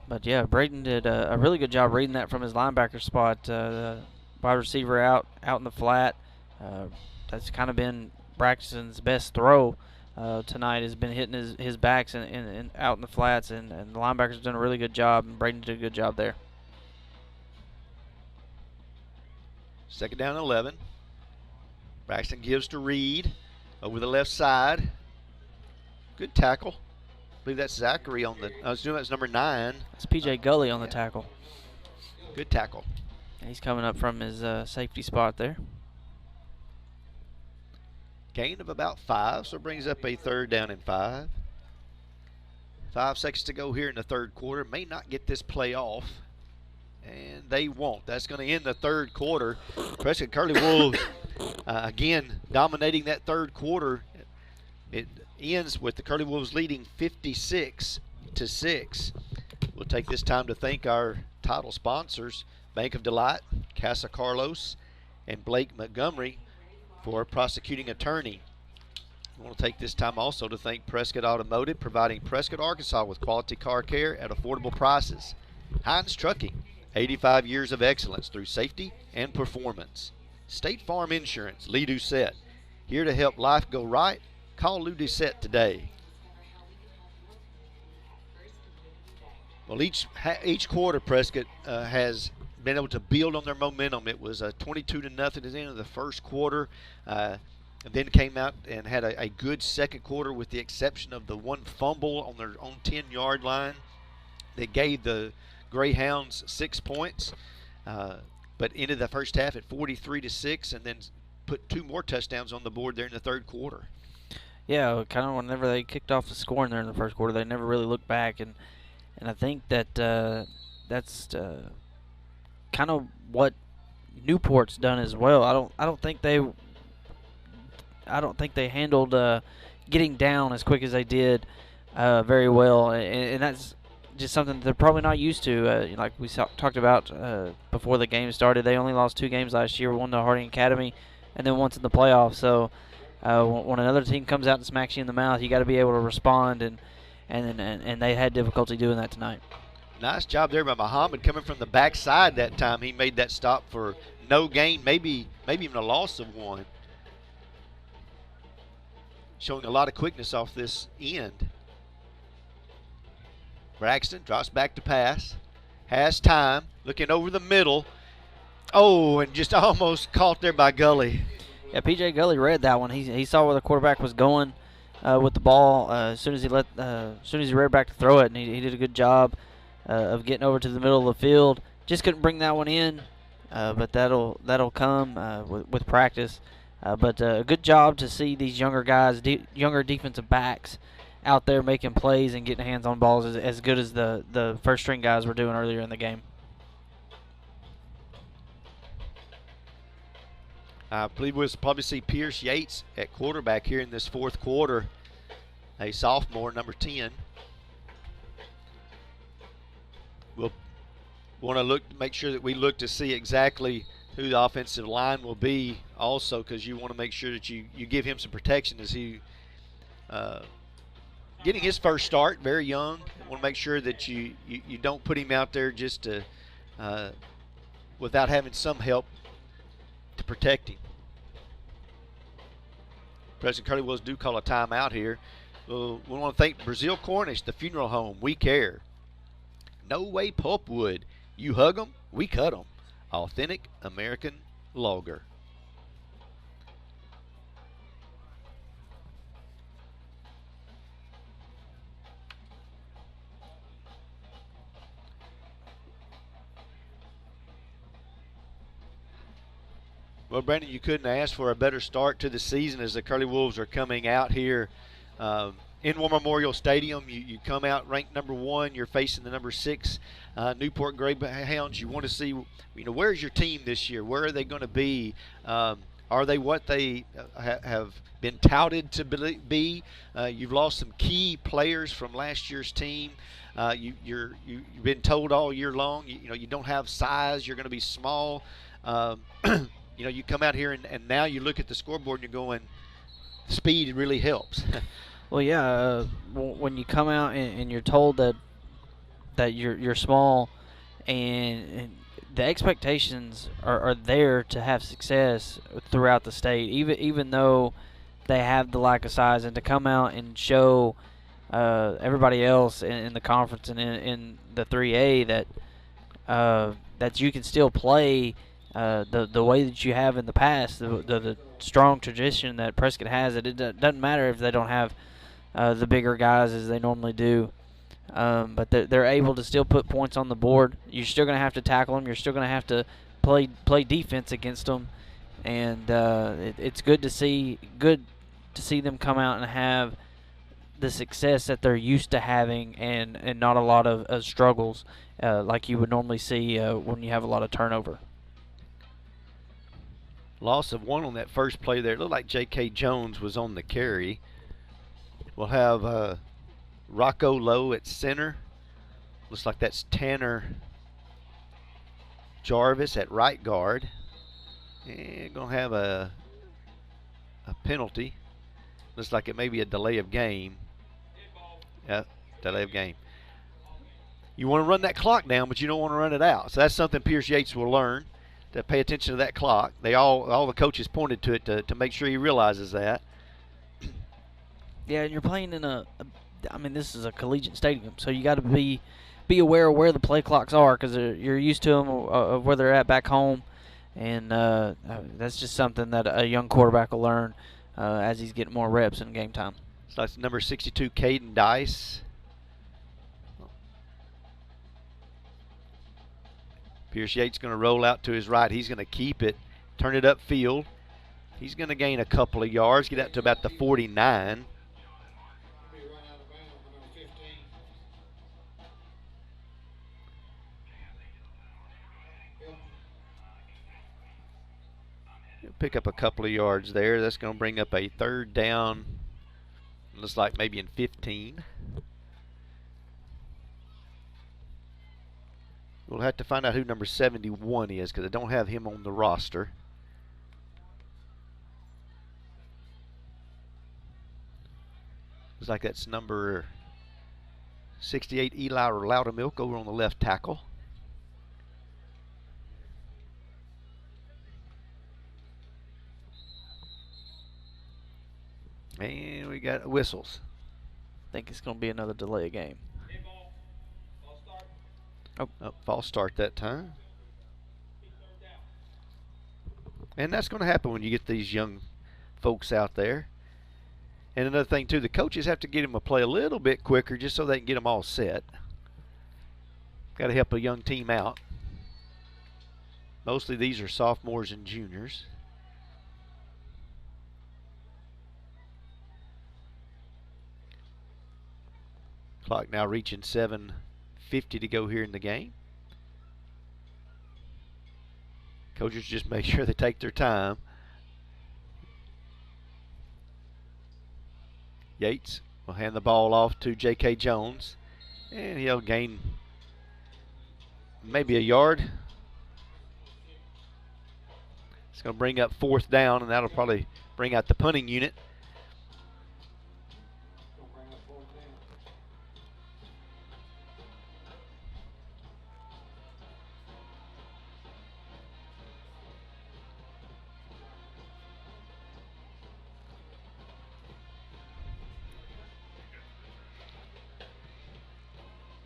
But yeah, Braden did a really good job reading that from his linebacker spot. The wide receiver out in the flat. That's kind of been Braxton's best throw tonight. Has been hitting his backs and out in the flats, and the linebacker's done a really good job, and Braden did a good job there. Second down 11. Braxton gives to Reed over the left side. Good tackle. I believe that's Zachary on the. I was doing that's number 9. It's PJ Gully on the tackle. Good tackle. And he's coming up from his safety spot there. Gain of about 5, so it brings up a third down and 5. 5 seconds to go here in the third quarter. May not get this play off, and they won't. That's going to end the third quarter. Prescott Curly Wolves again dominating that third quarter. It ends with the Curly Wolves leading 56-6. We'll take this time to thank our title sponsors, Bank of Delight, Casa Carlos, and Blake Montgomery for prosecuting attorney. I want to take this time also to thank Prescott Automotive, providing Prescott, Arkansas with quality car care at affordable prices. Hines Trucking, 85 years of excellence through safety and performance. State Farm Insurance, Lee Doucette, here to help life go right. Call Lou Doucette today. Well, each quarter, Prescott has been able to build on their momentum. It was 22-0 at the end of the first quarter. And then came out and had a good second quarter, with the exception of the one fumble on their own 10-yard line that gave the Greyhounds 6 points. But ended the first half at 43-6, and then put 2 more touchdowns on the board there in the third quarter. Yeah, kind of whenever they kicked off the scoring there in the first quarter, they never really looked back, and I think that that's kind of what Newport's done as well. I don't think they handled getting down as quick as they did very well, and that's just something that they're probably not used to. Like we talked about before the game started, they only lost 2 games last year, one to Harding Academy, and then once in the playoffs. So when another team comes out and smacks you in the mouth, you got to be able to respond, and they had difficulty doing that tonight. Nice job there by Muhammad coming from the backside that time. He made that stop for no gain, maybe even a loss of 1. Showing a lot of quickness off this end. Braxton drops back to pass. Has time. Looking over the middle. Oh, and just almost caught there by Gully. Yeah, P.J. Gully read that one. He saw where the quarterback was going with the ball as soon as he read back to throw it, and he did a good job of getting over to the middle of the field. Just couldn't bring that one in, but that'll come with practice. But a good job to see these younger guys, younger defensive backs, out there making plays and getting hands on balls as good as the first string guys were doing earlier in the game. I believe we'll probably see Pierce Yates at quarterback here in this fourth quarter, a sophomore, number 10. We'll want to make sure that we look to see exactly who the offensive line will be also, because you want to make sure that you give him some protection as he getting his first start, very young. You want to make sure that you don't put him out there just to without having some help to protect him. Prescott Curly Wills do call a timeout here. We want to thank Brazil Cornish, the funeral home. We care. No Way Pulpwood. You hug 'em, we cut 'em. Authentic American Lager. Well, Brandon, you couldn't ask for a better start to the season as the Curly Wolves are coming out here in War Memorial Stadium. You come out ranked number 1. You're facing the number 6 Newport Greyhounds. You want to see, where's your team this year? Where are they going to be? Are they what they have been touted to be? You've lost some key players from last year's team. You've been told all year long, you don't have size. You're going to be small. You come out here and now you look at the scoreboard and you're going, speed really helps. Well, yeah. When you come out and you're told that you're small, and the expectations are there to have success throughout the state, even though they have the lack of size, and to come out and show everybody else in the conference and in the 3A that you can still play the way that you have in the past, the strong tradition that Prescott has. It doesn't matter if they don't have the bigger guys as they normally do, but they're able to still put points on the board. You're still going to have to tackle them. You're still going to have to play defense against them, and it's good to see them come out and have the success that they're used to having, and not a lot of struggles like you would normally see when you have a lot of turnover. Loss of 1 on that first play there. It looked like J.K. Jones was on the carry. We'll have Rocco Lowe at center. Looks like that's Tanner Jarvis at right guard. And going to have a penalty. Looks like it may be a delay of game. Yeah, delay of game. You want to run that clock down, but you don't want to run it out. So that's something Pierce Yates will learn, to pay attention to that clock. All the coaches pointed to it to make sure he realizes that. Yeah, and you're playing in this is a collegiate stadium, so you got to be aware of where the play clocks are, because you're used to them of where they're at back home, and that's just something that a young quarterback will learn as he's getting more reps in game time. So that's number 62, Caden Dice. Pierce Yates going to roll out to his right. He's going to keep it, turn it upfield. He's going to gain a couple of yards, get out to about the 49. He'll pick up a couple of yards there. That's going to bring up a 3rd down. Looks like maybe in 15. We'll have to find out who number 71 is, because I don't have him on the roster. Looks like that's number 68, Eli Loudermilk, over on the left tackle. And we got whistles. I think it's going to be another delay of game. False start that time. And that's going to happen when you get these young folks out there. And another thing, too, the coaches have to get them to play a little bit quicker just so they can get them all set. Got to help a young team out. Mostly these are sophomores and juniors. Clock now reaching 7:50 to go here in the game. Coaches just make sure they take their time. Yates will hand the ball off to J.K. Jones, and he'll gain maybe a yard. It's going to bring up 4th down, and that'll probably bring out the punting unit.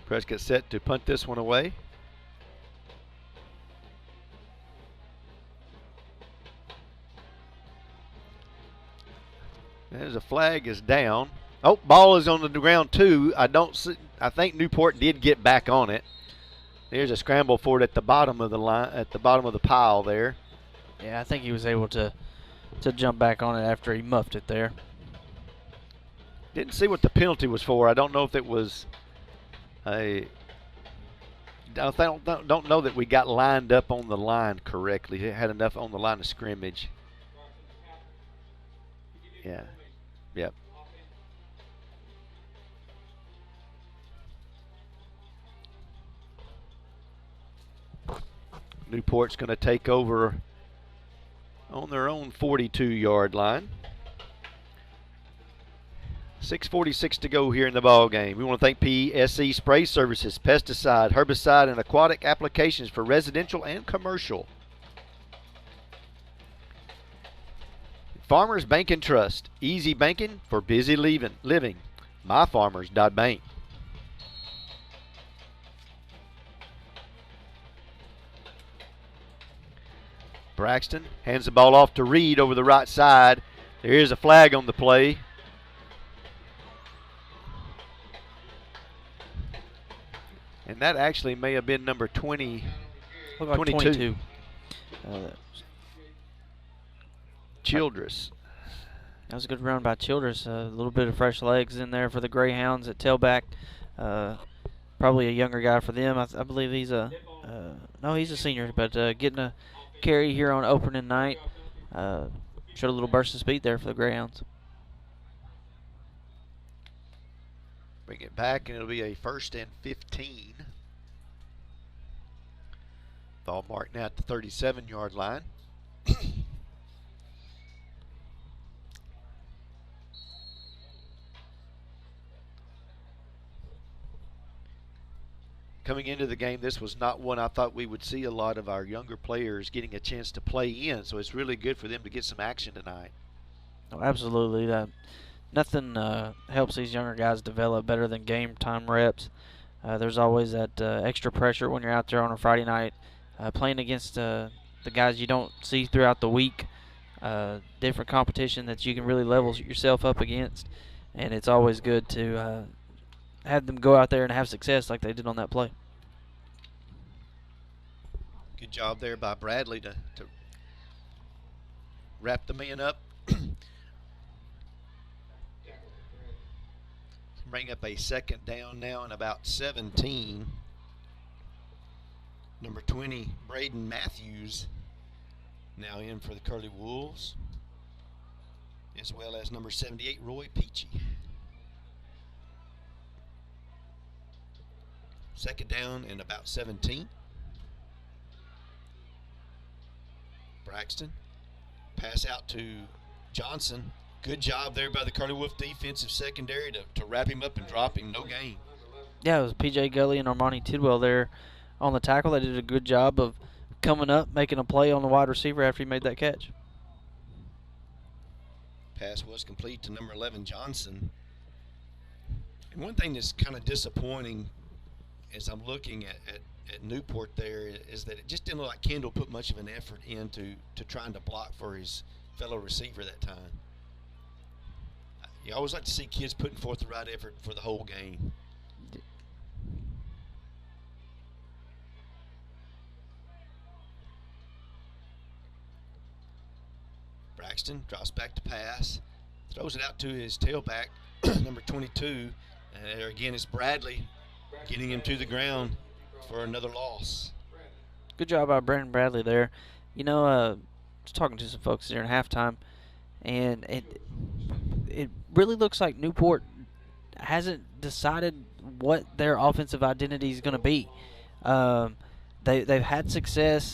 Prescott set to punt this one away. As a flag is down. Oh, ball is on the ground too. I think Newport did get back on it. There's a scramble for it at the bottom of the line, at the bottom of the pile there. Yeah, I think he was able to jump back on it after he muffed it there. Didn't see what the penalty was for. I don't know if it was a. I don't know that we got lined up on the line correctly. It had enough on the line of scrimmage. Yeah. Yep. Newport's going to take over on their own 42-yard line. 6:46 to go here in the ball game. We want to thank PSE Spray Services, pesticide, herbicide, and aquatic applications for residential and commercial. Farmers Bank and Trust, easy banking for busy living. MyFarmers.bank. Braxton hands the ball off to Reed over the right side. There is a flag on the play. And that actually may have been number 20. Looked like 22. Childress. That was a good run by Childress. A little bit of fresh legs in there for the Greyhounds at tailback. Probably a younger guy for them. I believe he's he's a senior, but getting a carry here on opening night. Showed a little burst of speed there for the Greyhounds. Bring it back, and it'll be a 1st and 15. Ball marked now at the 37-yard line. Coming into the game, this was not one I thought we would see a lot of our younger players getting a chance to play in, so it's really good for them to get some action tonight. Oh, absolutely. Nothing helps these younger guys develop better than game time reps. There's always that extra pressure when you're out there on a Friday night playing against the guys you don't see throughout the week. Different competition that you can really level yourself up against, and it's always good to have them go out there and have success like they did on that play. Good job there by Bradley to wrap the man up. Bring up a 2nd down now and about 17. Number 20, Braden Matthews, now in for the Curly Wolves, as well as number 78, Roy Peachy. 2nd down and about 17. Braxton, pass out to Johnson. Good job there by the Curly Wolf defensive secondary to wrap him up and drop him. No gain. Yeah, it was P.J. Gully and Armani Tidwell there on the tackle. They did a good job of coming up, making a play on the wide receiver after he made that catch. Pass was complete to number 11, Johnson. And one thing that's kind of disappointing as I'm looking at Newport there is that it just didn't look like Kendall put much of an effort into trying to block for his fellow receiver that time. You always like to see kids putting forth the right effort for the whole game. Braxton drops back to pass, throws it out to his tailback, number 22. And there again is Bradley getting him to the ground for another loss. Good job by Brandon Bradley there. You know, I was talking to some folks there in halftime, and it really looks like Newport hasn't decided what their offensive identity is going to be. They've had success,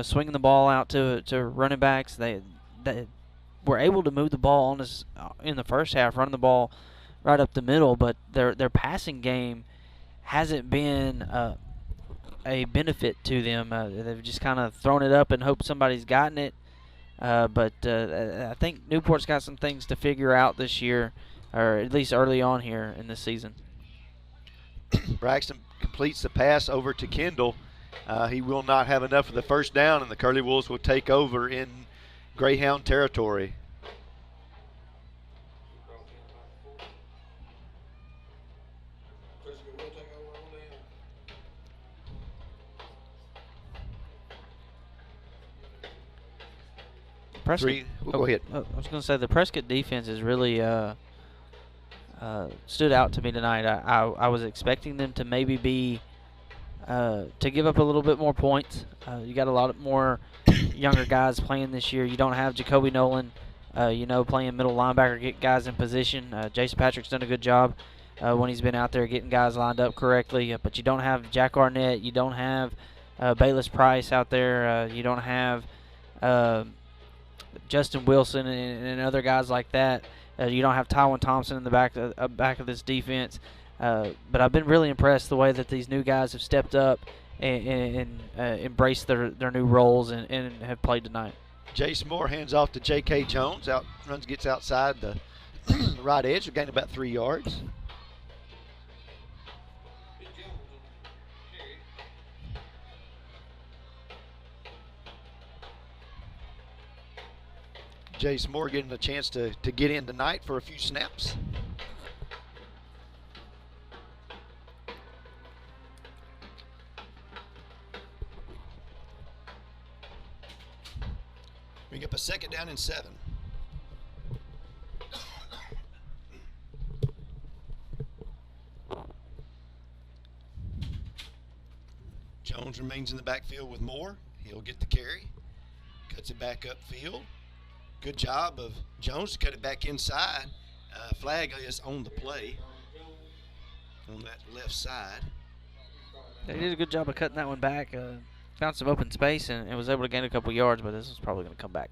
swinging the ball out to running backs. They were able to move the ball on us in the first half, running the ball right up the middle, but their passing game hasn't been a benefit to them. They've just kind of thrown it up and hoped somebody's gotten it. But I think Newport's got some things to figure out this year, or at least early on here in this season. Braxton completes the pass over to Kendall. He will not have enough of the first down, and the Curly Wolves will take over in Greyhound territory. Prescott, Go ahead. I was going to say the Prescott defense is really stood out to me tonight. I was expecting them to maybe be to give up a little bit more points. You got a lot more younger guys playing this year. You don't have Jacoby Nolan, playing middle linebacker, get guys in position. Jason Patrick's done a good job when he's been out there getting guys lined up correctly. But you don't have Jack Arnett. You don't have Bayless Price out there. You don't have Justin Wilson and other guys like that. You don't have Tywin Thompson in the back of this defense. But I've been really impressed the way that these new guys have stepped up and embraced their new roles and have played tonight. Jace Moore hands off to J.K. Jones. Gets outside the right edge. Gained about 3 yards. Jace Moore getting a chance to get in tonight for a few snaps. Bring up a 2nd down and 7. Jones remains in the backfield with Moore. He'll get the carry. Cuts it back upfield. Good job of Jones to cut it back inside. Flag is on the play on that left side. They did a good job of cutting that one back. Found some open space and was able to gain a couple yards, but this is probably going to come back.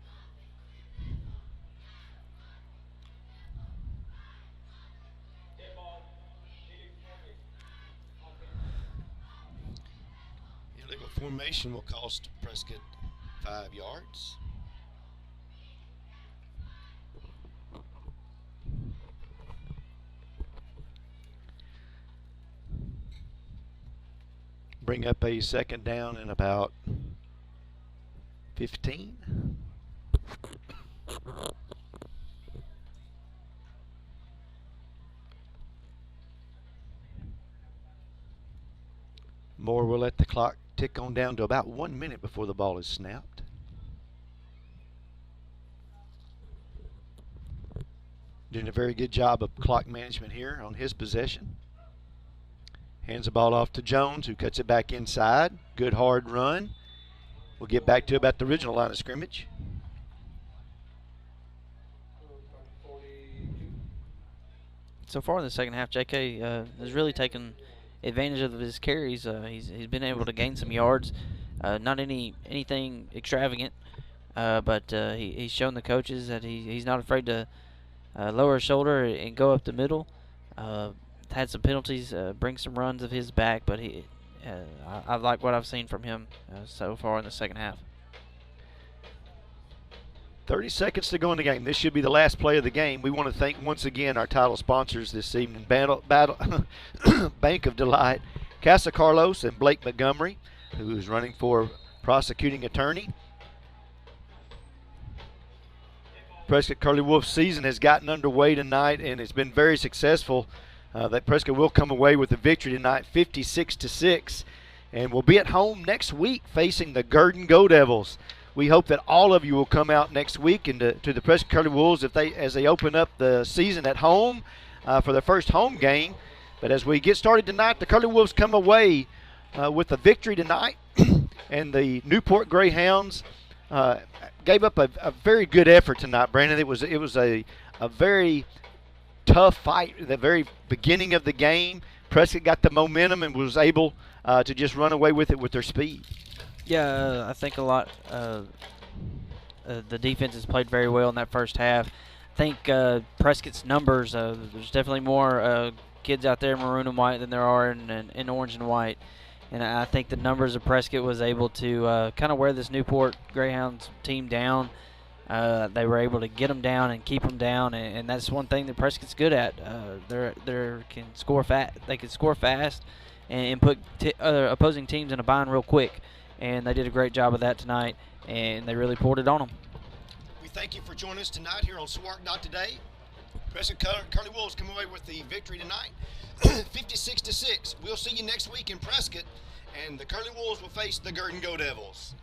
Illegal formation will cost Prescott 5 yards. Bring up a 2nd down and about 15. Moore will let the clock tick on down to about 1 minute before the ball is snapped. Doing a very good job of clock management here on his possession. Hands the ball off to Jones, who cuts it back inside. Good hard run. We'll get back to about the original line of scrimmage. So far in the second half, J.K. Has really taken advantage of his carries. He's been able to gain some yards. Not anything extravagant, but he's shown the coaches that he's not afraid to lower his shoulder and go up the middle. Had some penalties, bring some runs of his back, but I like what I've seen from him so far in the second half. 30 seconds to go in the game. This should be the last play of the game. We want to thank once again our title sponsors this evening, Bank of Delight, Casa Carlos and Blake Montgomery, who is running for prosecuting attorney. Prescott Curly Wolf season has gotten underway tonight and it's been very successful. That Prescott will come away with a victory tonight, 56-6, and we'll be at home next week facing the Gurdon Go Devils. We hope that all of you will come out next week and to the Prescott Curly Wolves as they open up the season at home for their first home game. But as we get started tonight, the Curly Wolves come away with a victory tonight, and the Newport Greyhounds gave up a very good effort tonight, Brandon. It was a very tough fight at the very beginning of the game. Prescott got the momentum and was able to just run away with it with their speed. Yeah, I think a lot. The defense has played very well in that first half. I think Prescott's numbers, there's definitely more kids out there in maroon and white than there are in orange and white. And I think the numbers of Prescott was able to kind of wear this Newport Greyhounds team down. They were able to get them down and keep them down, and that's one thing that Prescott's good at. They can score fast, and put other opposing teams in a bind real quick. And they did a great job of that tonight, and they really poured it on them. We thank you for joining us tonight here on SWARC Today. Prescott Curly Wolves come away with the victory tonight, 56-6. We'll see you next week in Prescott, and the Curly Wolves will face the Gird and Go Devils.